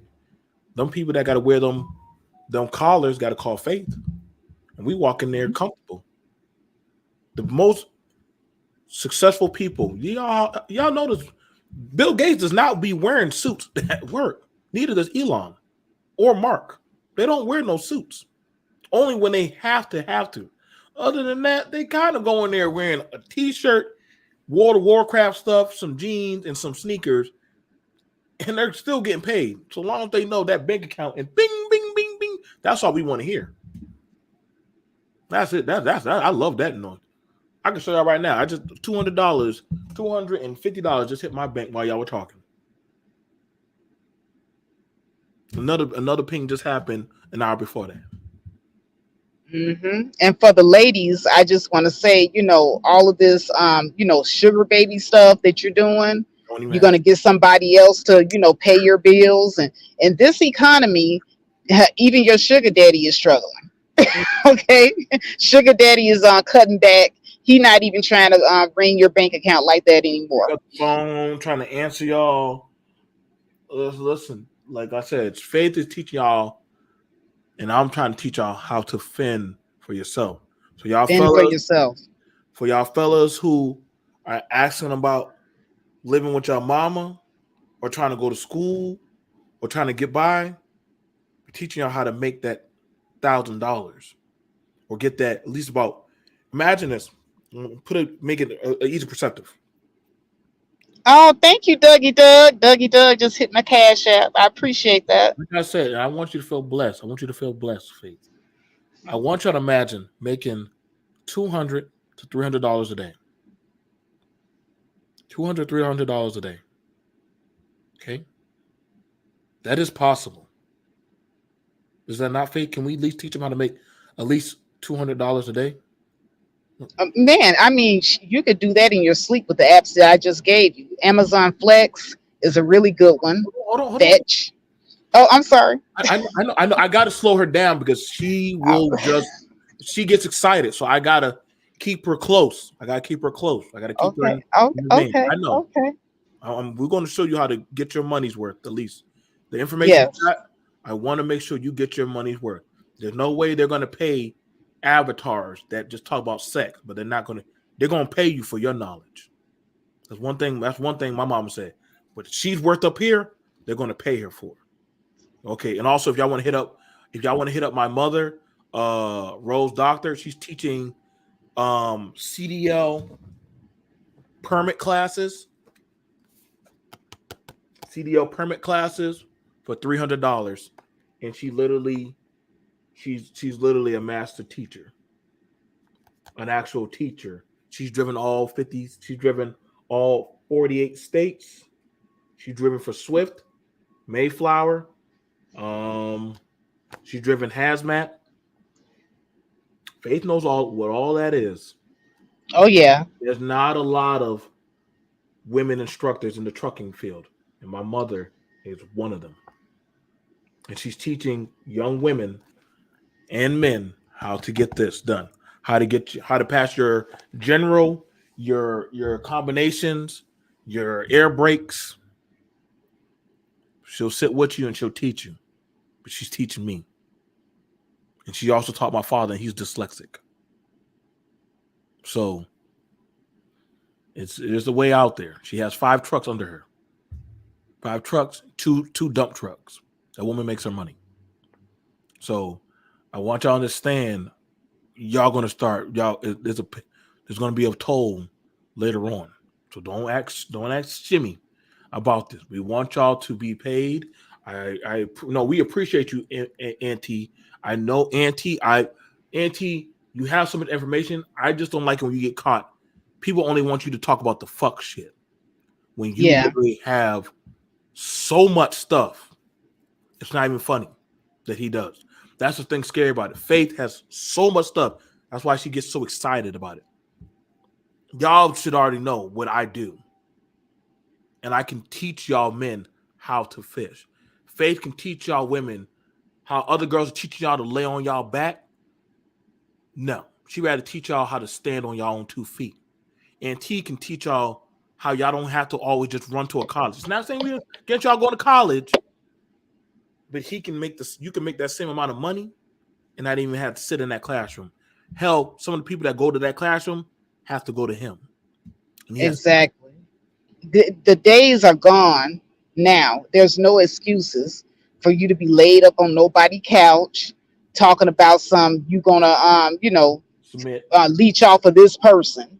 Them people that got to wear them collars got to call Faith, and we walk in there comfortable. The most successful people, y'all notice, Bill Gates does not be wearing suits at work. Neither does Elon or Mark. They don't wear no suits. Only when they have to. Other than that, they kind of go in there wearing a t-shirt, World of Warcraft stuff, some jeans, and some sneakers, and they're still getting paid. So long as they know that bank account and bing, bing, bing, bing, that's all we want to hear. That's it. That's I love that noise. I can show y'all right now. I just $250 just hit my bank while y'all were talking. Another ping just happened an hour before that. Mm-hmm. And for the ladies, I just want to say, all of this, sugar baby stuff that you're doing, you're going to get somebody else to, pay your bills. And in this economy, even your sugar daddy is struggling. Okay. Sugar daddy is cutting back. He not even trying to ring your bank account like that anymore. Got the phone trying to answer y'all. Listen, like I said, Faith is teaching y'all, and I'm trying to teach y'all how to fend for yourself. So y'all Fend fellas, for yourself. For y'all fellas who are asking about living with your mama or trying to go to school or trying to get by, we're teaching y'all how to make that $1,000 or get that at least about. Imagine this. Make it easy perceptive. Oh, thank you, Dougie Doug. Dougie Doug just hit my cash app. I appreciate that. Like I said, I want you to feel blessed. I want you to feel blessed, Faith. I want you to imagine making $200 to $300 a day. $200, $300 a day. Okay? That is possible. Is that not, Faith? Can we at least teach them how to make at least $200 a day? Man, I mean, you could do that in your sleep with the apps that I just gave you. Amazon Flex is a really good one. Hold on. Fetch. Oh, I'm sorry. I know. I got to slow her down because she she gets excited. So I got to keep her close. I got to keep her close. I got to keep her in the vein. I know. Okay. We're going to show you how to get your money's worth, at least. The information you got, I want to make sure you get your money's worth. There's no way they're going to pay avatars that just talk about sex, but they're going to pay you for your knowledge. That's one thing my mama said. But she's worth up here, they're going to pay her for it. Okay. And also if y'all want to hit up my mother, Rose Doctor, she's teaching CDL permit classes. CDL permit classes for $300. And she's literally a master teacher, an actual teacher. She's driven all 50, she's driven all 48 states. She's driven for Swift, Mayflower. She's driven Hazmat. Faith knows what all that is. Oh, yeah. There's not a lot of women instructors in the trucking field, and my mother is one of them. And she's teaching young women and men how to get this done, how to pass your general, your combinations, your air brakes. She'll sit with you and she'll teach you, but she's teaching me. And she also taught my father, and he's dyslexic. So there's a way out there. She has 5 trucks under her. 5 trucks, two dump trucks. That woman makes her money. So I want y'all to understand, y'all going to start, there's going to be a toll later on. So don't act shimmy about this. We want y'all to be paid. We appreciate you, Auntie. I know, Auntie, you have some information. I just don't like it when you get caught. People only want you to talk about the fuck shit. When you literally have so much stuff, it's not even funny that he does. That's the thing scary about it. Faith has so much stuff. That's why she gets so excited about it. Y'all should already know what I do. And I can teach y'all men how to fish. Faith can teach y'all women how other girls are teaching y'all to lay on y'all back. No, She rather teach y'all how to stand on y'all own 2 feet. And T can teach y'all how y'all don't have to always just run to a college. It's not saying we get y'all going to college, but he can make this. You can make that same amount of money and not even have to sit in that classroom. Hell, some of the people that go to that classroom have to go to him. And he has Exactly. The days are gone now. There's no excuses for you to be laid up on nobody's couch talking about you gonna submit. leech off of this person.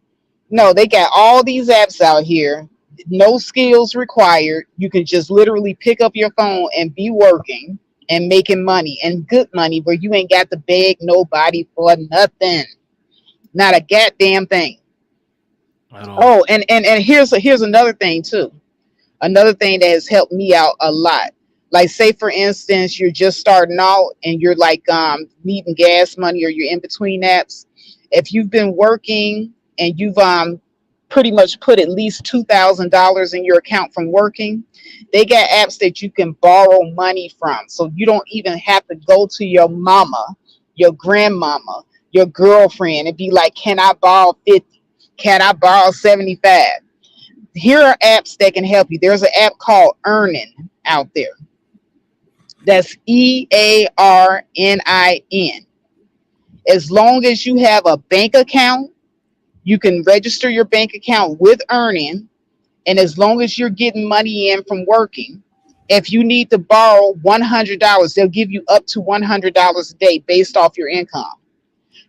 No, they got all these apps out here. No skills required. You can just literally pick up your phone and be working and making money, and good money, where you ain't got to beg nobody for nothing. Not a goddamn thing. At all. Oh, and here's another thing too. Another thing that has helped me out a lot. Like, say for instance, you're just starting out and you're like needing gas money, or you're in between apps. If you've been working and you've pretty much put at least $2,000 in your account from working, they got apps that you can borrow money from. So you don't even have to go to your mama, your grandmama, your girlfriend and be like, can I borrow 50? Can I borrow 75? Here are apps that can help you. There's an app called Earnin out there. That's EARNIN. As long as you have a bank account, you can register your bank account with Earnin. And as long as you're getting money in from working, if you need to borrow $100, they'll give you up to $100 a day based off your income.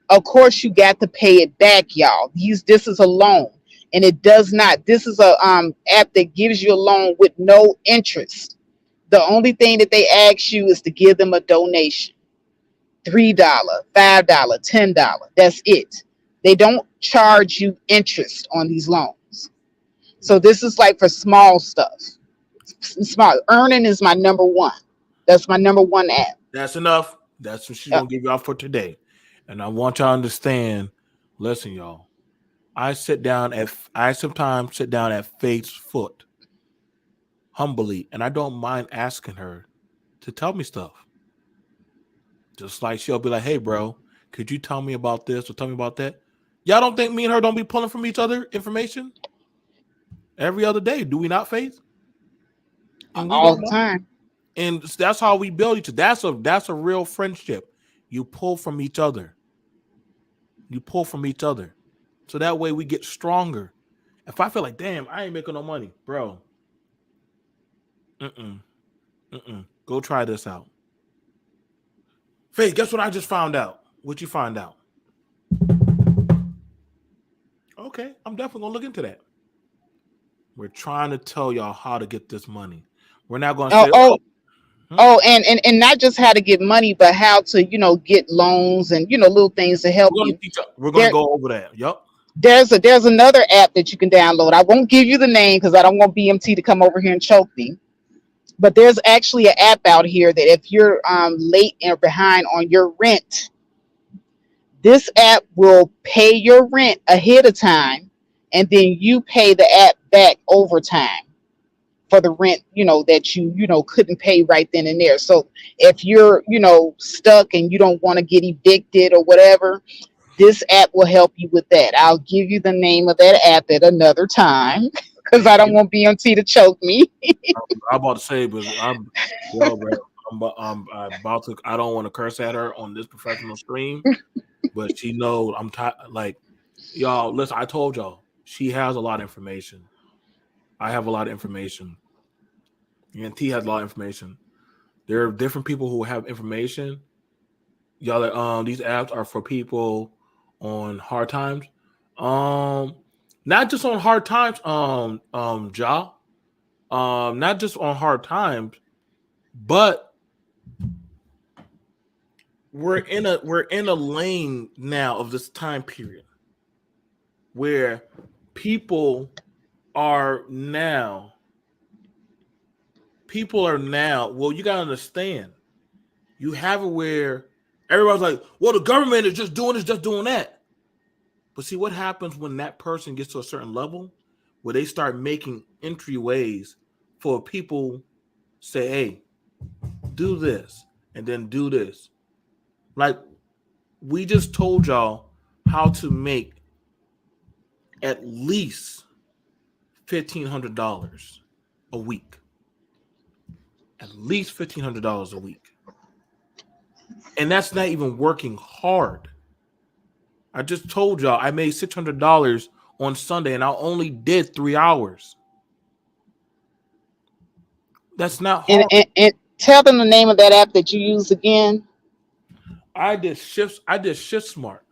Of course, you got to pay it back, y'all. This is a loan, and it does not. This is a app that gives you a loan with no interest. The only thing that they ask you is to give them a donation. $3, $5, $10. That's it. They don't charge you interest on these loans. So this is like for small stuff. Small. Earnin is my number one. That's my number one app. That's enough. That's what she's gonna give y'all for today. And I want y'all to understand. Listen, y'all. I sometimes sit down at Faith's foot humbly, and I don't mind asking her to tell me stuff. Just like she'll be like, hey, bro, could you tell me about this or tell me about that? Y'all don't think me and her don't be pulling from each other information every other day? Do we not, Faith? And we All don't the know. time. And that's how we build each other. That's a real friendship. You pull from each other. You pull from each other. So that way we get stronger. If I feel like, damn, I ain't making no money, bro. Go try this out. Faith, guess what I just found out? What'd you find out? Okay, I'm definitely gonna look into that. We're trying to tell y'all how to get this money. We're not gonna say, And not just how to get money, but how to, get loans and, little things to help you. we're gonna go over that. Yup. There's another app that you can download. I won't give you the name because I don't want BMT to come over here and choke me. But there's actually an app out here that if you're late and behind on your rent, this app will pay your rent ahead of time, and then you pay the app back over time for the rent, that you couldn't pay right then and there. So if you're, stuck and you don't want to get evicted or whatever, this app will help you with that. I'll give you the name of that app at another time because I don't want BMT to choke me. I'm about to say, but I'm about to. I don't want to curse at her on this professional stream, but she knows I'm tired. Like, y'all, listen. I told y'all she has a lot of information. I have a lot of information, and T has a lot of information. There are different people who have information. Y'all, these apps are for people on hard times. Not just on hard times. Not just on hard times, but we're in a lane now of this time period where people are now. Well, you gotta understand. You have it where everybody's like, well, the government is just doing this, just doing that. But see what happens when that person gets to a certain level where they start making entryways for people say, hey, do this and then do this. Like we just told y'all how to make at least $1,500 a week. At least $1,500 a week. And that's not even working hard. I just told y'all I made $600 on Sunday and I only did 3 hours. That's not hard. And tell them the name of that app that you use again. I did Shift Smart.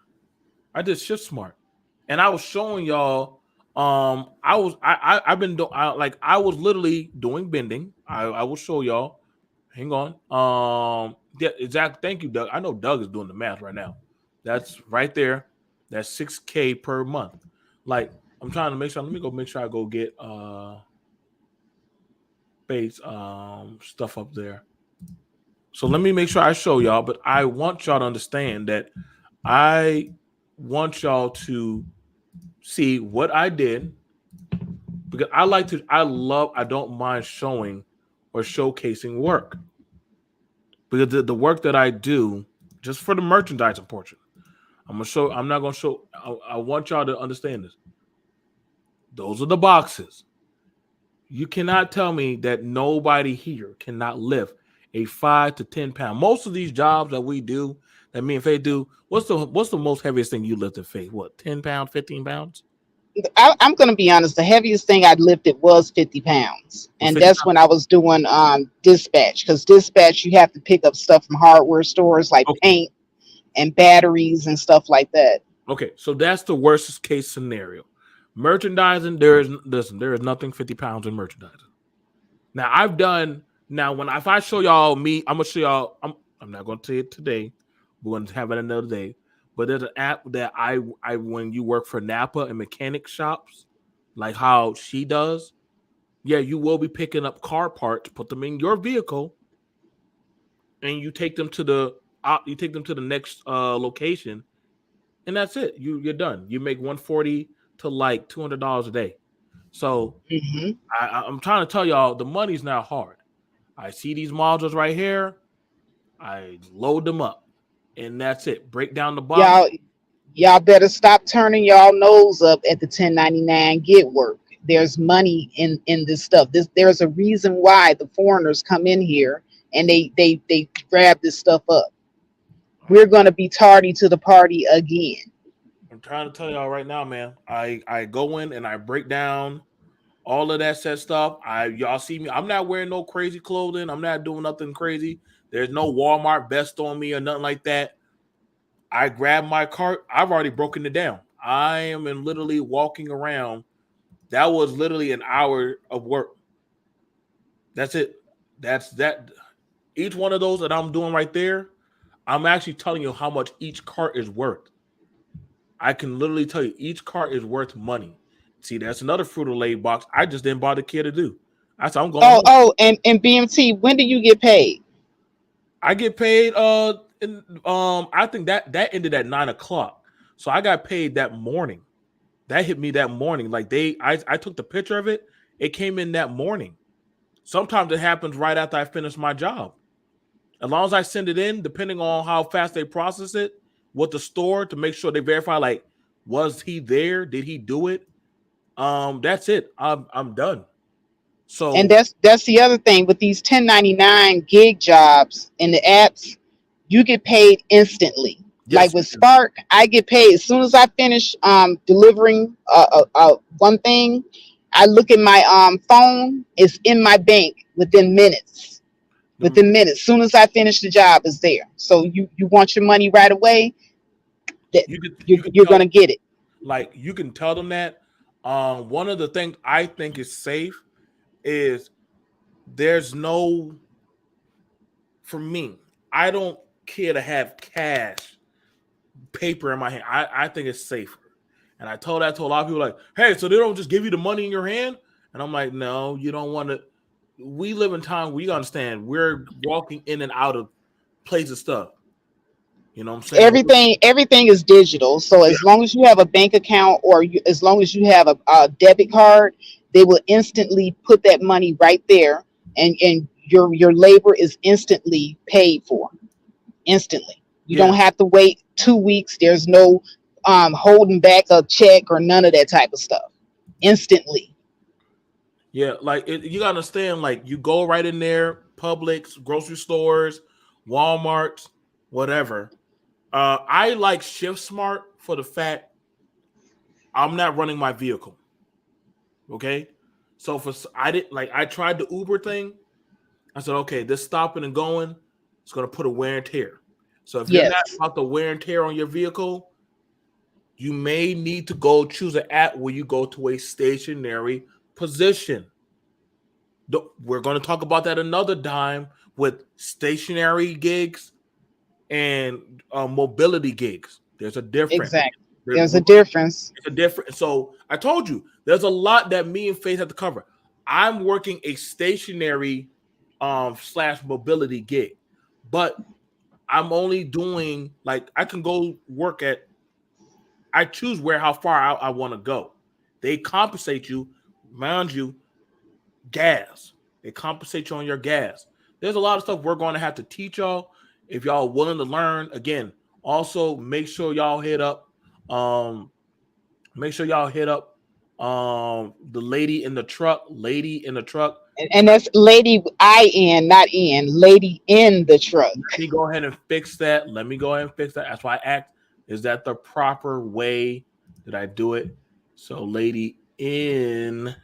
And I was showing y'all I've been doing I was literally doing bending. I will show y'all. Hang on. Yeah, exactly. Thank you, Doug. I know Doug is doing the math right now. That's right there. That's $6,000 per month. Like, I'm trying to make sure. Let me go make sure I go get base stuff up there. So let me make sure I show y'all, but I want y'all to understand that I want y'all to see what I did, because I don't mind showing or showcasing work, because the work that I do just for the merchandising portion, I want y'all to understand this. Those are the boxes. You cannot tell me that nobody here cannot lift a 5 to 10 pound. Most of these jobs that we do, that me and Faith do, what's the most heaviest thing you lifted, Faith? What, 10 pounds, 15 pounds? I'm going to be honest. The heaviest thing I lifted was 50 pounds. And that's when I was doing dispatch. Because dispatch, you have to pick up stuff from hardware stores like paint and batteries and stuff like that. Okay, so that's the worst case scenario. Merchandising, there is nothing 50 pounds in merchandising. Now if I show y'all me, I'm gonna show y'all. I'm not gonna say it today. We're gonna have it another day. But there's an app that I when you work for Napa and mechanic shops, like how she does, yeah, you will be picking up car parts, put them in your vehicle, and you take them to the next location, and that's it. You're done. You make $140 to like $200 a day. So I'm trying to tell y'all, the money's not hard. I see these modules right here. I load them up, and that's it. Break down the box. Y'all better stop turning y'all nose up at the 1099 gig work. There's money in this stuff. There's a reason why the foreigners come in here and they grab this stuff up. We're gonna be tardy to the party again. I'm trying to tell y'all right now, man. I go in and I break down all of that set stuff. Y'all see me. I'm not wearing no crazy clothing. I'm not doing nothing crazy. There's no Walmart vest on me or nothing like that. I grab my cart. I've already broken it down. I am literally walking around. That was literally an hour of work. That's it. That's that. Each one of those that I'm doing right there, I'm actually telling you how much each cart is worth. I can literally tell you each cart is worth money. See, that's another Fruit-O-Lay box I just didn't bother kid to do. I said I'm going. And BMT, when do you get paid? I get paid. I think that ended at 9:00, so I got paid that morning. That hit me that morning. Like I took the picture of it. It came in that morning. Sometimes it happens right after I finish my job. As long as I send it in, depending on how fast they process it with the store to make sure they verify, like, was he there? Did he do it? That's it. I'm done. So, and that's the other thing with these 1099 gig jobs in the apps, you get paid instantly. Yes. Like with Spark, I get paid as soon as I finish delivering one thing. I look at my phone, it's in my bank within minutes. Within minutes, as soon as I finish the job, it's there. So you want your money right away, you're gonna get it. Like, you can tell them that. One of the things I think is safe is for me, I don't care to have cash paper in my hand. I think it's safer. And I told that to a lot of people, like, hey, so they don't just give you the money in your hand? And I'm like, no, you don't want to. We live in time where you understand we're walking in and out of places stuff. You know what I'm saying? Everything is digital. So as long as you have a bank account or as long as you have a debit card, they will instantly put that money right there, and your labor is instantly paid for. Instantly. You don't have to wait 2 weeks. There's no holding back a check or none of that type of stuff. Instantly. Yeah, like you gotta understand, like you go right in there, Publix, grocery stores, Walmart, whatever. I like Shift Smart for the fact I'm not running my vehicle. Okay, so I tried the Uber thing. I said, okay, this stopping and going, it's gonna put a wear and tear. So if you're Yes. not about the wear and tear on your vehicle, you may need to go choose an app where you go to a stationary position. We're going to talk about that another time with stationary gigs and mobility gigs. There's a difference. Exactly. There's a difference. It's a different. So I told you there's a lot that me and Faith have to cover. I'm working a stationary / mobility gig, but I'm only doing like I can go work at. I choose how far I want to go. They compensate you, mind you, gas. They compensate you on your gas. There's a lot of stuff we're going to have to teach y'all if y'all are willing to learn. Again, also make sure y'all hit up the lady in the truck, And that's Lady IN, not in, Lady in the truck. Let me go ahead and fix that. That's why I asked, is that the proper way that I do it? So lady in,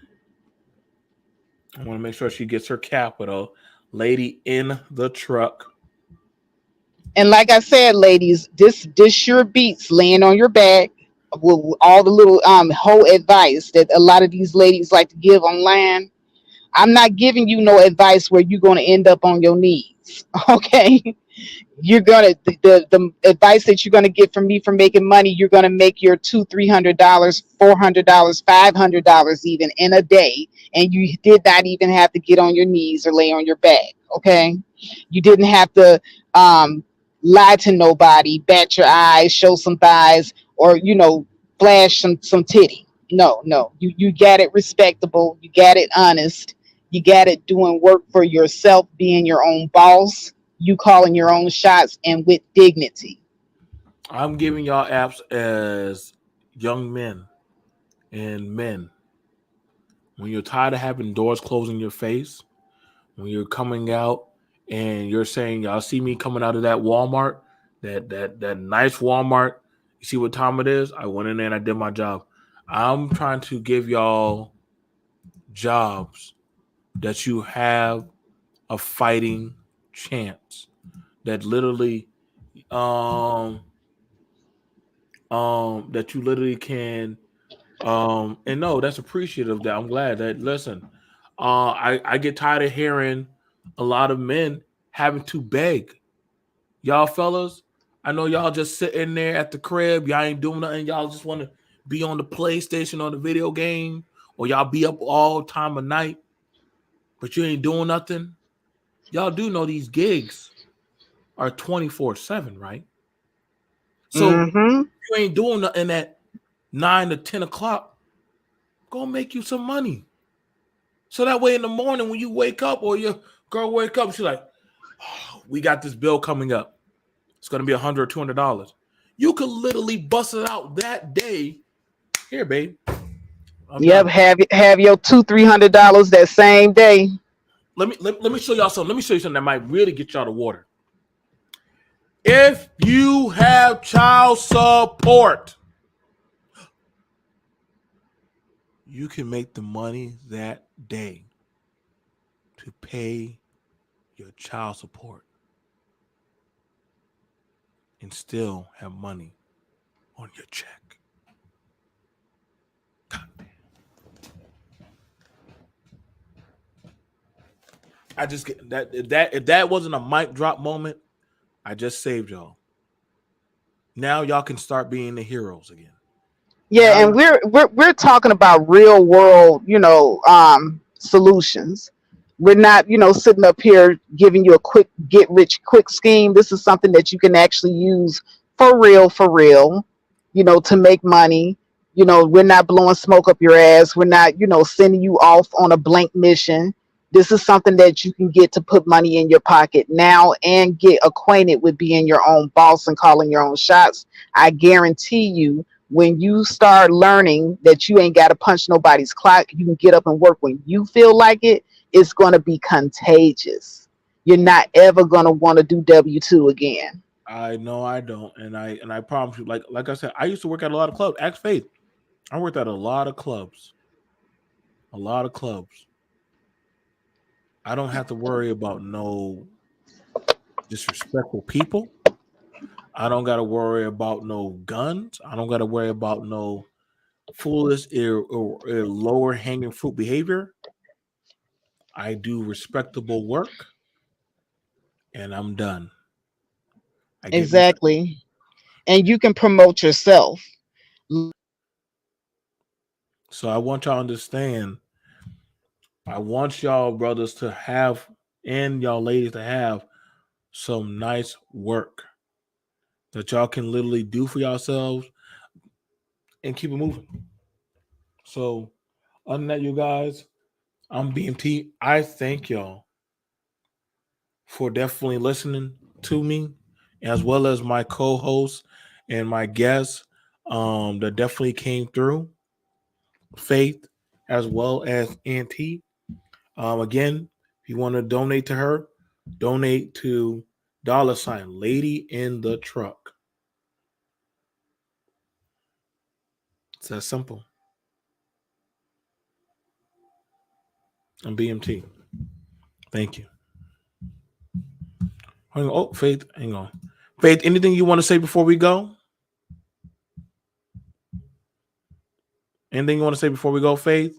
I want to make sure she gets her capital. Lady in the truck. And like I said, ladies, this sure beats laying on your back with all the little whole advice that a lot of these ladies like to give online. I'm not giving you no advice where you're going to end up on your knees. Okay. You're going to, the advice that you're going to get from me for making money, you're going to make your $200, $300, $400, $500 even in a day. And you did not even have to get on your knees or lay on your back. Okay. You didn't have to lie to nobody, bat your eyes, show some thighs, or, flash some titty. No, you got it respectable. You got it honest. You got it doing work for yourself, being your own boss, you calling your own shots, and with dignity. I'm giving y'all apps as young men and men. When you're tired of having doors closing your face, when you're coming out and you're saying, y'all see me coming out of that Walmart, that nice Walmart, you see what time it is? I went in there and I did my job. I'm trying to give y'all jobs that you have a fighting chance, that literally that you literally can and no, that's appreciative. That I'm glad that listen, I get tired of hearing a lot of men having to beg. Y'all fellas, I know y'all just sitting there at the crib, y'all ain't doing nothing, y'all just want to be on the PlayStation or the video game, or y'all be up all time of night, but you ain't doing nothing. Y'all do know these gigs are 24/7, right? So you ain't doing nothing at 9 to 10 o'clock. Go make you some money. So that way in the morning when you wake up or your girl wake up, she's like, oh, we got this bill coming up. It's going to be $100 or $200. You could literally bust it out that day. Here, babe. Yep, have your $200-$300 that same day. Let me show y'all something. Let me show you something that might really get y'all to water. If you have child support, you can make the money that day to pay your child support and still have money on your check. God damn. I just get that if that wasn't a mic drop moment, I just saved y'all. Now y'all can start being the heroes again. Yeah, and we're talking about real world, solutions. We're not, sitting up here giving you a quick get rich quick scheme. This is something that you can actually use for real, to make money. We're not blowing smoke up your ass. We're not, sending you off on a blank mission. This is something that you can get to put money in your pocket now and get acquainted with being your own boss and calling your own shots. I guarantee you, when you start learning that you ain't got to punch nobody's clock, you can get up and work when you feel like it, it's going to be contagious. You're not ever going to want to do W-2 again. I know I don't, and I promise you, like I said, I used to work at a lot of clubs. Ask Faith, I worked at a lot of clubs, a lot of clubs. I don't have to worry about no disrespectful people. I don't got to worry about no guns. I don't got to worry about no foolish or lower hanging fruit behavior. I do respectable work, and I'm done. I get Exactly. And you can promote yourself. So I want y'all to understand. I want y'all brothers to have and y'all ladies to have some nice work that y'all can literally do for yourselves and keep it moving. So, other than that, you guys, I'm BMT. I thank y'all for definitely listening to me, as well as my co-hosts and my guests that definitely came through. Faith, as well as Auntie. Again, if you want to donate to her, donate to $ Lady in the Truck. It's that simple. I'm BMT. Thank you. Oh, Faith, hang on. Faith, anything you want to say before we go? Anything you want to say before we go, Faith?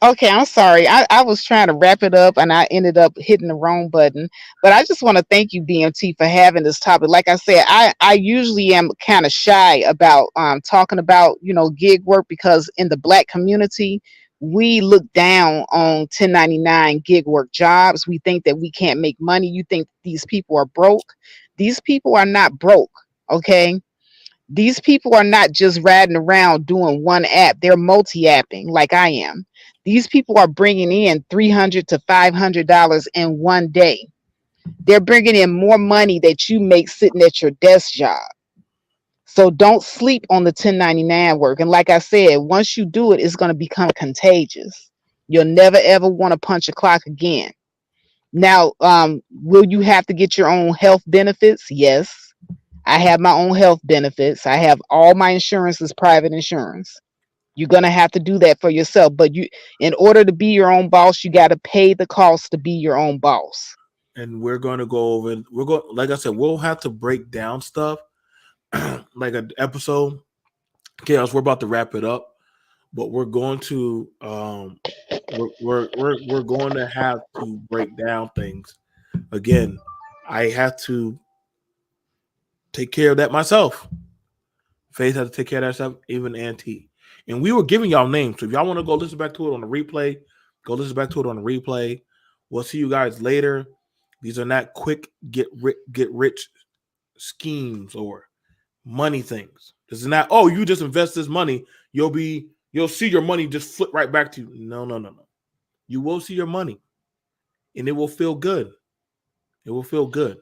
Okay, I'm sorry. I was trying to wrap it up and I ended up hitting the wrong button. But I just want to thank you, BMT, for having this topic. Like I said, I usually am kind of shy about talking about, gig work, because in the Black community, we look down on 1099 gig work jobs. We think that we can't make money. You think these people are broke. These people are not broke, okay? These people are not just riding around doing one app. They're multi-apping like I am. These people are bringing in $300 to $500 in one day. They're bringing in more money that you make sitting at your desk job. So don't sleep on the 1099 work. And like I said, once you do it, it's going to become contagious. You'll never ever want to punch a clock again. Now, will you have to get your own health benefits? Yes. I have my own health benefits. I have all my insurance is private insurance. You're going to have to do that for yourself. But in order to be your own boss, you got to pay the cost to be your own boss. And we're going to go over, like I said, we'll have to break down stuff like an episode. Chaos, we're about to wrap it up, but we're going to, we're going to have to break down things. Again, I have to take care of that myself. Faith had to take care of that stuff, even Auntie. And we were giving y'all names. So if y'all want to go listen back to it on the replay, go listen back to it on the replay. We'll see you guys later. These are not quick get rich schemes or money things. This is not, oh, you just invest this money, you'll see your money just flip right back to you. No. You will see your money and it will feel good. It will feel good.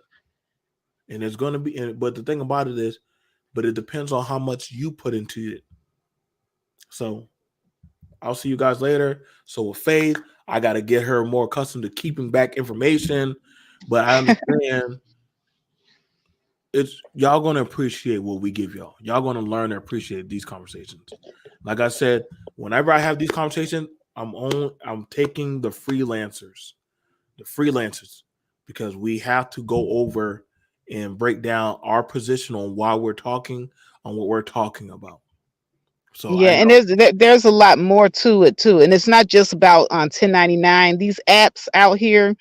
And it's going to be, but the thing about it is, but it depends on how much you put into it. So I'll see you guys later. So with Faith, I got to get her more accustomed to keeping back information, but I understand it's y'all going to appreciate what we give y'all. Y'all going to learn to appreciate these conversations. Like I said, whenever I have these conversations, I'm taking the freelancers, because we have to go over and break down our position on why we're talking on what we're talking about. So yeah, and there's a lot more to it too, and it's not just about 1099. These apps out here,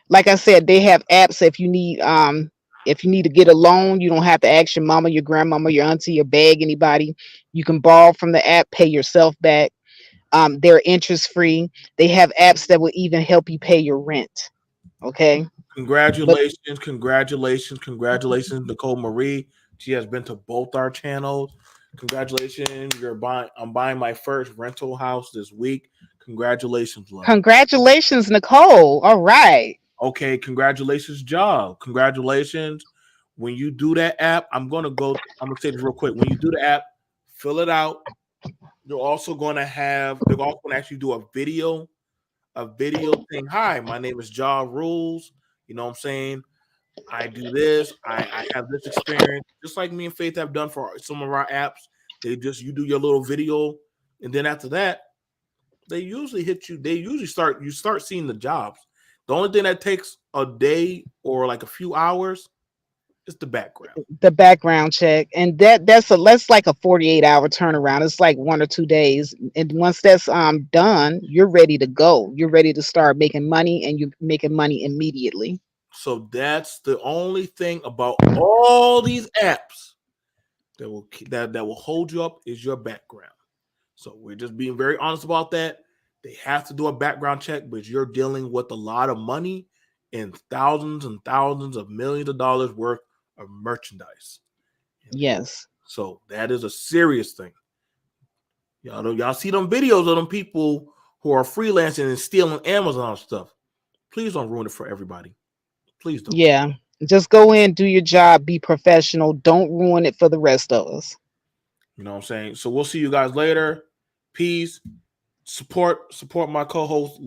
like I said, they have apps. If you need to get a loan, you don't have to ask your mama, your grandmama, your auntie, or beg anybody. You can borrow from the app, pay yourself back. They're interest free. They have apps that will even help you pay your rent. Okay. Congratulations, Nicole Marie. She has been to both our channels. Congratulations. I'm buying my first rental house this week. Congratulations, love. Congratulations, Nicole. All right. Okay, congratulations, job. Congratulations. When you do that app, I'm gonna say this real quick. When you do the app, fill it out. They're also gonna actually do a video saying, "Hi, my name is Ja Rules. You know what I'm saying? I do this, I have this experience, just like me and Faith have done for some of our apps. You do your little video, and then after that, they usually hit you. They usually start seeing the jobs. The only thing that takes a day or like a few hours is the background. The background check, and that's like a 48-hour turnaround. It's like 1 or 2 days, and once that's done, you're ready to go. You're ready to start making money, and you're making money immediately. So that's the only thing about all these apps that will hold you up is your background. So we're just being very honest about that. They have to do a background check, but you're dealing with a lot of money and thousands of millions of dollars worth of merchandise. Yes. So that is a serious thing. Y'all see them videos of them people who are freelancing and stealing Amazon stuff. Please don't ruin it for everybody. Please don't. Yeah. Just go in, do your job, be professional. Don't ruin it for the rest of us. You know what I'm saying? So we'll see you guys later. Peace. Support my co-host,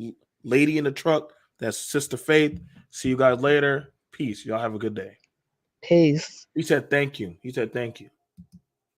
Lady in the Truck. That's Sister Faith. See you guys later. Peace. Y'all have a good day. Peace. He said thank you.